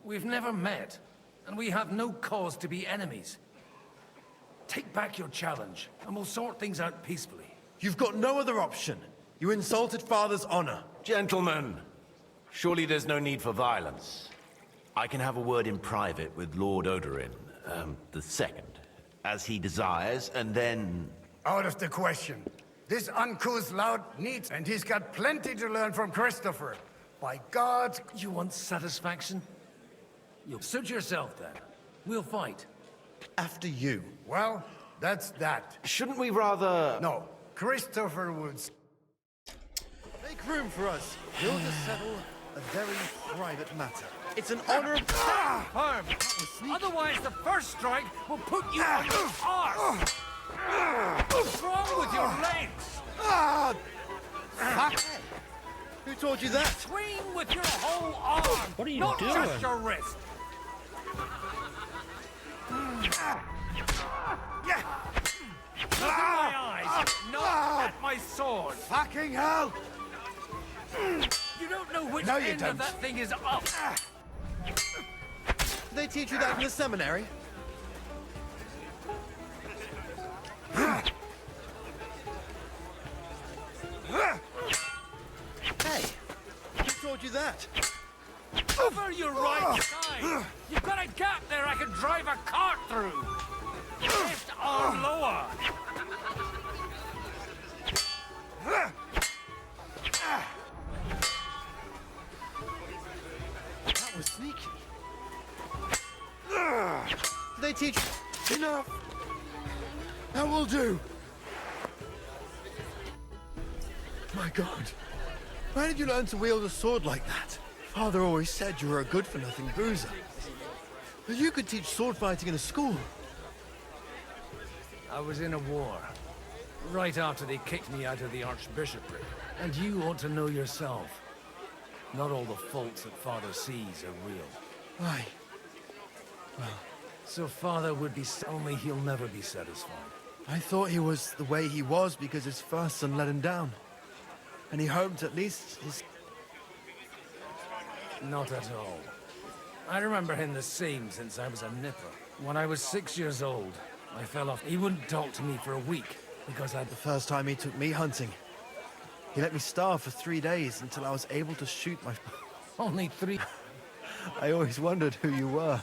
We've never met, and we have no cause to be enemies. Take back your challenge, and we'll sort things out peacefully. You've got no other option. You insulted Father's honor. Gentlemen, surely there's no need for violence. I can have a word in private with Lord Odorin, the second, as he desires, and then... Out of the question. This uncouth lout needs, and he's got plenty to learn from Christopher. By God! You want satisfaction? You'll suit yourself then. We'll fight. After you. Well, that's that. Shouldn't we rather... No, Christopher would... Make room for us. We'll just settle a very private matter. It's an honor of... Harm! Otherwise, the first strike will put you on your arse! What's wrong with your legs? Fuck! Who told you that? Swing with your whole arm! What are you not doing? just your wrist! Look in my eyes, not at my sword! Fucking hell! You don't know which No, you end don't. of that thing is up! Did they teach you that in the seminary? Hey, who told you that? Over your right side! You've got a gap there I can drive a cart through! Left arm lower! That was sneaky. Did they teach you? Enough! That will do! My God. Why did you learn to wield a sword like that? Father always said you were a good-for-nothing bruiser. But you could teach sword fighting in a school. I was in a war. Right after they kicked me out of the archbishopric. And you ought to know yourself. Not all the faults that Father sees are real. Why? Well, so Father would be... only he'll never be satisfied. I thought he was the way he was because his first son let him down. And he hoped at least his... Not at all. I remember him the same since I was a nipper. When I was 6 years old, I fell off. He wouldn't talk to me for a week because I'd... The first time he took me hunting, he let me starve for 3 days until I was able to shoot my... Only 3? I always wondered who you were.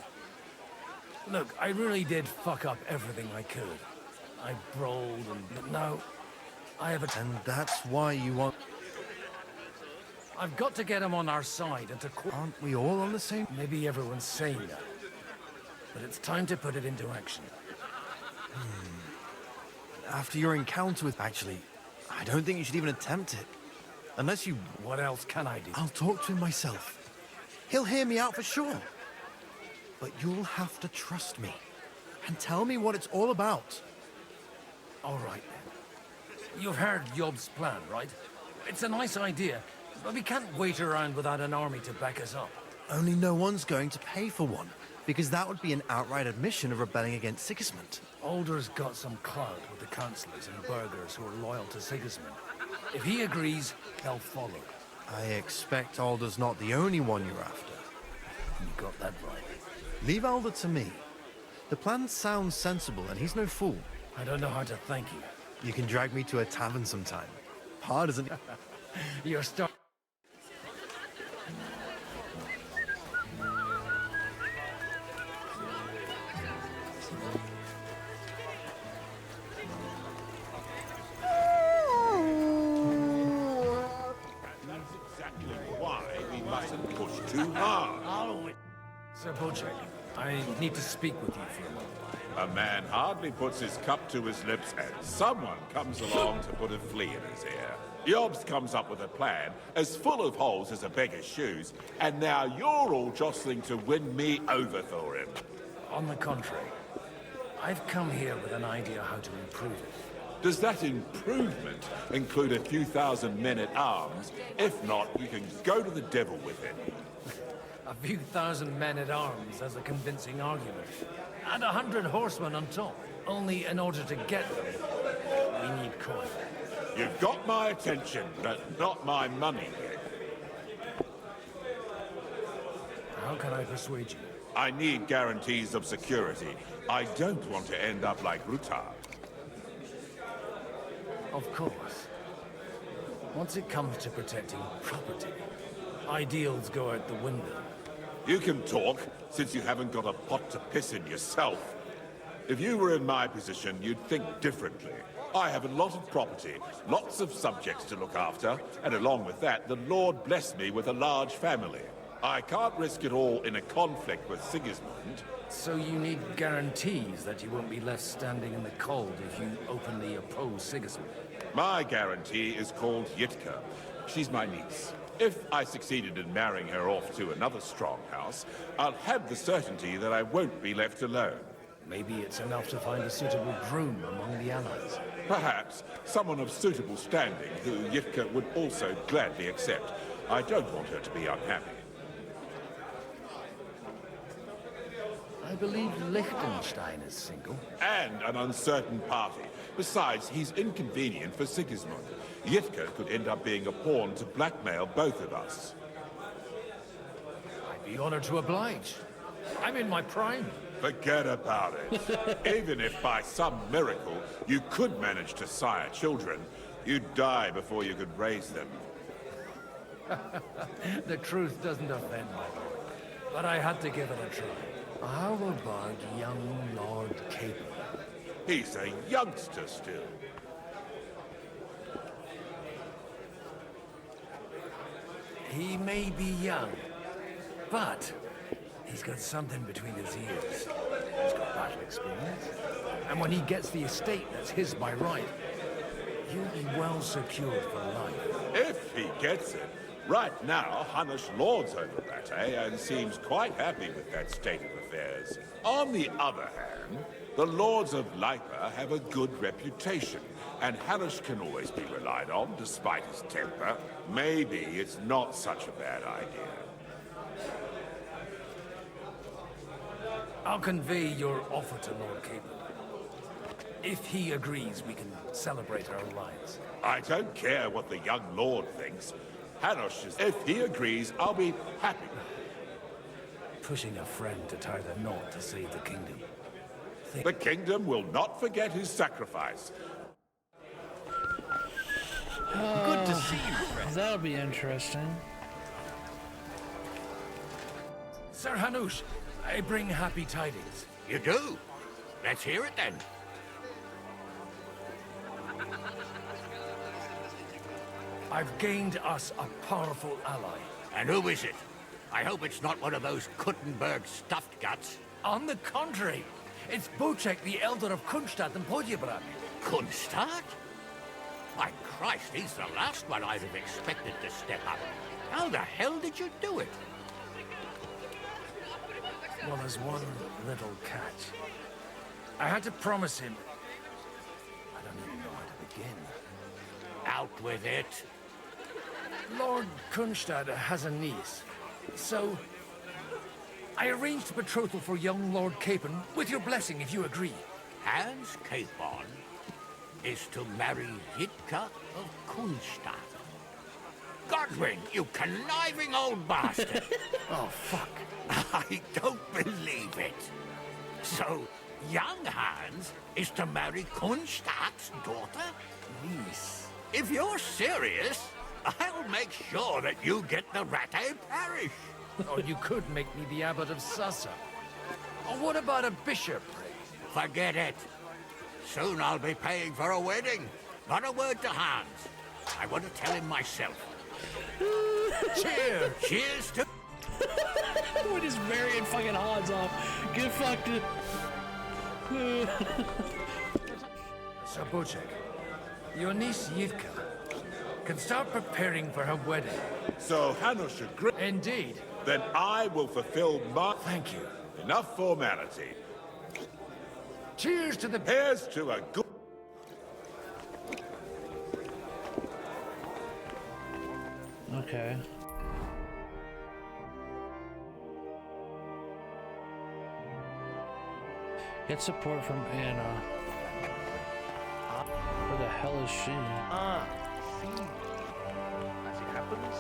Look, I really did fuck up everything I could. I brawled and... But now, I have a... And that's why you want... I've got to get him on our side and to... Aren't we all on the same... Maybe everyone's saying that. But it's time to put it into action. After your encounter with... Actually, I don't think you should even attempt it. Unless you... What else can I do? I'll talk to him myself. He'll hear me out for sure. But you'll have to trust me. And tell me what it's all about. All right, then. You've heard Yob's plan, right? It's a nice idea, but we can't wait around without an army to back us up. Only no one's going to pay for one. Because that would be an outright admission of rebelling against Sigismund. Alder's got some clout with the councillors and burghers who are loyal to Sigismund. If he agrees, they'll follow. I expect Alder's not the only one you're after. You got that right. Leave Alder to me. The plan sounds sensible, and he's no fool. I don't know how to thank you. You can drag me to a tavern sometime. Hard isn't it? You're start. That's exactly why we mustn't push too hard. Sir Bojack, I need to speak with you for a moment. A man hardly puts his cup to his lips and someone comes along to put a flea in his ear. Yobs comes up with a plan as full of holes as a beggar's shoes, and now you're all jostling to win me over for him. On the contrary, I've come here with an idea how to improve it. Does that improvement include a few thousand men-at-arms? If not, you can go to the devil with it. A few thousand men-at-arms as a convincing argument. And 100 horsemen on top. Only in order to get them, we need coin. You've got my attention, but not my money yet. How can I persuade you? I need guarantees of security. I don't want to end up like Rutar. Of course. Once it comes to protecting property, ideals go out the window. You can talk, since you haven't got a pot to piss in yourself. If you were in my position, you'd think differently. I have a lot of property, lots of subjects to look after, and along with that, the Lord blessed me with a large family. I can't risk it all in a conflict with Sigismund. So you need guarantees that you won't be left standing in the cold if you openly oppose Sigismund? My guarantee is called Yitka. She's my niece. If I succeeded in marrying her off to another strong house, I'll have the certainty that I won't be left alone. Maybe it's enough to find a suitable groom among the allies. Perhaps someone of suitable standing who Yitka would also gladly accept. I don't want her to be unhappy. I believe Liechtenstein is single. And an uncertain party. Besides, he's inconvenient for Sigismund. Yitka could end up being a pawn to blackmail both of us. I'd be honored to oblige. I'm in my prime. Forget about it. Even if by some miracle you could manage to sire children, you'd die before you could raise them. The truth doesn't offend me, but I had to give it a try. How about young Lord Capon? He's a youngster still. He may be young, but he's got something between his ears. He's got battle experience. And when he gets the estate that's his by right, he'll be well secured for life. If he gets it. Right now, Hanush lords over that, and seems quite happy with that state of affairs. On the other hand, the lords of Lipa have a good reputation, and Hanush can always be relied on, despite his temper. Maybe it's not such a bad idea. I'll convey your offer to Lord Capon. If he agrees, we can celebrate our alliance. I don't care what the young lord thinks. Hanush is... If he agrees, I'll be happy. Pushing a friend to tie the knot to save the kingdom. The kingdom will not forget his sacrifice. Good to see you, friend. That'll be interesting. Sir Hanush, I bring happy tidings. You do? Let's hear it then. I've gained us a powerful ally. And who is it? I hope it's not one of those Kuttenberg stuffed guts. On the contrary, it's Bocek, the Elder of Kunstadt and Podjebrad. Kunstadt? My Christ, he's the last one I'd have expected to step up. How the hell did you do it? Well, there's one little catch. I had to promise him... I don't even know how to begin. Out with it. Lord Kunstadt has a niece, so... I arranged a betrothal for young Lord Capon, with your blessing if you agree. Hans Capon is to marry Yitka of Kunstadt. Godwin, you conniving old bastard! Oh, fuck. I don't believe it. So, young Hans is to marry Kunstadt's daughter? Niece. If you're serious, I'll make sure that you get the Rattay parish. Or you could make me the abbot of Sassa. Or what about a bishopric? Forget it. Soon I'll be paying for a wedding. Not a word to Hans. I want to tell him myself. Cheers! Cheers to... We're just marrying fucking Hans off. Get fucked. Sir Bocek, your niece Yitka can start preparing for her wedding. So Hanush agrees? Indeed. Then I will fulfill my... Thank you. Enough formality. Cheers to the... Here's to a good... Okay. Get support from Anna. Where the hell is she? See. As it happens,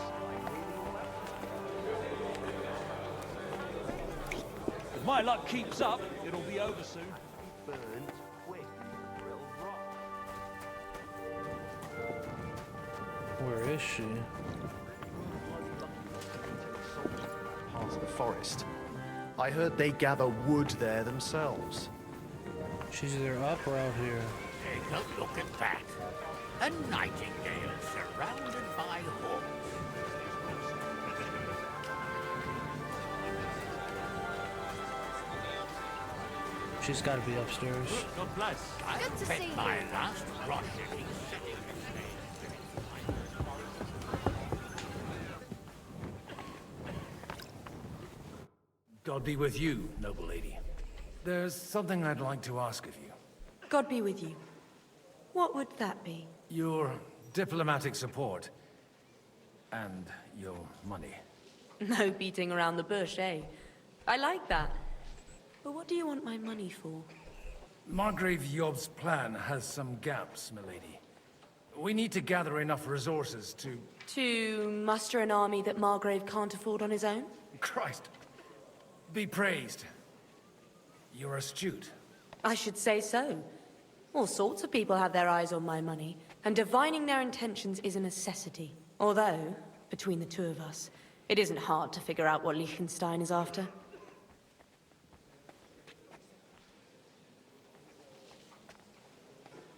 If my luck keeps up, it'll be over soon. burns quick, or it'll rot. Where is she? Past the forest. I heard they gather wood there themselves. She's either up or out here. Take a look at that. A nightingale surrounded by hawks. She's got to be upstairs. God bless. I bet my last groschen he's setting his God be with you, noble lady. There's something I'd like to ask of you. God be with you. What would that be? Your diplomatic support. And your money. No beating around the bush, eh? I like that. But what do you want my money for? Margrave Yob's plan has some gaps, milady. We need to gather enough resources to... To muster an army that Margrave can't afford on his own? Christ. Be praised. You're astute. I should say so. All sorts of people have their eyes on my money, and divining their intentions is a necessity. Although, between the two of us, it isn't hard to figure out what Liechtenstein is after.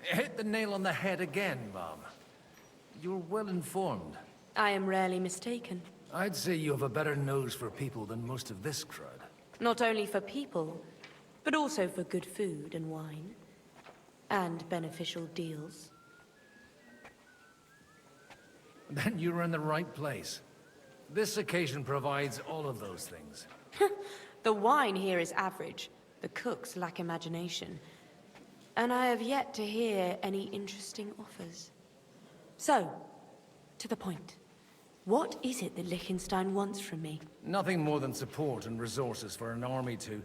Hit the nail on the head again, Mom. You're well informed. I am rarely mistaken. I'd say you have a better nose for people than most of this crowd. Not only for people, but also for good food and wine. And beneficial deals. Then you're in the right place. This occasion provides all of those things. The wine here is average. The cooks lack imagination. And I have yet to hear any interesting offers. So, to the point. What is it that Liechtenstein wants from me? Nothing more than support and resources for an army to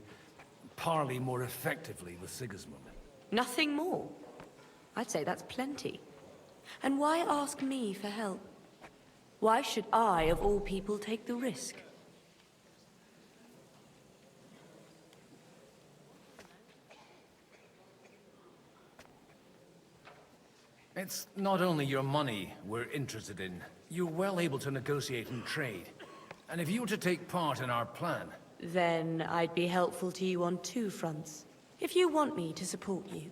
parley more effectively with Sigismund. Nothing more? I'd say that's plenty. And why ask me for help? Why should I, of all people, take the risk? It's not only your money we're interested in. You're well able to negotiate and trade. And if you were to take part in our plan... Then I'd be helpful to you on two fronts. If you want me to support you,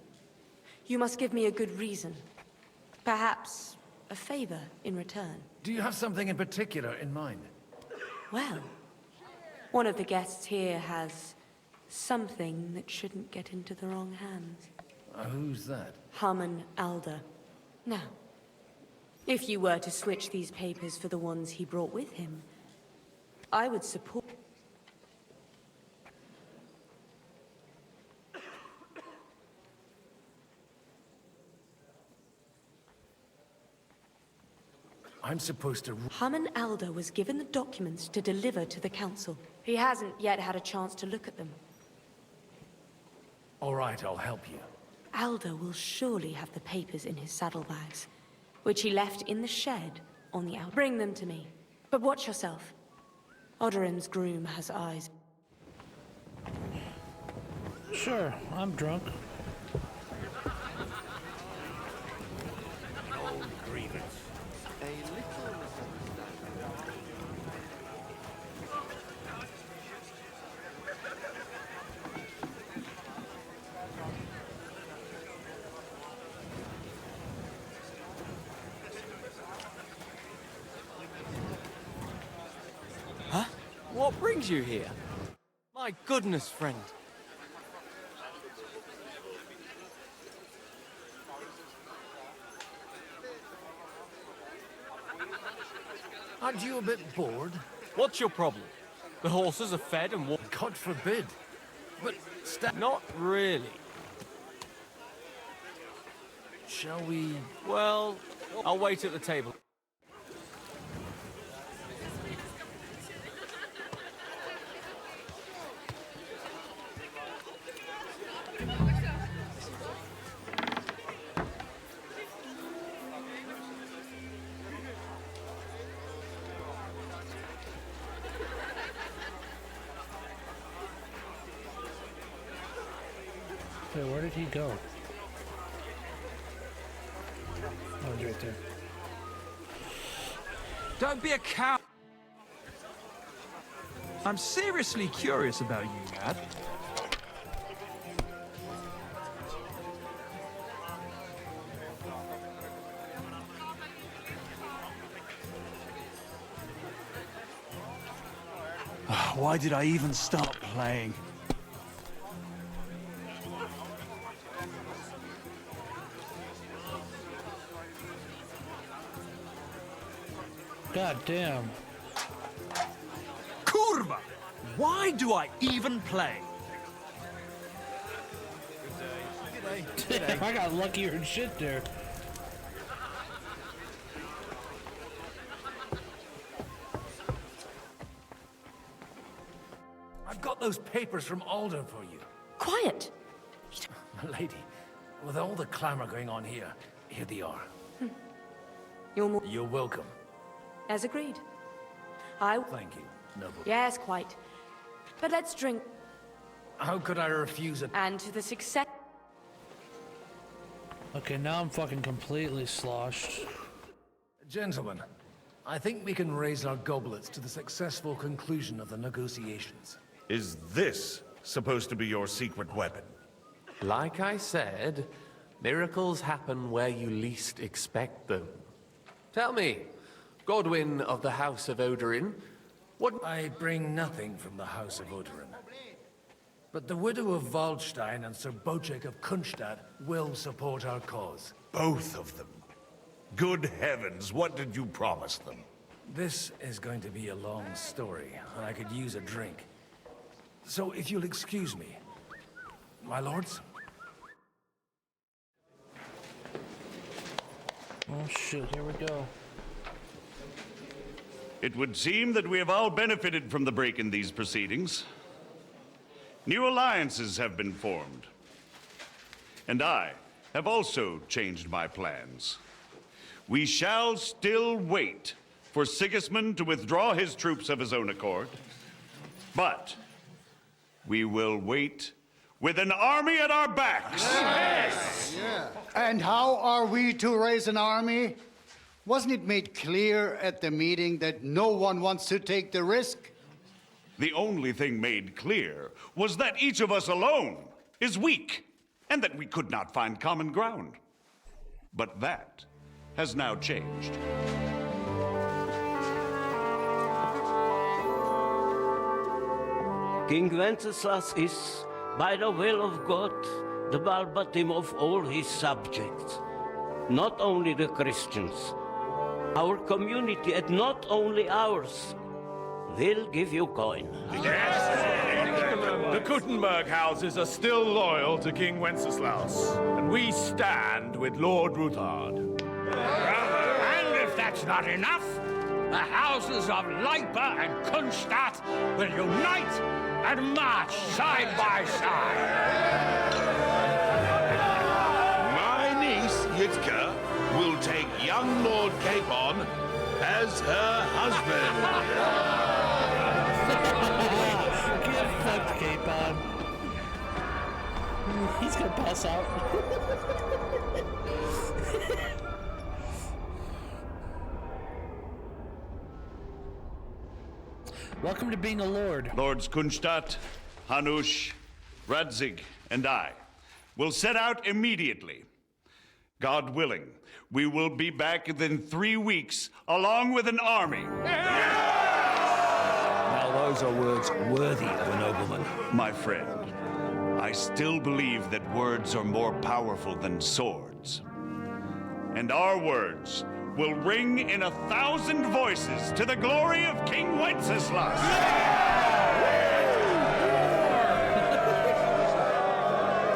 you must give me a good reason. Perhaps a favor in return. Do you have something in particular in mind? Well, one of the guests here has something that shouldn't get into the wrong hands. Who's that? Haman Alder. Now, if you were to switch these papers for the ones he brought with him, I would support... I'm supposed to... Haman Alder was given the documents to deliver to the council. He hasn't yet had a chance to look at them. All right, I'll help you. Alder will surely have the papers in his saddlebags, which he left in the shed on the out. Bring them to me, but watch yourself. Odorin's groom has eyes. Sure, I'm drunk. old grievance. A little Huh? What brings you here? My goodness, friend. Aren't you a bit bored? What's your problem? The horses are fed and watered. God forbid. But not really. Shall we... Well, I'll wait at the table. Wait, where did he go? Oh, he's right there. Don't be a cow. I'm seriously curious about you, lad. Why did I even start playing? God damn. Kurva! Why do I even play? I got luckier and shit there. I've got those papers from Alder for you. Quiet! My lady, with all the clamor going on here they are. You're welcome. As agreed. Thank you, noble. Yes, quite. But let's drink. How could I refuse it? And to the success... Okay, now I'm fucking completely sloshed. Gentlemen, I think we can raise our goblets to the successful conclusion of the negotiations. Is this supposed to be your secret weapon? Like I said, miracles happen where you least expect them. Tell me, Godwin of the House of Odorin, what... I bring nothing from the House of Odorin. But the widow of Waldstein and Sir Bocek of Kunstadt will support our cause. Both of them? Good heavens, what did you promise them? This is going to be a long story, and I could use a drink. So if you'll excuse me, my lords? Oh shit, here we go. It would seem that we have all benefited from the break in these proceedings. New alliances have been formed. And I have also changed my plans. We shall still wait for Sigismund to withdraw his troops of his own accord, but we will wait with an army at our backs. Yes. Yeah. And how are we to raise an army? Wasn't it made clear at the meeting that no one wants to take the risk? The only thing made clear was that each of us alone is weak, and that we could not find common ground. But that has now changed. King Wenceslas is, by the will of God, the Balbatim of all his subjects. Not only the Christians, our community, and not only ours, will give you coin. The Kuttenberg houses are still loyal to King Wenceslas, and we stand with Lord Ruthard. And if that's not enough, the houses of Leipa and Kunstadt will unite and march side by side. My niece, Yitka, will take young Lord Capon as her husband. Get fucked, Capon. He's gonna pass out. Welcome to being a lord. Lords Kunstadt, Hanush, Radzig, and I will set out immediately. God willing, we will be back within 3 weeks, along with an army. Now those are words worthy of a nobleman. My friend, I still believe that words are more powerful than swords. And our words will ring in 1,000 voices to the glory of King Wenceslas.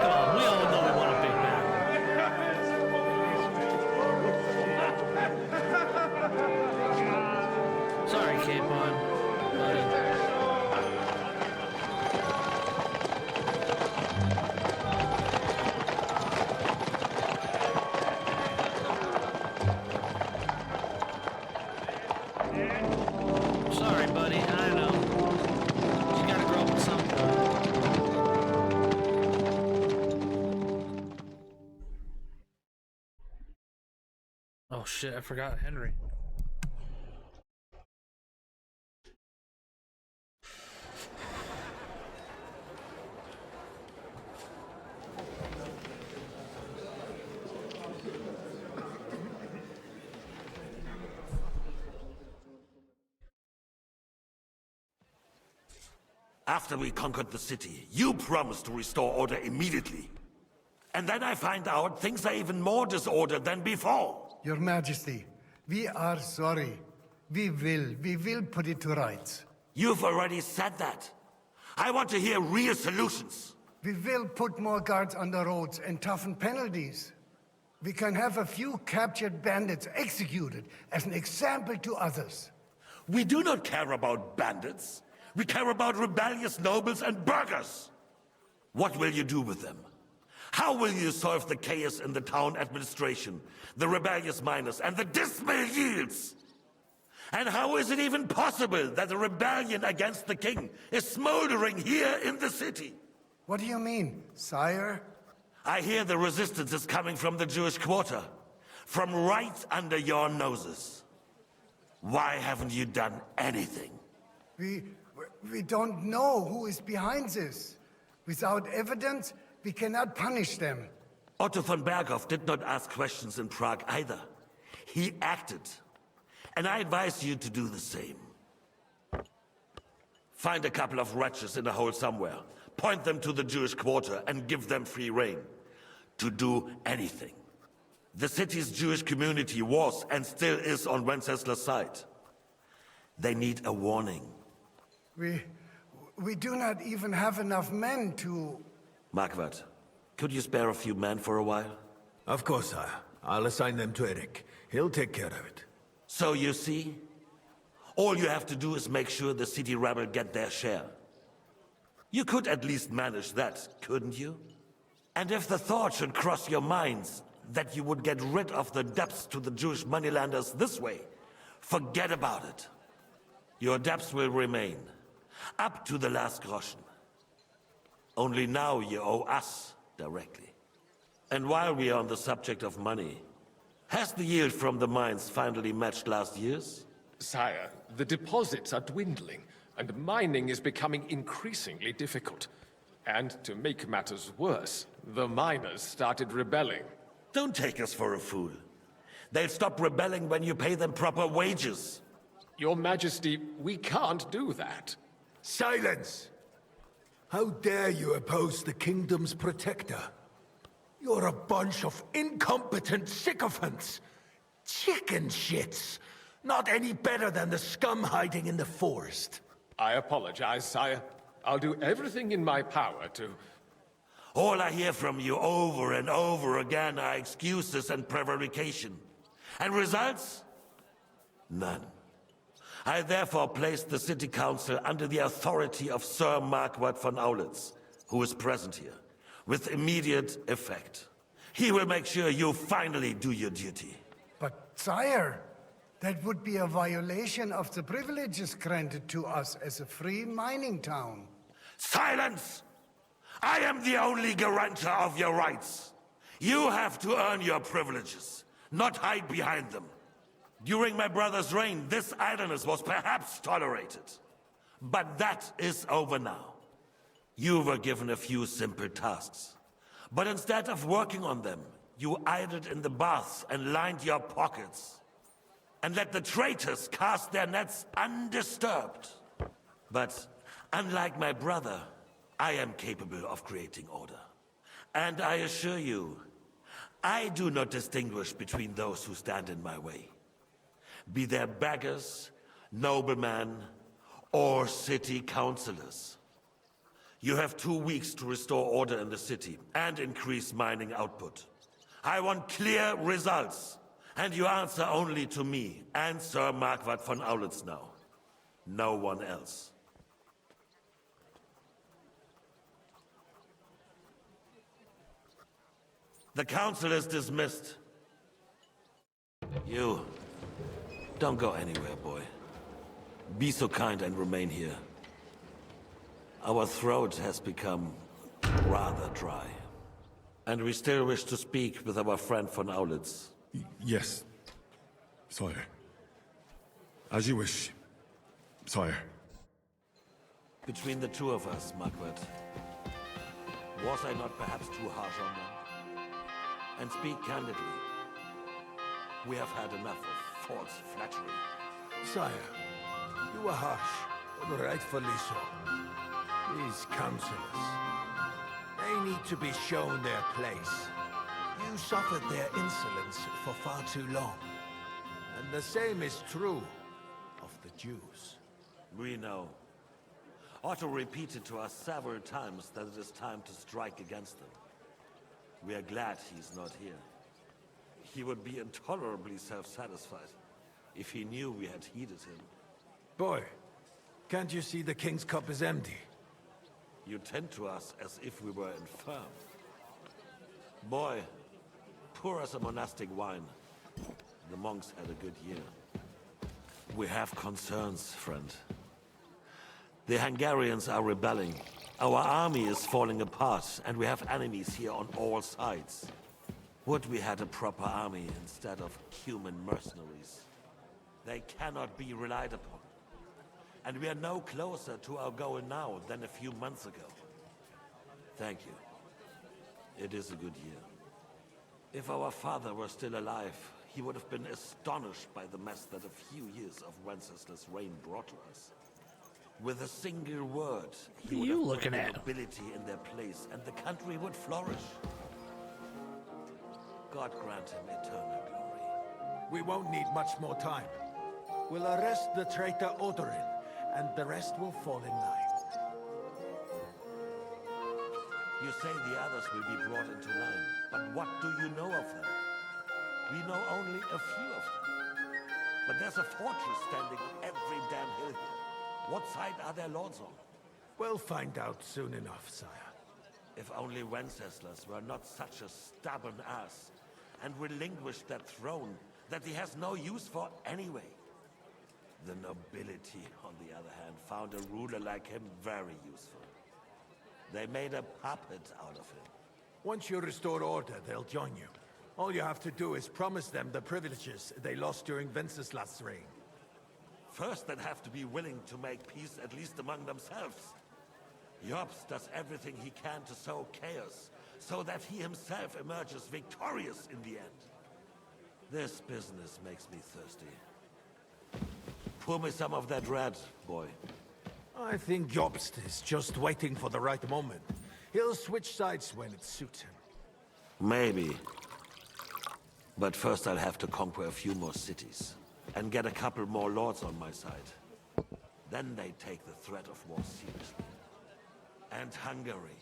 Come on, we all know we want a big battle. Sorry, Capon. Sorry, buddy. I know. You gotta grow up with something. Oh shit, I forgot Henry. After we conquered the city, you promised to restore order immediately. And then I find out things are even more disordered than before. Your Majesty, we are sorry. We will put it to rights. You've already said that. I want to hear real solutions. We will put more guards on the roads and toughen penalties. We can have a few captured bandits executed as an example to others. We do not care about bandits. We care about rebellious nobles and burghers. What will you do with them? How will you solve the chaos in the town administration, the rebellious miners, and the dismal yields? And how is it even possible that a rebellion against the king is smoldering here in the city? What do you mean, sire? I hear the resistance is coming from the Jewish quarter, from right under your noses. Why haven't you done anything? We don't know who is behind this. Without evidence, we cannot punish them. Otto von Berghoff did not ask questions in Prague either. He acted. And I advise you to do the same. Find a couple of wretches in a hole somewhere, point them to the Jewish quarter, and give them free rein to do anything. The city's Jewish community was and still is on Wencesla's side. They need a warning. We do not even have enough men to... Marquardt, could you spare a few men for a while? Of course, sire. I'll assign them to Eric. He'll take care of it. So you see, all you have to do is make sure the city rabble get their share. You could at least manage that, couldn't you? And if the thought should cross your minds that you would get rid of the debts to the Jewish moneylanders this way, forget about it. Your debts will remain, up to the last groschen. Only now you owe us directly. And while we are on the subject of money, has the yield from the mines finally matched last year's? Sire, the deposits are dwindling, and mining is becoming increasingly difficult. And to make matters worse, the miners started rebelling. Don't take us for a fool. They'll stop rebelling when you pay them proper wages. Your Majesty, we can't do that. Silence! How dare you oppose the kingdom's protector? You're a bunch of incompetent sycophants! Chicken shits! Not any better than the scum hiding in the forest. I apologize, sire. I'll do everything in my power to... All I hear from you over and over again are excuses and prevarication. And results? None. I therefore placed the city council under the authority of Sir Marquardt von Aulitz, who is present here, with immediate effect. He will make sure you finally do your duty. But, sire, that would be a violation of the privileges granted to us as a free mining town. Silence! I am the only guarantor of your rights. You have to earn your privileges, not hide behind them. During my brother's reign, this idleness was perhaps tolerated. But that is over now. You were given a few simple tasks. But instead of working on them, you idled in the baths and lined your pockets. And let the traitors cast their nets undisturbed. But unlike my brother, I am capable of creating order. And I assure you, I do not distinguish between those who stand in my way. Be they beggars, noblemen, or city councillors. You have 2 weeks to restore order in the city and increase mining output. I want clear results, and you answer only to me and Sir Marquardt von Aulitz now. No one else. The council is dismissed. You, don't go anywhere, boy. Be so kind and remain here. Our throat has become rather dry. And we still wish to speak with our friend von Aulitz. Yes, sire. As you wish, sire. Between the two of us, Marquardt, was I not perhaps too harsh on them? And speak candidly, we have had enough of false flattery. Sire, you were harsh, but rightfully so. These councillors. They need to be shown their place. You suffered their insolence for far too long. And the same is true of the Jews. We know. Otto repeated to us several times that it is time to strike against them. We are glad he's not here. He would be intolerably self-satisfied if he knew we had heeded him. Boy, can't you see the King's cup is empty? You tend to us as if we were infirm. Boy, pour us a monastic wine. The monks had a good year. We have concerns, friend. The Hungarians are rebelling. Our army is falling apart, and we have enemies here on all sides. Would we had a proper army instead of human mercenaries? They cannot be relied upon. And we are no closer to our goal now than a few months ago. Thank you. It is a good year. If our father were still alive, he would have been astonished by the mess that a few years of Wenceslas' reign brought to us. With a single word, he would have put the nobility in their place, and the country would flourish. God grant him eternal glory. We won't need much more time. We'll arrest the traitor Odorin, and the rest will fall in line. You say the others will be brought into line, but what do you know of them? We know only a few of them. But there's a fortress standing on every damn hill here. What side are their lords on? We'll find out soon enough, sire. If only Wenceslas were not such a stubborn ass, and relinquished that throne that he has no use for anyway. The nobility, on the other hand, found a ruler like him very useful. They made a puppet out of him. Once you restore order, they'll join you. All you have to do is promise them the privileges they lost during Wenceslas' reign. First, they'd have to be willing to make peace, at least among themselves. Jobst does everything he can to sow chaos, so that he himself emerges victorious in the end. This business makes me thirsty. Pour me some of that red, boy. I think Jobst is just waiting for the right moment. He'll switch sides when it suits him. Maybe. But first I'll have to conquer a few more cities. And get a couple more lords on my side. Then they take the threat of war seriously. And Hungary.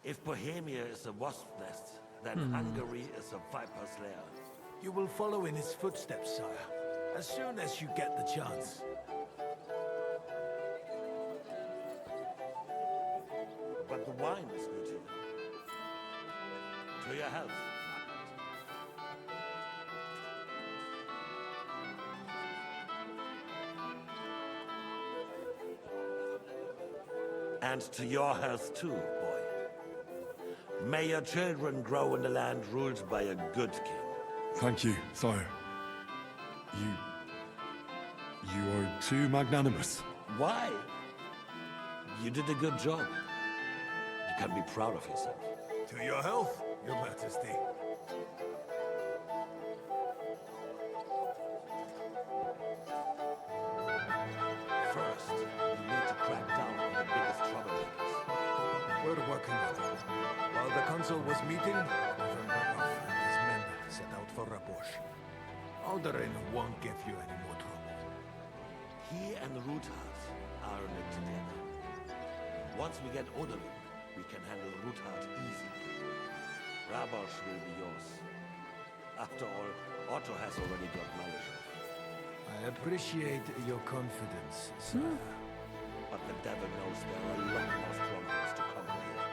If Bohemia is a wasp nest, then Hungary is a viper's lair. You will follow in his footsteps, sire, as soon as you get the chance. But the wine is good here. To your health. And to your health too, boy. May your children grow in a land ruled by a good king. Thank you, sire. You are too magnanimous. Why? You did a good job. You can be proud of yourself. To your health, your majesty. First, you need to crack down on the biggest troublemakers. We're working on it. While the council was meeting, Deliverance and his men set out for Rabosh. Alderin won't give you any more trouble. He and Ruthard are in it together. Once we get Odorin, we can handle Ruthard easily. Rabosh will be yours. After all, Otto has already got Malishov. I appreciate your confidence, sir. But the devil knows there are a lot more strongholds to conquer here.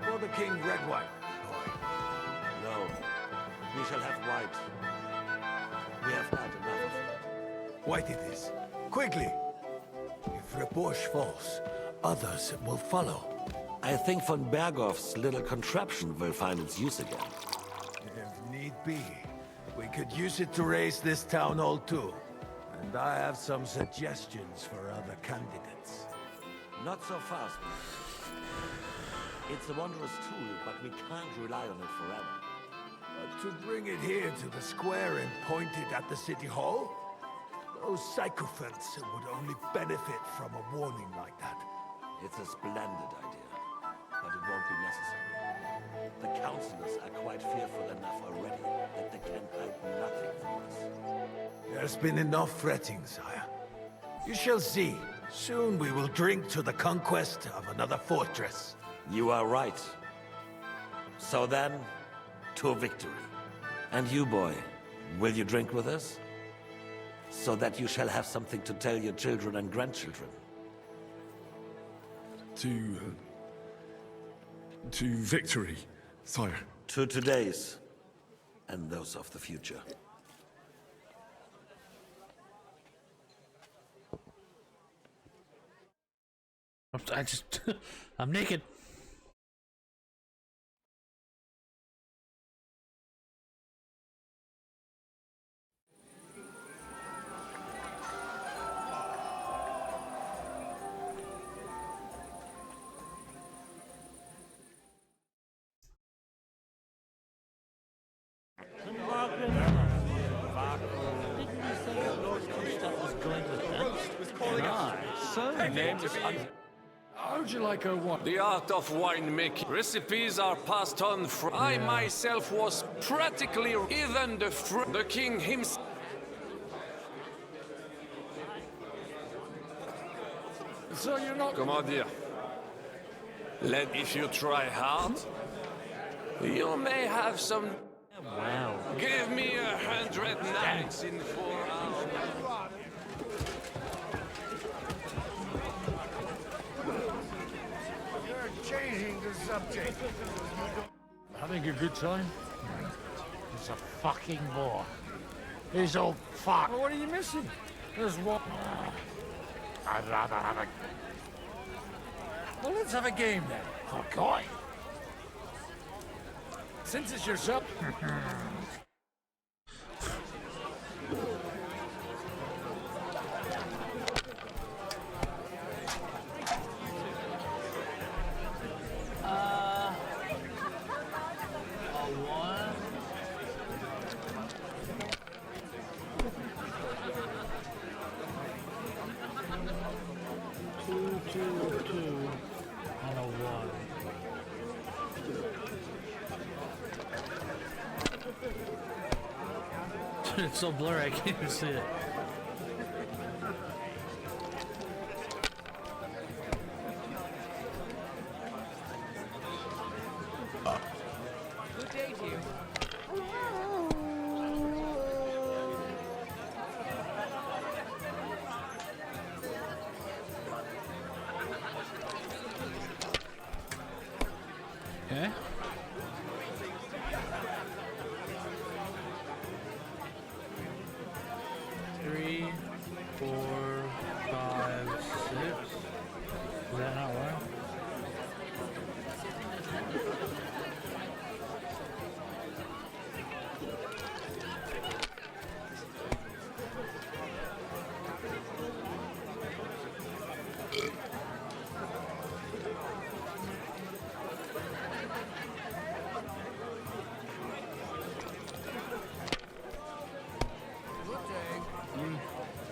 For the king, red wine, boy. No, we shall have white. We have had enough of it. White it is. Quickly! If Rabosh falls, others will follow. I think von Berghoff's little contraption will find its use again. If need be, we could use it to raise this town hall too. And I have some suggestions for other candidates. Not so fast. It's a wondrous tool, but we can't rely on it forever. But to bring it here to the square and point it at the city hall? Those sycophants would only benefit from a warning like that. It's a splendid idea, but it won't be necessary. The councillors are quite fearful enough already that they can hide nothing from us. There's been enough fretting, sire. You shall see. Soon we will drink to the conquest of another fortress. You are right. So then, to victory. And you, boy, will you drink with us? So that you shall have something to tell your children and grandchildren. To victory, sire. To today's, and those of the future. I'm naked. How'd you like a wine? The art of winemaking. Recipes are passed on from... I myself was practically even the king himself. So you're not... Come on, dear. If you try hard, you may have some... Wow. Give me 100 nights in 4 hours. Changing the subject. Having a good time? He's a fucking bore. He's all fuck. Well, what are you missing? There's one. I'd rather have a... Well, let's have a game then. Okay. Since it's yourself. It's so blurry, I can't even see it. Good day to you. Okay. Three, 4, 5, 6. Is that not right?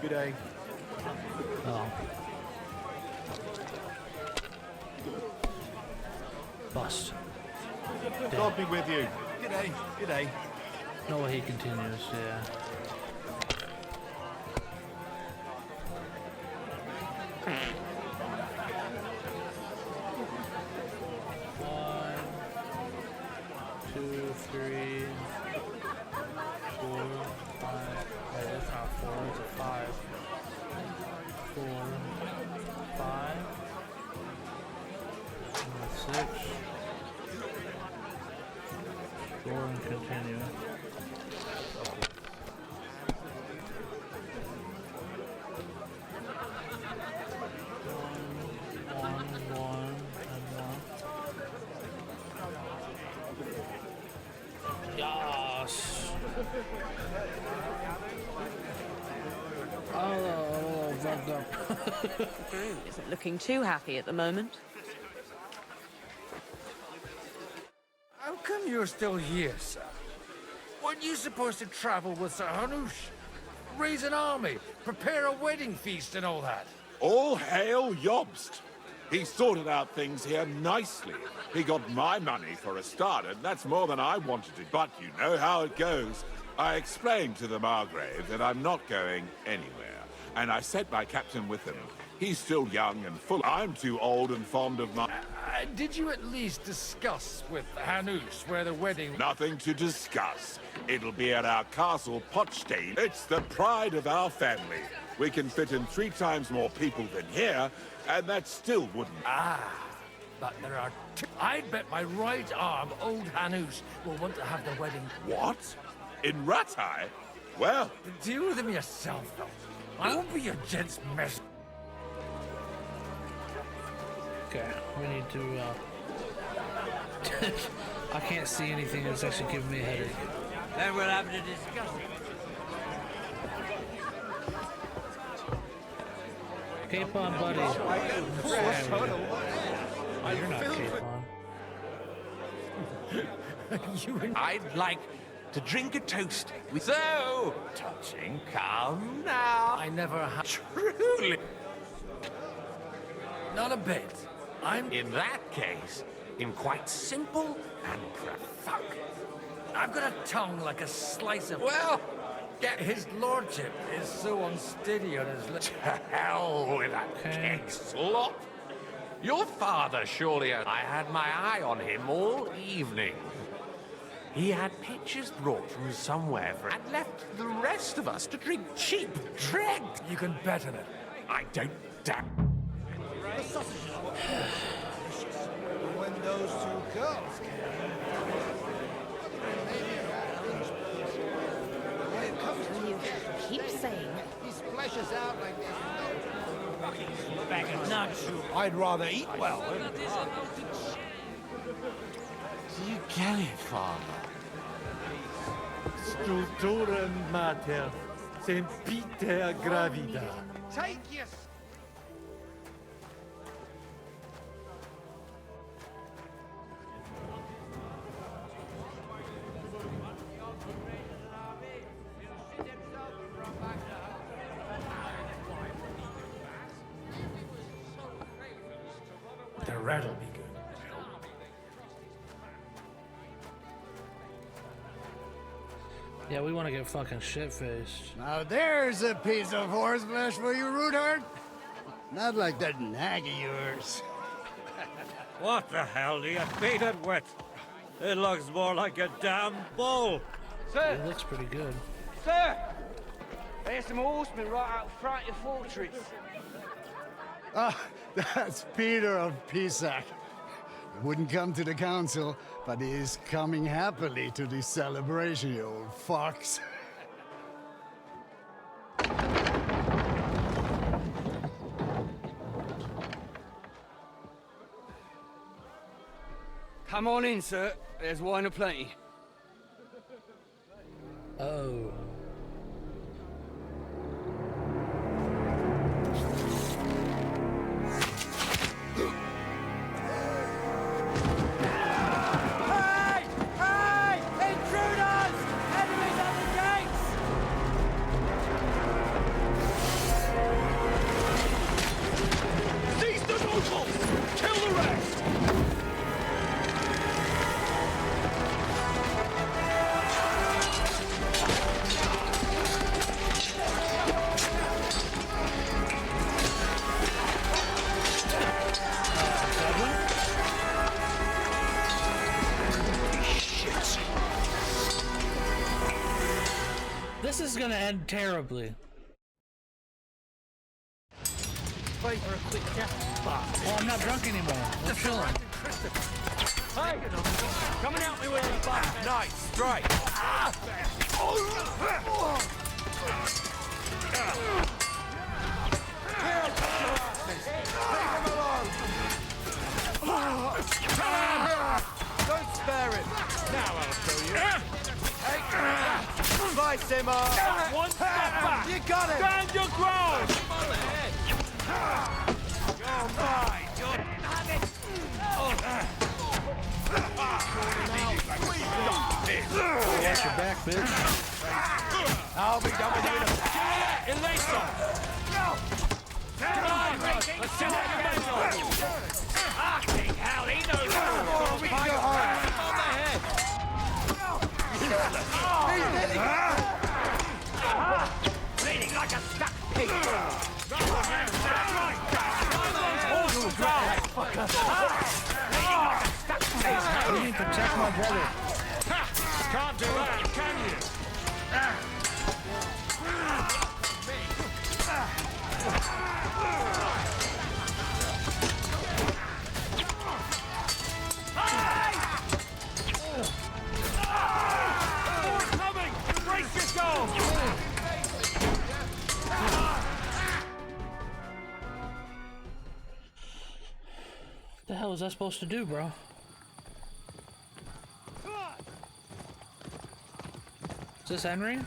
Good day. Oh. Bust. God be with you. Good day. Good day. No way he continues, yeah. One, 2, 3, 4, 5. Wait, that's not 4, it's a 5. 4, 5. 6. Go and continue. One, and 1. Yes. Oh, fucked up. Isn't looking too happy at the moment. How come you're still here, sir? Weren't you supposed to travel with Sir Hanush? Raise an army, prepare a wedding feast and all that? All hail Jobst. He sorted out things here nicely. He got my money for a start, and that's more than I wanted to. But you know how it goes. I explained to the Margrave that I'm not going anywhere, and I sent my captain with him. He's still young and full. I'm too old and fond of my... Did you at least discuss with Hanus where the wedding... Nothing to discuss. It'll be at our castle, Potstein. It's the pride of our family. We can fit in 3 times more people than here, and that still wouldn't... But there are 2... I'd bet my right arm old Hanus will want to have the wedding... What? In Ratai? Well... Deal with him yourself, though. I won't be your gent's mess. Okay, we need to, I can't see anything that's actually giving me a headache. Then we'll have to discuss it. Capon, buddy. You're not Capon. I'd like to drink a toast with... So, touching, come now. I never have... Truly. Not a bit. In that case, I'm quite simple and profound. I've got a tongue like a slice of... Well, his lordship is so unsteady on his lips. To hell with that keg slop. Your father surely... I had my eye on him all evening. He had pitchers brought from somewhere and left the rest of us to drink cheap dregs. You can bet on it. I don't doubt. When those 2 girls You keep saying. he splashes out like this. Bag of nuts. I'd rather eat well. Do you get it, Father? Stultorum mater, sempiter gravida. Take your... The rat'll be good. Yeah, we want to get fucking shit-faced. Now there's a piece of horseflesh for you, Roothard. Not like that nag of yours. What the hell do you feed it with? It looks more like a damn bull. It looks pretty good. Sir! There's some horsemen right out front of the fortress. Ah, that's Peter of Pisac. Wouldn't come to the council, but he is coming happily to the celebration, you old fox. Come on in, sir. There's wine aplenty. Oh. This is gonna end terribly. Wait for a quick chat. Oh, I'm not drunk anymore. We're chilling. Hey! Coming out me with a bar. Nice, straight. Don't spare him. Now I'll show you. Slice him up. One step back. You got it. Stand your ground. Oh my! Watch your back, bitch. I'll be done with you in a... Elisa! Let's see what you can do. Fucking hell, he knows how to fire on the head. Bleeding like a stuck pig. You need to protect my brother. Can't do that, can you? Coming! Brace yourself! What the hell is that supposed to do, bro? Is this Henry?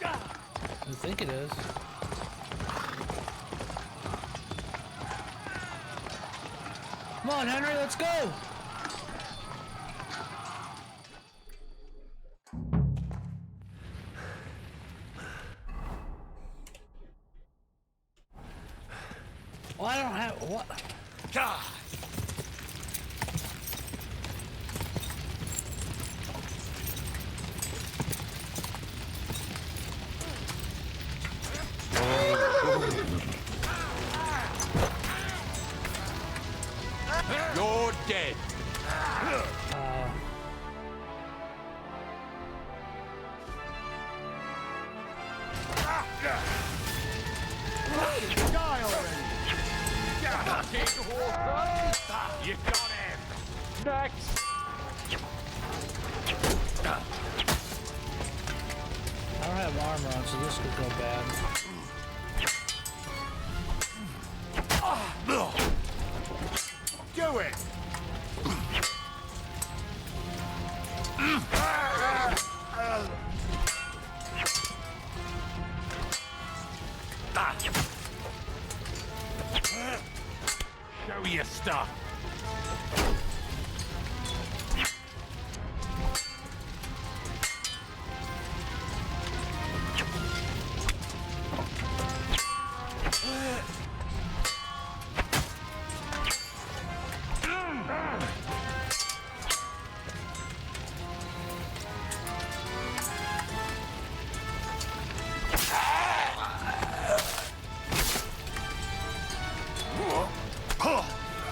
I think it is. Come on, Henry, let's go! Well, I don't have what? God. You're dead. Die already! You got him! Next! I don't have armor on, so this could go bad. Do it! Show your stuff.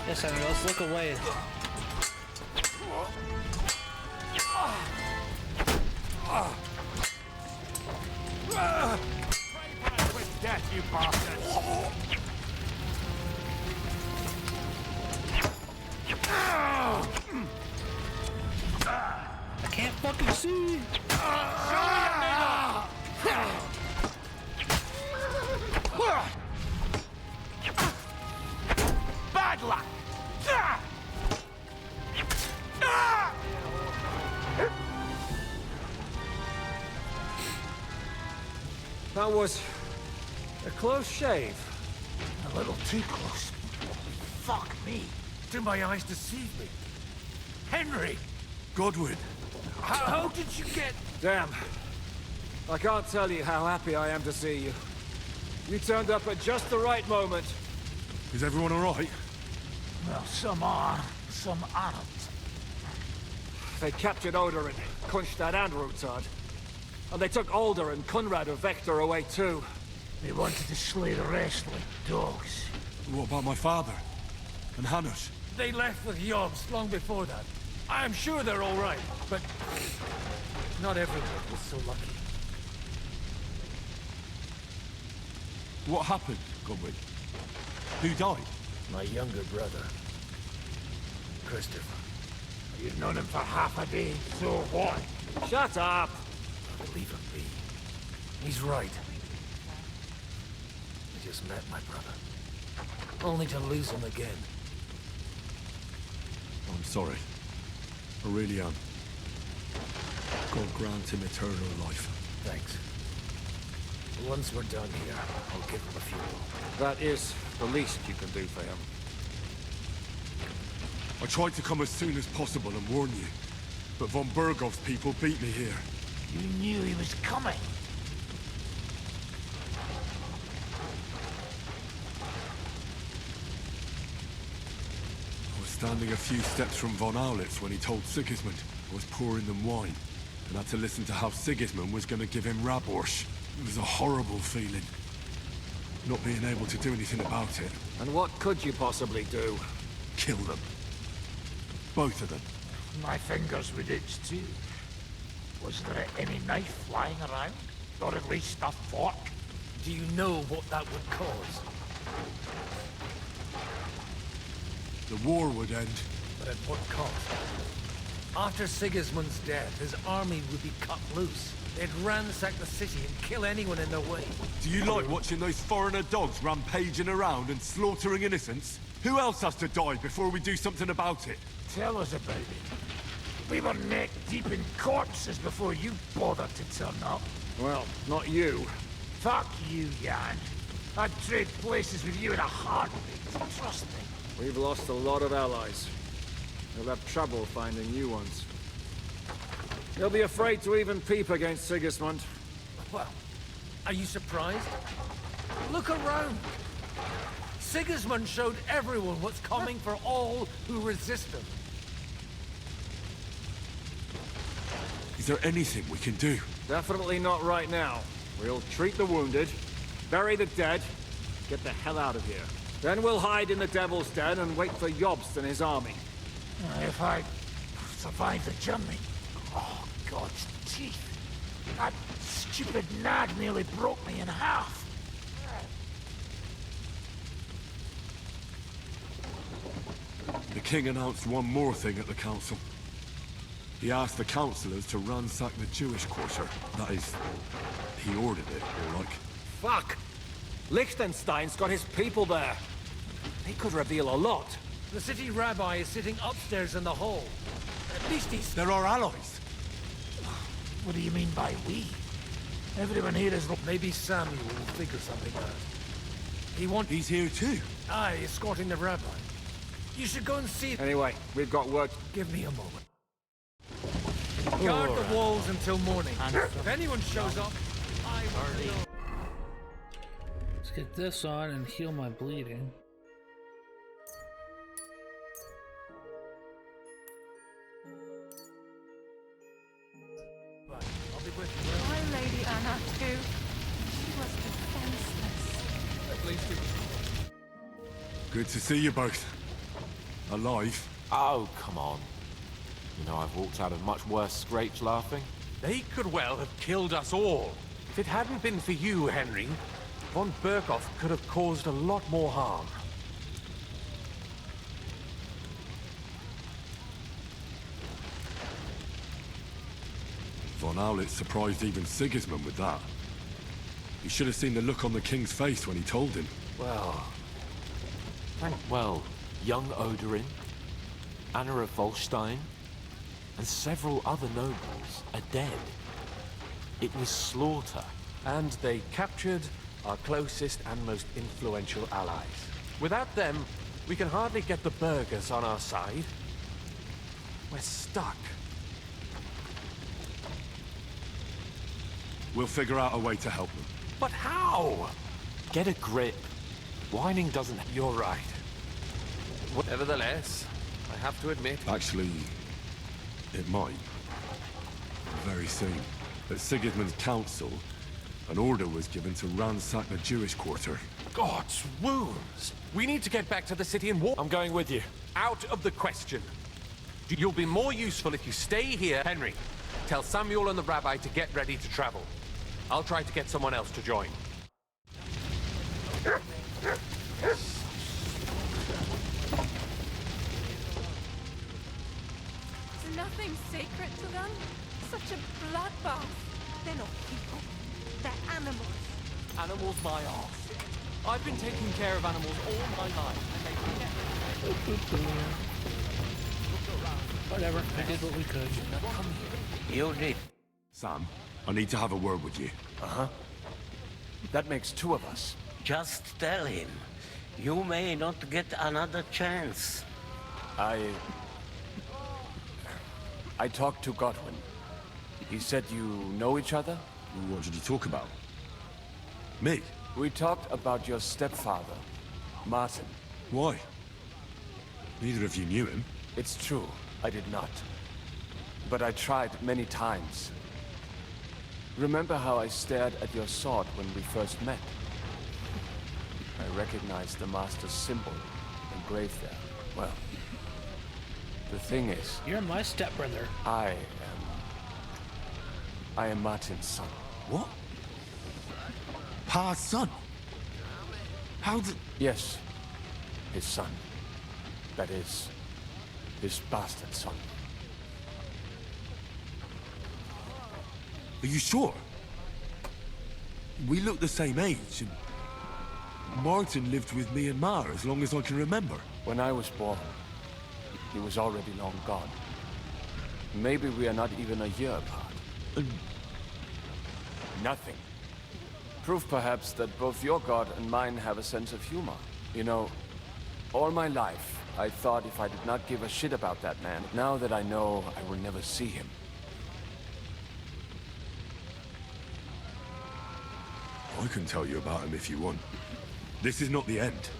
Yes, Henry, let's look away. With death, you bastard! I can't fucking see! Bad luck! That was a close shave. A little too close. Fuck me. Do my eyes deceive me? Henry! Godwin. How did you get... Damn. I can't tell you how happy I am to see you. You turned up at just the right moment. Is everyone all right? Well, some are, some aren't. They captured Oder and Kunstad and Rutard. And they took Alder and Conrad of Vector away too. They wanted to slay the rest like dogs. What about my father? And Hanush? They left with Yobs long before that. I'm sure they're all right, but not everyone was so lucky. What happened, Godwin? Who died? My younger brother, Christopher. You've known him for half a day, so what? Shut up! Leave him be. He's right. I just met my brother. Only to lose him again. I'm sorry. I really am. God grant him eternal life. Thanks. Once we're done here, I'll give him a funeral. That is the least you can do for him. I tried to come as soon as possible and warn you, but von Bergov's people beat me here. You knew he was coming. standing a few steps from Von Aulitz when he told Sigismund I was pouring them wine, and had to listen to how Sigismund was going to give him Raborsch. It was a horrible feeling. Not being able to do anything about it. And what could you possibly do? Kill them. Both of them. My fingers would itch too. Was there any knife lying around? Or at least a fork? Do you know what that would cause? The war would end. But at what cost? After Sigismund's death, his army would be cut loose. They'd ransack the city and kill anyone in their way. Do you like watching those foreigner dogs rampaging around and slaughtering innocents? Who else has to die before we do something about it? Tell us about it. We were neck deep in corpses before you bothered to turn up. Well, not you. Fuck you, Jan. I'd trade places with you in a heartbeat. Trust me. We've lost a lot of allies. We'll have trouble finding new ones. They'll be afraid to even peep against Sigismund. Well, are you surprised? Look around. Sigismund showed everyone what's coming for all who resist him. Is there anything we can do? Definitely not right now. We'll treat the wounded, bury the dead, get the hell out of here. Then we'll hide in the Devil's Den and wait for Jobst and his army. If I survive the journey... Oh, God's teeth. That stupid nag nearly broke me in half. The king announced one more thing at the council. He asked the councillors to ransack the Jewish quarter. That is, he ordered it, more like. Fuck! Liechtenstein's got his people there. They could reveal a lot. The city rabbi is sitting upstairs in the hall. At least he's... They're our allies. What do you mean by we? Everyone here is... Maybe Samuel will figure something out. He wants... He's here too. Aye, escorting the rabbi. You should go and see... Anyway, we've got work. Give me a moment. Guard the walls until morning. If anyone shows up, I will know. Let's get this on and heal my bleeding. I'll be with you. My Lady Anna, too. She was defenseless. At least it was... Good to see you both. Alive. Oh, come on. You know, I've walked out of much worse scrapes laughing. They could well have killed us all. If it hadn't been for you, Henry, von Berkhoff could have caused a lot more harm. Von Aulitz surprised even Sigismund with that. You should have seen the look on the king's face when he told him. Well, young Odorin, Anna of Volstein, and several other nobles are dead. It was slaughter. And they captured our closest and most influential allies. Without them, we can hardly get the burghers on our side. We're stuck. We'll figure out a way to help them. But how? Get a grip. Whining doesn't... You're right. Nevertheless, I have to admit... Actually, it might. Very soon. At Sigismund's council, an order was given to ransack the Jewish quarter. God's wounds! We need to get back to the city and war. I'm going with you. Out of the question. You'll be more useful if you stay here. Henry, tell Samuel and the rabbi to get ready to travel. I'll try to get someone else to join. Is nothing sacred to them? Such a bloodbath. They're not people. They're animals. Animals my arse. I've been taking care of animals all my life, and they never... Whatever, I did what we could. You did. Sam, I need to have a word with you. Uh-huh. That makes two of us. Just tell him. You may not get another chance. I talked to Godwin. He said you know each other? What did you talk about? Me? We talked about your stepfather, Martin. Why? Neither of you knew him. It's true, I did not. But I tried many times. Remember how I stared at your sword when we first met? I recognized the Master's symbol engraved there. Well, the thing is... You're my stepbrother. I am Martin's son. What? Pa's son? How did... Yes, his son. That is, his bastard son. Are you sure? We look the same age, and Martin lived with me and Ma as long as I can remember. When I was born, he was already long gone. Maybe we are not even a year apart. Nothing. Proof, perhaps, that both your god and mine have a sense of humor. You know, all my life, I thought if I did not give a shit about that man, now that I know, I will never see him. I can tell you about him if you want. This is not the end.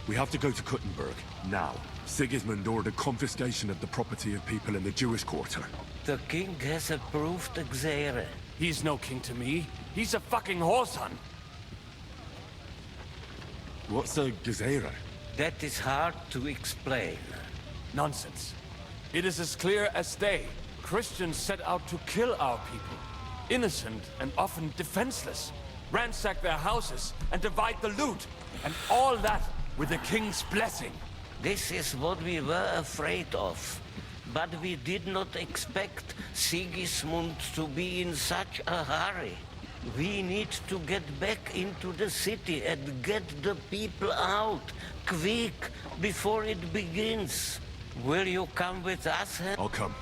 We have to go to Kuttenberg, now. Sigismund ordered confiscation of the property of people in the Jewish quarter. The king has approved Xere. He's no king to me. He's a fucking whoreson. What's a Gezerah? That is hard to explain. Nonsense. It is as clear as day. Christians set out to kill our people. Innocent and often defenseless. Ransack their houses and divide the loot. And all that with the king's blessing. This is what we were afraid of. But we did not expect Sigismund to be in such a hurry. We need to get back into the city and get the people out. Quick, before it begins. Will you come with us? I'll come.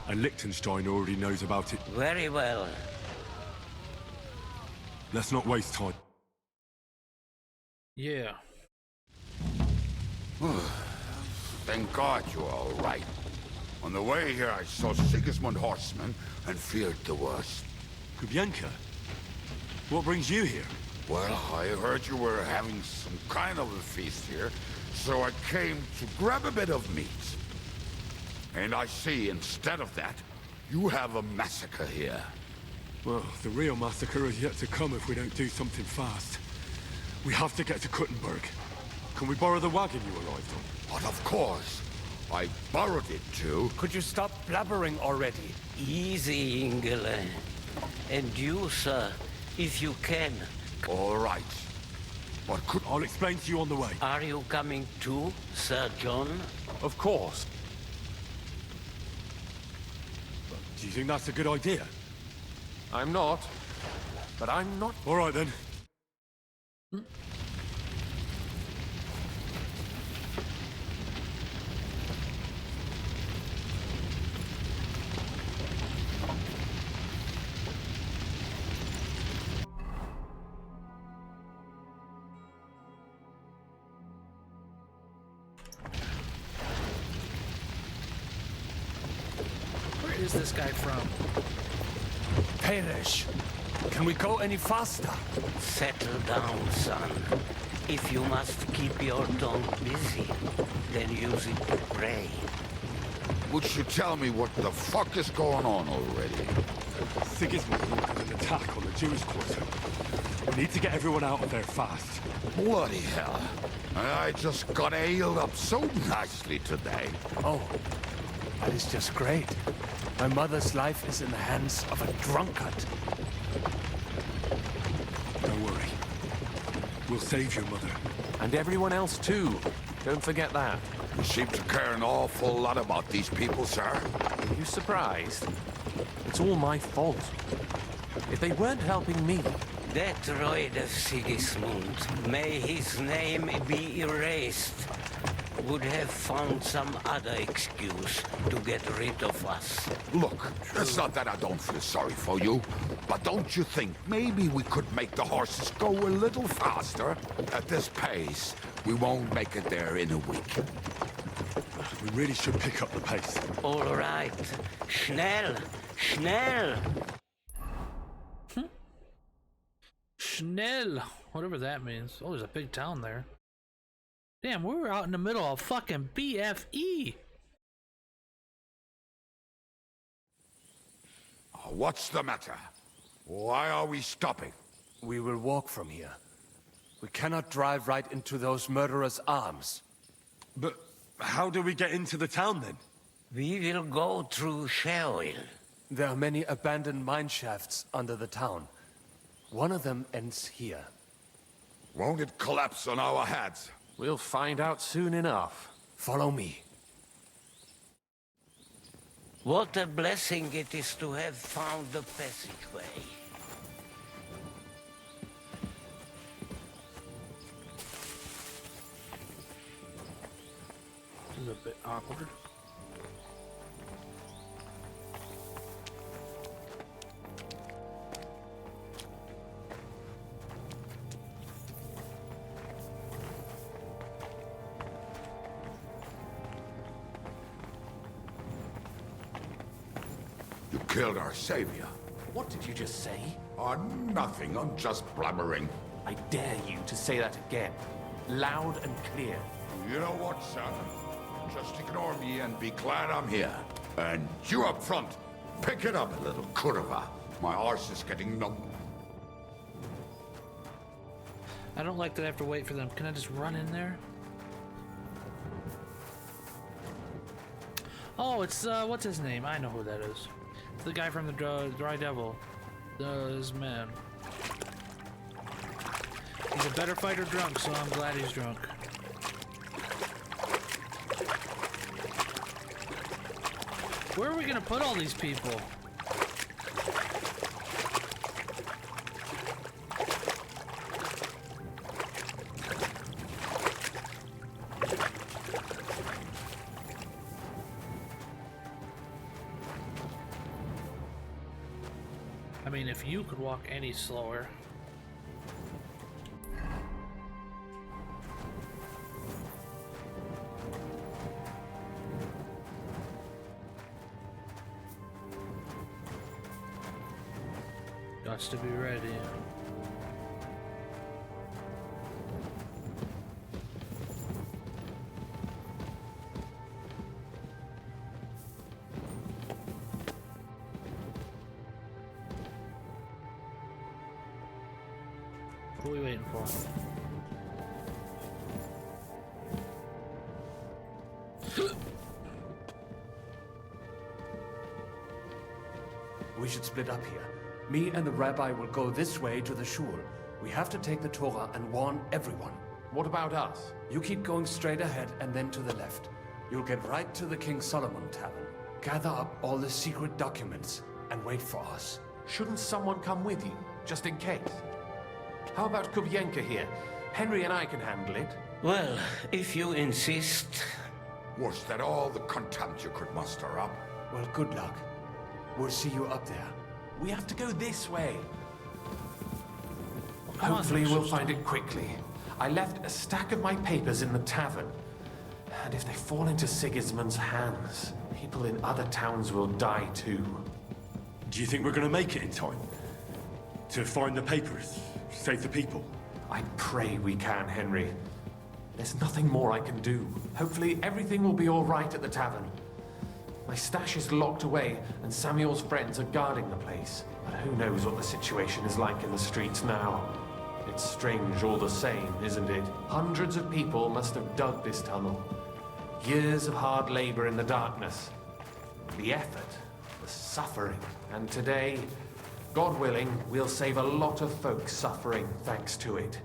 And Liechtenstein already knows about it. Very well. Let's not waste time. Yeah. Thank God you're all right. On the way here, I saw Sigismund horsemen and feared the worst. Kubyanka? What brings you here? Well, I heard you were having some kind of a feast here, so I came to grab a bit of meat. And I see, instead of that, you have a massacre here. Well, the real massacre is yet to come if we don't do something fast. We have to get to Kuttenberg. Can we borrow the wagon you arrived on? But of course. I borrowed it too. Could you stop blabbering already? Easy, Ingele. And you, sir, if you can. All right. But I'll explain to you on the way. Are you coming too, Sir John? Of course. Do you think that's a good idea? I'm not. But I'm not... All right, then. Where is this guy from? Perish. Can we go any faster? Settle down, son. If you must keep your tongue busy, then use it to pray. Would you tell me what the fuck is going on already? Sigismund ordered an attack on the Jewish quarter. We need to get everyone out of there fast. Bloody hell. I just got ailed up so nicely today. Oh, that is just great. My mother's life is in the hands of a drunkard. Don't worry. We'll save your mother. And everyone else too. Don't forget that. You seem to care an awful lot about these people, sir. Are you surprised? It's all my fault. If they weren't helping me... That roid of Sigismund, may his name be erased, would have found some other excuse to get rid of us. Look, it's not that I don't feel sorry for you, but don't you think maybe we could make the horses go a little faster? At this pace, we won't make it there in a week. We really should pick up the pace. All right. Schnell! Schnell! Schnell! Whatever that means. Oh, there's a big town there. Damn, we were out in the middle of fucking BFE. What's the matter? Why are we stopping? We will walk from here. We cannot drive right into those murderers' arms. But how do we get into the town then? We will go through Sherwell. There are many abandoned mine shafts under the town. One of them ends here. Won't it collapse on our heads? We'll find out soon enough. Follow me. What a blessing it is to have found the passageway. This is a bit awkward. You killed our savior. What did you just say? Nothing, I'm just blabbering. I dare you to say that again. Loud and clear. You know what, sir? Just ignore me and be glad I'm here. And you up front, pick it up a little curva. My arse is getting numb. I don't like that I have to wait for them. Can I just run in there? Oh, it's, what's his name? I know who that is. It's the guy from the Dry Devil. His man. He's a better fighter drunk, so I'm glad he's drunk. Where are we gonna put all these people? I mean, if you could walk any slower. Gots to be ready. What are we waiting for? We should split up here. Me and the rabbi will go this way to the shul. We have to take the Torah and warn everyone. What about us? You keep going straight ahead and then to the left. You'll get right to the King Solomon Tavern. Gather up all the secret documents and wait for us. Shouldn't someone come with you, just in case? How about Kubienka here? Henry and I can handle it. Well, if you insist. Was that all the contempt you could muster up? Well, good luck. We'll see you up there. We have to go this way. Come Hopefully on, we'll find it quickly. I left a stack of my papers in the tavern. And if they fall into Sigismund's hands, people in other towns will die too. Do you think we're gonna make it in time? To find the papers? Save the people? I pray we can, Henry. There's nothing more I can do. Hopefully everything will be all right at the tavern. My stash is locked away, and Samuel's friends are guarding the place. But who knows what the situation is like in the streets now. It's strange all the same, isn't it? Hundreds of people must have dug this tunnel. Years of hard labor in the darkness. The effort, the suffering. And today, God willing, we'll save a lot of folks suffering thanks to it.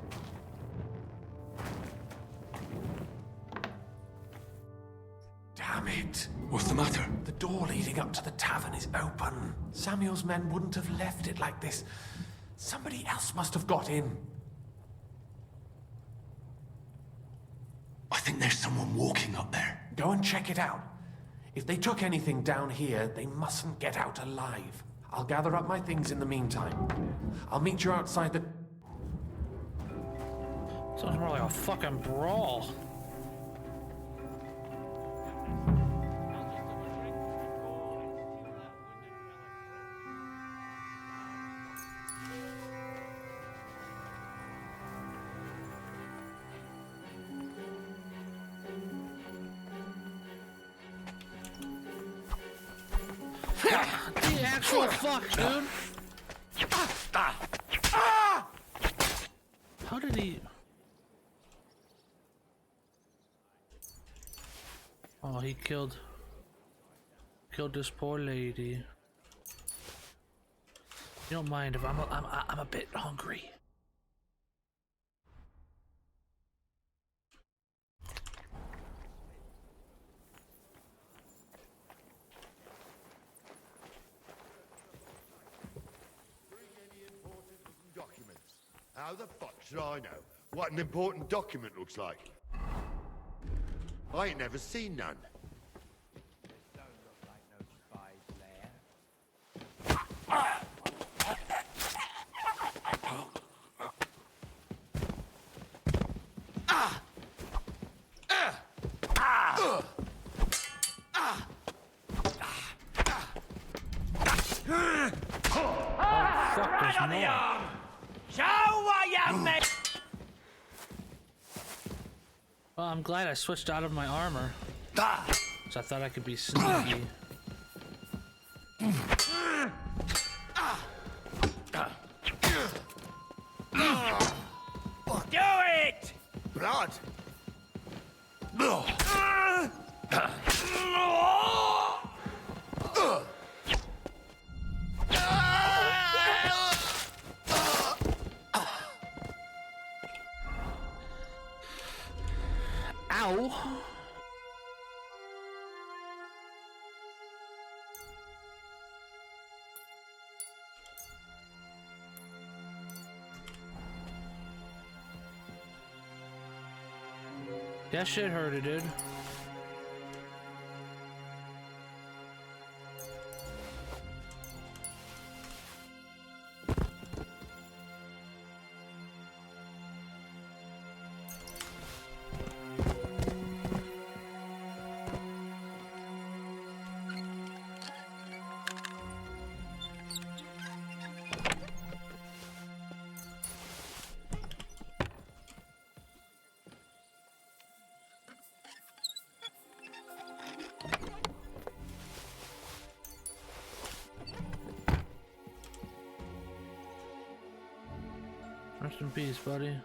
Damn it. What's the matter? The door leading up to the tavern is open. Samuel's men wouldn't have left it like this. Somebody else must have got in. I think there's someone walking up there. Go and check it out. If they took anything down here, they mustn't get out alive. I'll gather up my things in the meantime. I'll meet you outside the... Sounds more like a fucking brawl. The actual fuck, dude. How did he... Oh, he killed this poor lady. You don't mind if I'm a bit hungry. Documents. How the fuck should I know what an important document looks like? I ain't never seen none. Well, I'm glad I switched out of my armor. So I thought I could be sneaky. Do it! Blood! Ow! That shit hurted, dude. Rest in peace, buddy.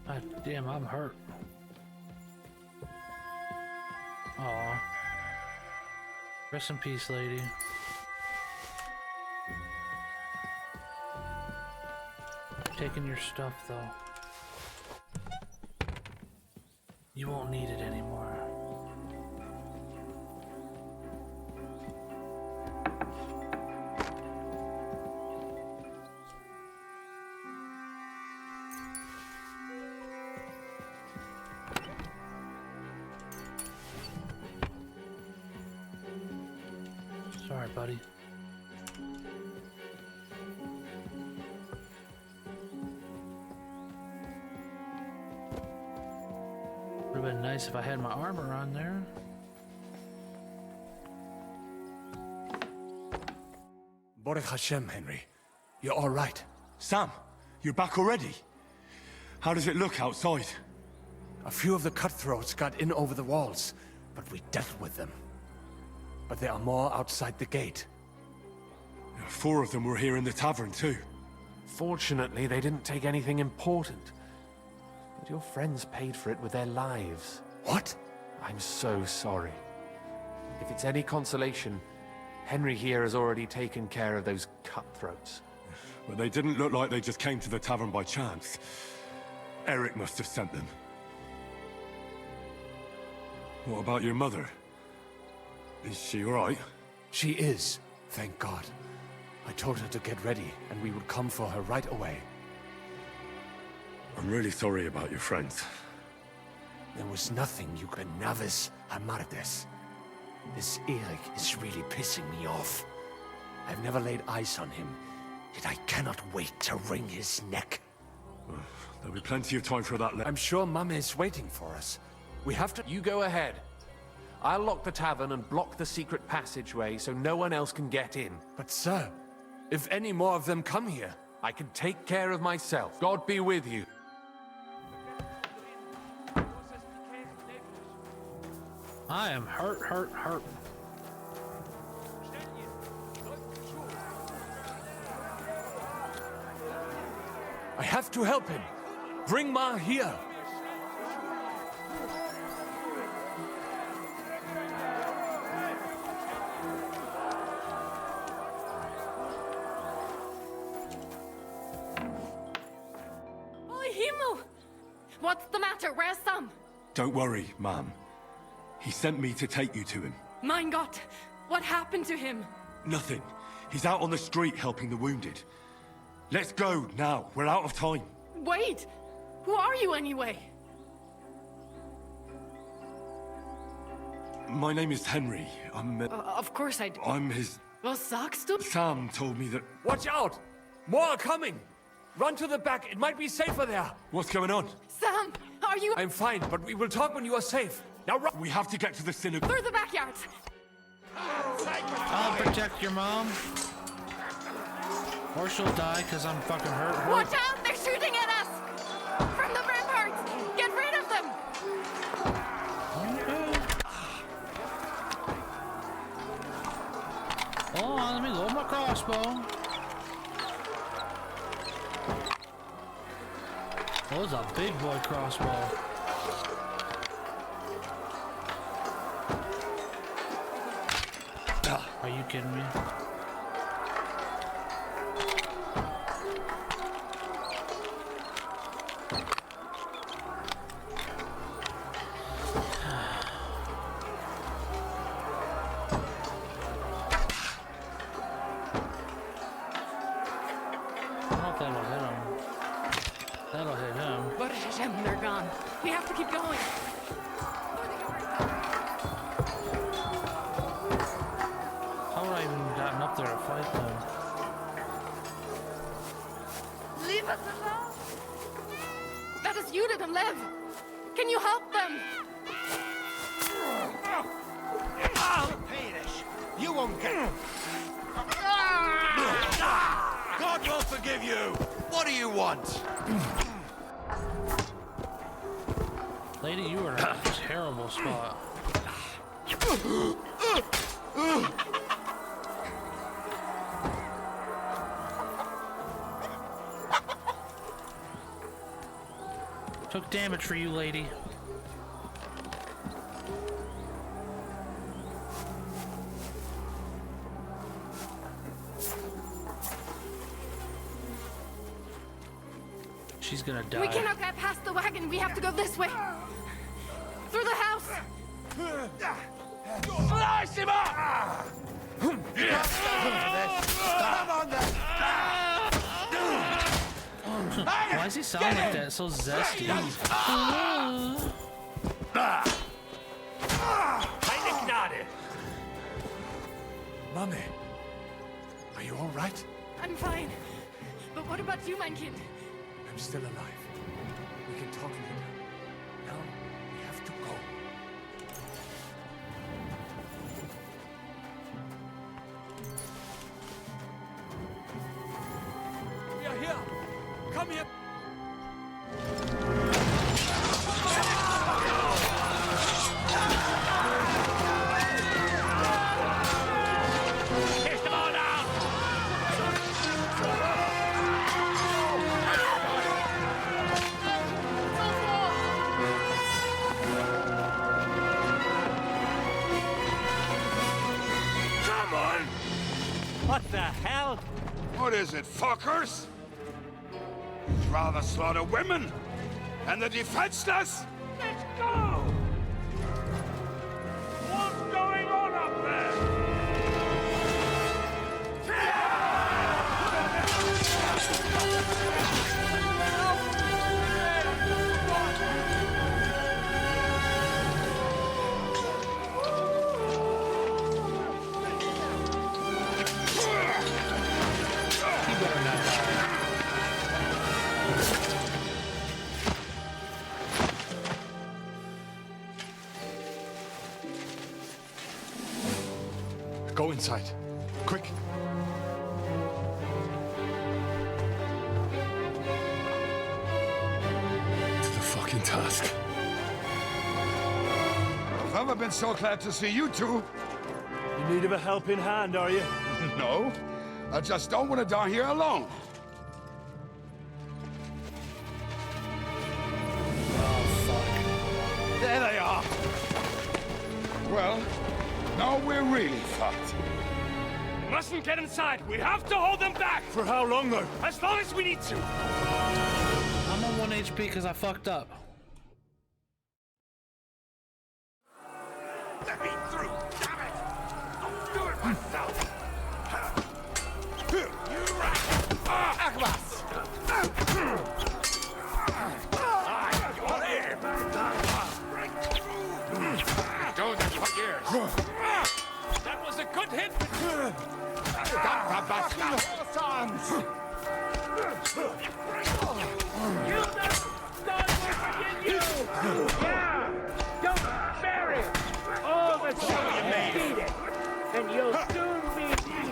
God damn, I'm hurt. Aw. Rest in peace, lady. Taking your stuff, though. You won't need it anymore. Sorry, buddy. Would have been nice if I had my armor on there. Baruch Hashem, Henry. You're all right. Sam, you're back already? How does it look outside? A few of the cutthroats got in over the walls, but we dealt with them. But there are more outside the gate. 4 of them were here in the tavern, too. Fortunately, they didn't take anything important. But your friends paid for it with their lives. What? I'm so sorry. If it's any consolation, Henry here has already taken care of those cutthroats. But they didn't look like they just came to the tavern by chance. Eric must have sent them. What about your mother? Is she all right? She is, thank God. I told her to get ready, and we would come for her right away. I'm really sorry about your friends. There was nothing you could navis Hamardes. This Eric is really pissing me off. I've never laid eyes on him, yet I cannot wait to wring his neck. There'll be plenty of time for that. I'm sure Mum is waiting for us. We have to... You go ahead. I'll lock the tavern and block the secret passageway so no one else can get in. But sir, if any more of them come here... I can take care of myself. God be with you. I am hurt. I have to help him. Bring Ma here. Oh, Himmel! What's the matter? Where's Sam? Don't worry, ma'am. He sent me to take you to him. Mein Gott! What happened to him? Nothing. He's out on the street helping the wounded. Let's go now. We're out of time. Wait! Who are you anyway? My name is Henry. Of course I do. I'm his... Was sagst du? Sam told me that... Watch out! More are coming! Run to the back. It might be safer there. What's going on? Sam, are you... I'm fine, but we will talk when you are safe. Now run! We have to get to the synagogue. Through the backyard! I'll protect your mom. Or she'll die because I'm fucking hurt. Watch out! They're shooting at us! From the ramparts! Get rid of them! Hold on, let me load my crossbow. Oh, it's a big boy crossbow. Are you kidding me? They're gone. We have to keep going. How would I even gotten up there to fight them? Leave us alone! That is Judith and Lev! Can you help them? You won't get... God will forgive you! What do you want? Lady, you are in a terrible spot. Took damage for you, lady. She's gonna die. We cannot get past the wagon. We have to go this way. Through the house. Slice him up! Come on then! Why does he sound like that? So zesty. Keine Gnade! Mummy, are you all right? I'm fine. But what about you, mein Kind? I'm still alive. We can talk later. Now, we have to go. We are here! Come here! Take them all down! Come on! What the hell? What is it, fuckers? You'd rather slaughter women and the defenseless? Let's go! What's going on up there? Go inside. Quick. To the fucking task. Haven't been so glad to see you two. In need of a helping hand, are you? No, I just don't want to die here alone. There they are. Well, now we're really fucked. We mustn't get inside. We have to hold them back. For how long, though? As long as we need to. I'm on 1 HP because I fucked up. Let me through, damn it! I'll do it myself. You rat! Agmas! I got him! Do this for years. That was a good hit. You know, God will forgive you! Yeah! Don't bury it! All the time you need it! And you'll soon be...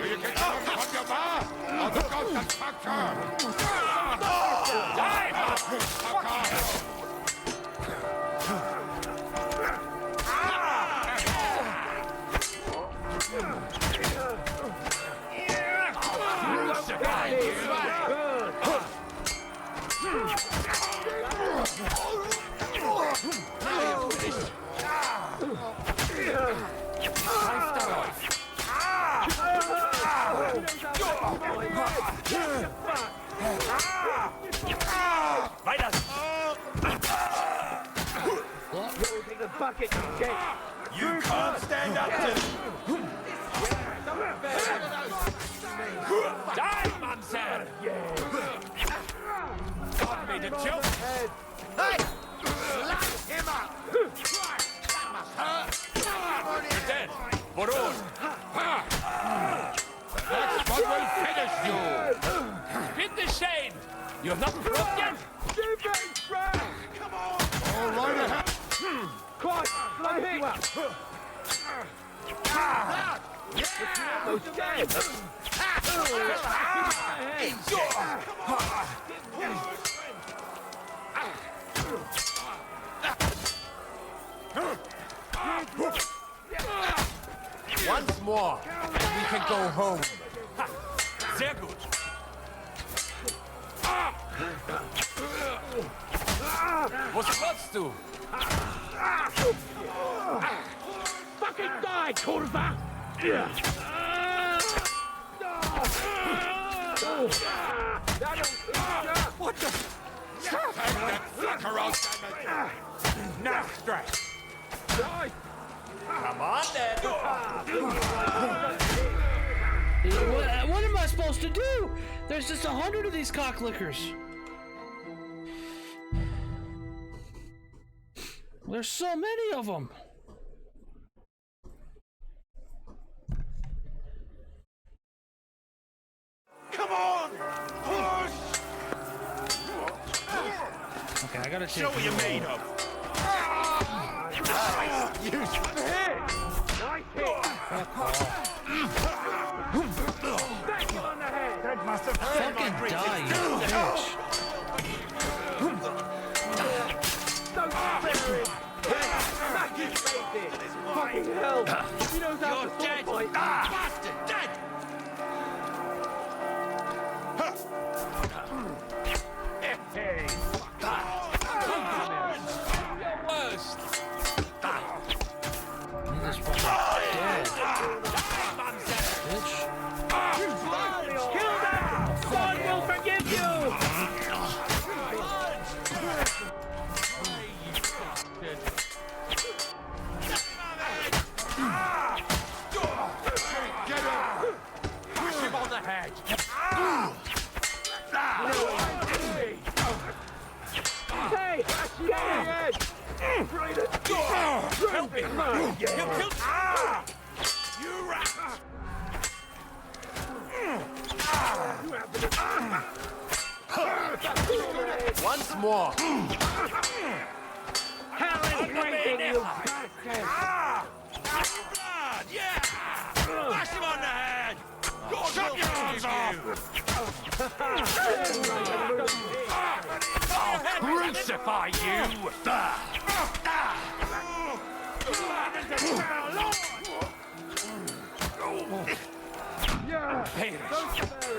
You can come from your bar! I'll look out the factor! Die, fucker! Bucket, You can't stand up to... Die, Manser! God made a joke. Hey! Slap him up! That must hurt! You're dead. Baron. The next one will finish you! Hit the shade. You have not broken. Come on! All right ahead! Quiet! Let me up! Almost dead! Once more, and we can go home. Sehr gut. Was willst du? Fucking die, Kurva! What the? Take that fucker out, Now stress. Come on, then. What am I supposed to do? There's just 100 of these cocklickers. There's so many of them. Come on! Push! Okay, I gotta take. Show what you're made of. Nice! You hit! Nice hit! Smack him on the head! That must have hurt my Fucking bridges. die, you bitch. Don't spare him! Smack his face in! Fucking hell! He knows how to sword fight! Bastard! Dead! Hey! Your worst. This fucking dead. Bitch. Kill them! God will forgive you! Get him! Push him on the head. Hey! Get ahead! Right it! Help me. You killed... You rat! Once more. Hell is breaking, you bastard! Blood! Yeah! Smash him on the head! God Shut your arms off! I'll crucify you.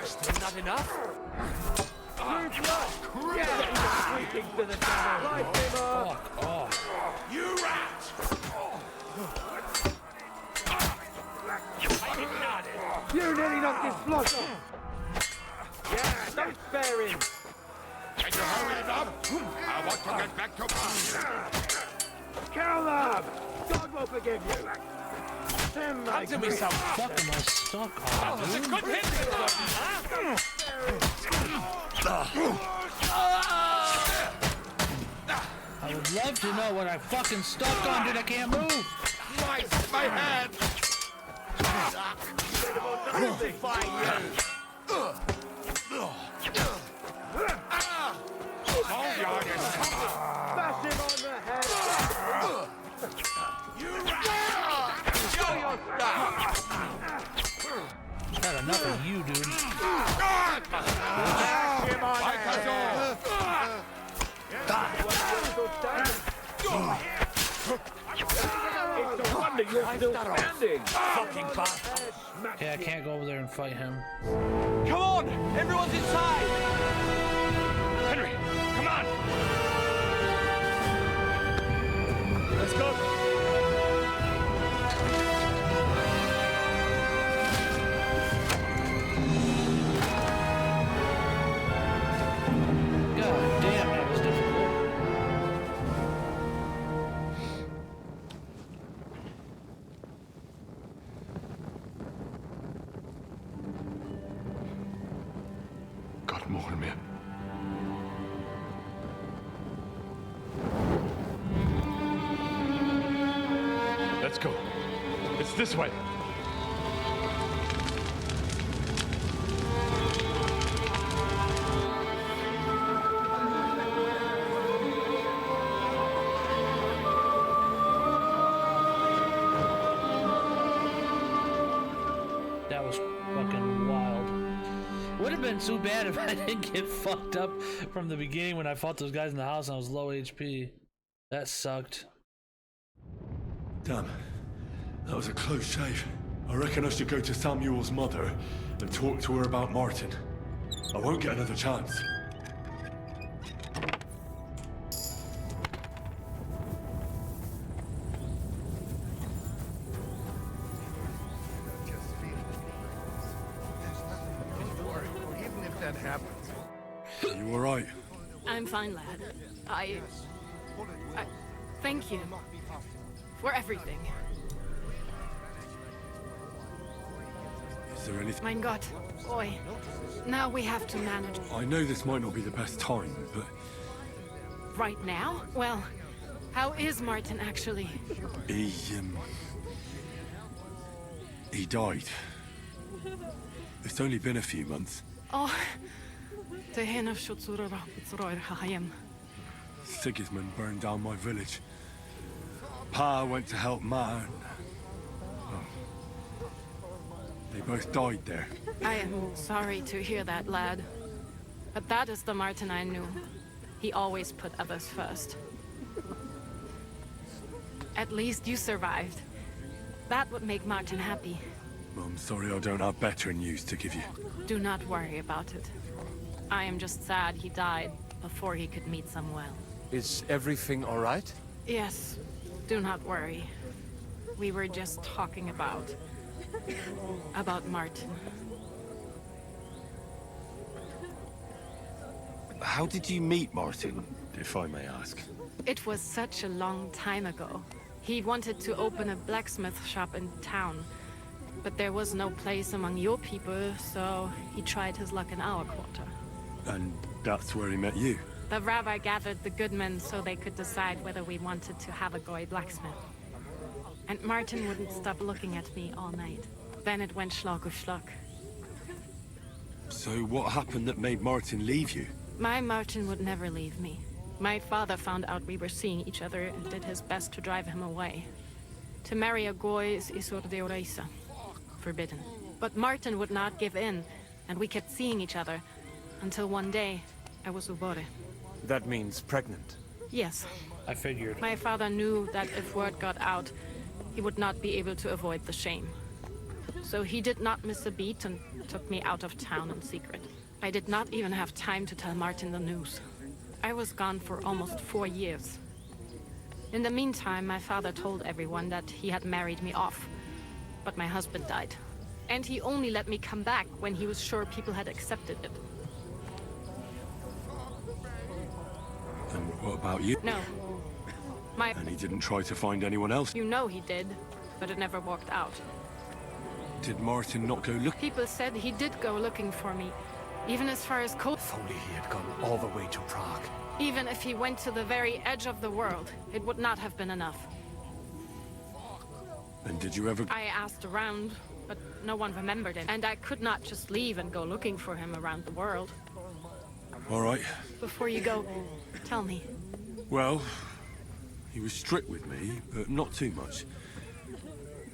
Still not enough? Fuck off. You rat! You nearly knocked his blood off. Yeah, don't spare him. Can you hurry it up? I want to get back to Kill them! God will forgive you. Come to me, some fucking my stuck on. That's a good hit, huh? I would love to know what I fucking stuck on, dude. I can't move. my hand! Crucify you! Bash him on the head! Show your stuff! Had enough of you, dude. Bash him on the head! It's a wonder you're still standing! Fucking bastard! Okay, I can't go over there and fight him. Come on! Everyone's inside! Henry, come on! Let's go! God damn, that was difficult. God more me. Let's go. It's this way. That was fucking wild. Would have been too bad if I didn't get fucked up from the beginning when I fought those guys in the house and I was low HP. That sucked. Damn. That was a close shave. I reckon I should go to Samuel's mother and talk to her about Martin. I won't get another chance. Even if that happens. Are you alright? I'm fine, lad. I thank you for everything. Is there anything... Mein Gott, boy. Now we have to manage. I know this might not be the best time, but... Right now? Well, how is Martin actually? He died. It's only been a few months. Oh, the hen of Hayem. Sigismund burned down my village. Pa went to help Ma and... Oh. They both died there. I am sorry to hear that, lad. But that is the Martin I knew. He always put others first. At least you survived. That would make Martin happy. I'm sorry I don't have better news to give you. Do not worry about it. I am just sad he died before he could meet Samuel. Is everything all right? Yes, do not worry. We were just talking about Martin. How did you meet Martin, if I may ask? It was such a long time ago. He wanted to open a blacksmith shop in town, but there was no place among your people, so he tried his luck in our quarter. And that's where he met you? The rabbi gathered the good men so they could decide whether we wanted to have a goy blacksmith. And Martin wouldn't stop looking at me all night. Then it went schlag auf schlag. So what happened that made Martin leave you? My Martin would never leave me. My father found out we were seeing each other and did his best to drive him away. To marry a goy is isur deoreisa, forbidden. But Martin would not give in, and we kept seeing each other, until one day, I was ubore. That means pregnant. Yes, I figured. My father knew that if word got out, he would not be able to avoid the shame. So he did not miss a beat and took me out of town in secret. I did not even have time to tell Martin the news. I was gone for almost 4 years. In the meantime, my father told everyone that he had married me off. But my husband died. And he only let me come back when he was sure people had accepted it. And what about you? No. And he didn't try to find anyone else? You know he did, but it never worked out. Did Martin not go look? People said he did go looking for me, even as far as If only he had gone all the way to Prague. Even if he went to the very edge of the world, it would not have been enough. And did you ever... I asked around, but no one remembered him. And I could not just leave and go looking for him around the world. All right. Before you go, tell me. Well, he was strict with me, but not too much.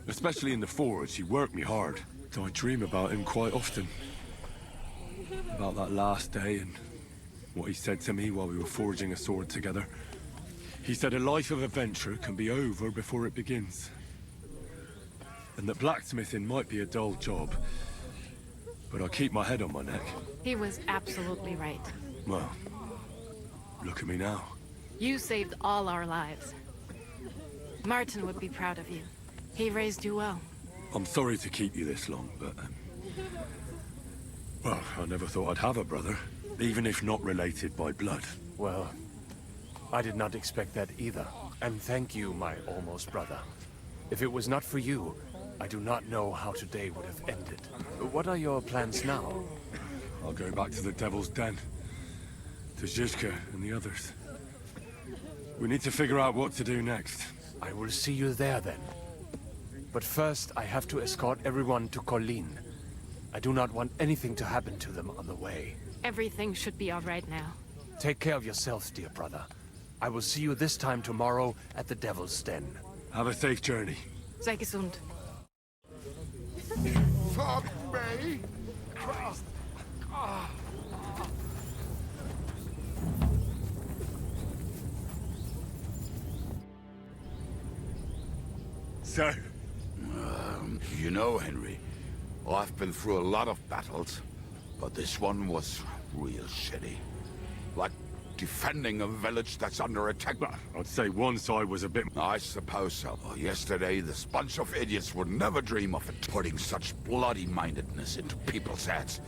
Especially in the forge, he worked me hard. I dream about him quite often. About that last day and what he said to me while we were forging a sword together. He said a life of adventure can be over before it begins. And that blacksmithing might be a dull job, but I keep my head on my neck. He was absolutely right. Well, look at me now. You saved all our lives. Martin would be proud of you. He raised you well. I'm sorry to keep you this long, but... well, I never thought I'd have a brother, even if not related by blood. Well, I did not expect that either. And thank you, my almost brother. If it was not for you, I do not know how today would have ended. What are your plans now? I'll go back to the Devil's Den. To Zizka and the others. We need to figure out what to do next. I will see you there then. But first, I have to escort everyone to Colleen. I do not want anything to happen to them on the way. Everything should be all right now. Take care of yourself, dear brother. I will see you this time tomorrow at the Devil's Den. Have a safe journey. Sei gesund. Fuck me! So? You know, Henry, I've been through a lot of battles, but this one was real shitty. Like defending a village that's under attack. I'd say one side was a bit... I suppose so. Yesterday, this bunch of idiots would never dream of it, putting such bloody-mindedness into people's heads.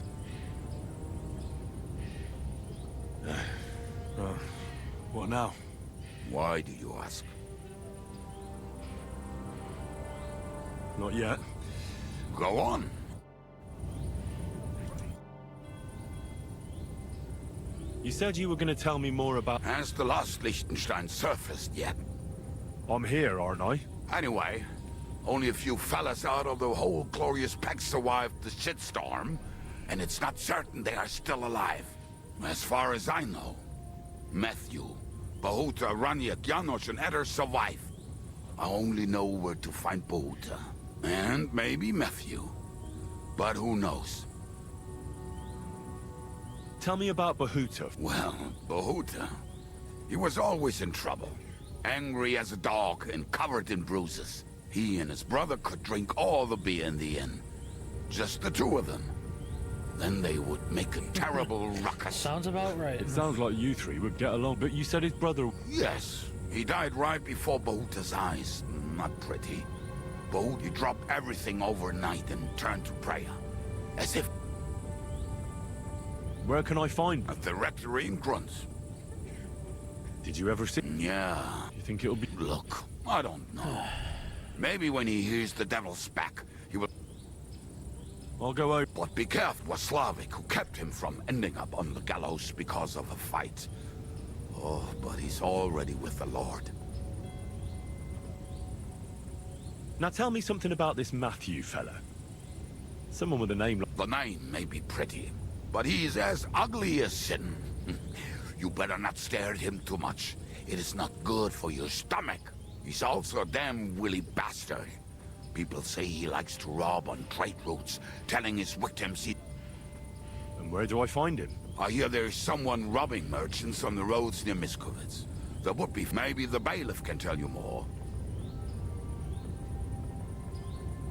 What now? Why do you ask? Not yet. Go on. You said you were going to tell me more about... Has the last Liechtenstein surfaced yet? I'm here, aren't I? Anyway, only a few fellas out of the whole glorious pack survived the shitstorm, and it's not certain they are still alive. As far as I know, Matthew, Bahuta, Rania, Janos, and Eder survive. I only know where to find Bahuta. And maybe Matthew. But who knows? Tell me about Bahuta. Well, Bahuta, he was always in trouble. Angry as a dog and covered in bruises. He and his brother could drink all the beer in the inn. Just the two of them. Then they would make a terrible ruckus. Sounds about right. It sounds like you three would get along, but you said his brother... Yes, he died right before Bahuta's eyes. Not pretty. Bahuta dropped everything overnight and turned to prayer. As if... Where can I find... At the rectory in Grunts. Did you ever see... Yeah. You think it'll be... Look, I don't know. Maybe when he hears the devil's back, he will... I'll go over... But be careful, was Slavic who kept him from ending up on the gallows because of a fight. Oh, but he's already with the Lord. Now tell me something about this Matthew fella. Someone with a name like... The name may be pretty, but he's as ugly as sin. You better not stare at him too much. It is not good for your stomach. He's also a damn willy bastard. People say he likes to rob on trade routes, telling his victims he... And where do I find him? I hear there's someone robbing merchants on the roads near Miskovitz. There would be. Maybe the bailiff can tell you more.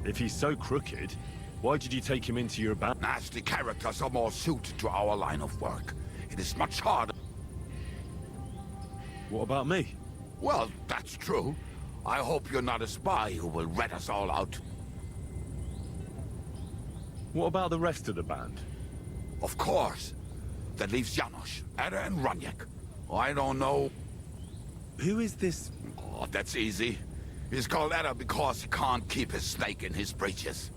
If he's so crooked, why did you take him into your band? Nasty characters are more suited to our line of work. It is much harder. What about me? Well, that's true. I hope you're not a spy who will rat us all out. What about the rest of the band? Of course. That leaves Janos, Ada and Raniek. I don't know. Who is this? Oh, that's easy. He's called Ada because he can't keep his snake in his breeches.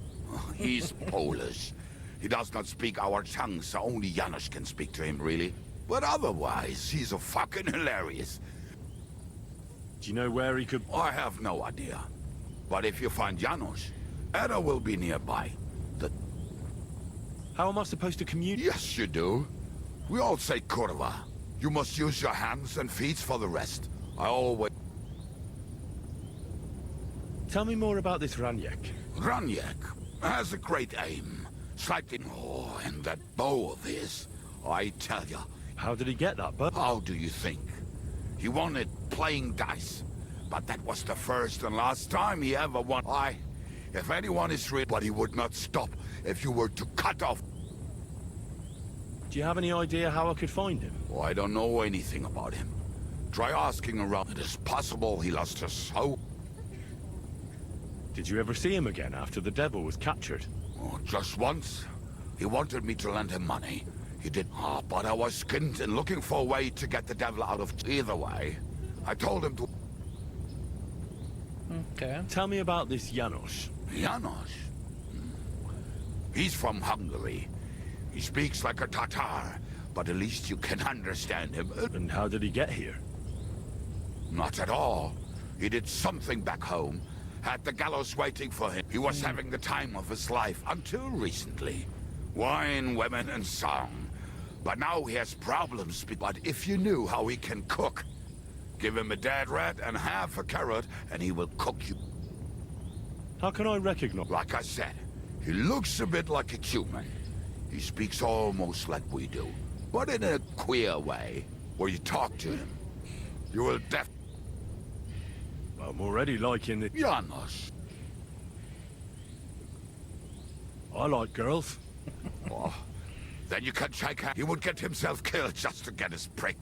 He's Polish. He does not speak our tongue, so only Janos can speak to him, really. But otherwise, he's a fucking hilarious. Do you know where he could... I have no idea. But if you find Janos, Ada will be nearby. How am I supposed to communicate? Yes, you do. We all say kurwa. You must use your hands and feet for the rest. I always... Tell me more about this Raniek. Raniek has a great aim. Slightly... Oh, and that bow of his. I tell ya. How did he get that bow? How do you think? He won it playing dice. But that was the first and last time he ever won. If anyone is real, but he would not stop if you were to cut off. Do you have any idea how I could find him? Oh, I don't know anything about him. Try asking around. It is possible he lost his soul. Did you ever see him again after the devil was captured? Oh, just once. He wanted me to lend him money. He did. But I was skinned and looking for a way to get the devil out of... Either way, I told him to... Okay. Tell me about this Janos. Janos? He's from Hungary. He speaks like a Tatar, but at least you can understand him. And how did he get here? Not at all. He did something back home. Had the gallows waiting for him. He was having the time of his life until recently. Wine, women, and song. But now he has problems. But if you knew how he can cook, give him a dead rat and half a carrot, and he will cook you. How can I recognize? Like I said, he looks a bit like a human. He speaks almost like we do, but in a queer way, where you talk to him. You will I'm already liking it. Janos. I like girls. Oh, then you can check out. He would get himself killed just to get his prick.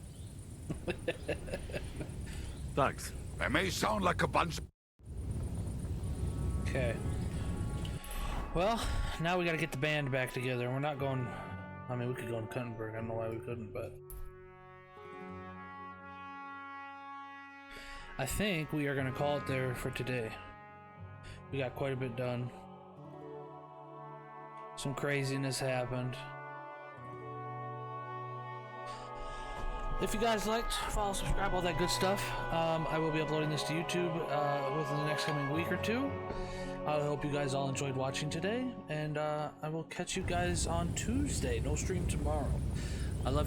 Thanks. They may sound like a bunch. Okay. Well, now we gotta get the band back together. We're not going... I mean, we could go in Kuttenberg. I don't know why we couldn't, but... I think we are gonna call it there for today. We got quite a bit done. Some craziness happened. If you guys liked, follow, subscribe, all that good stuff. I will be uploading this to YouTube within the next coming week or two. I hope you guys all enjoyed watching today, and I will catch you guys on Tuesday. No stream tomorrow. I love you.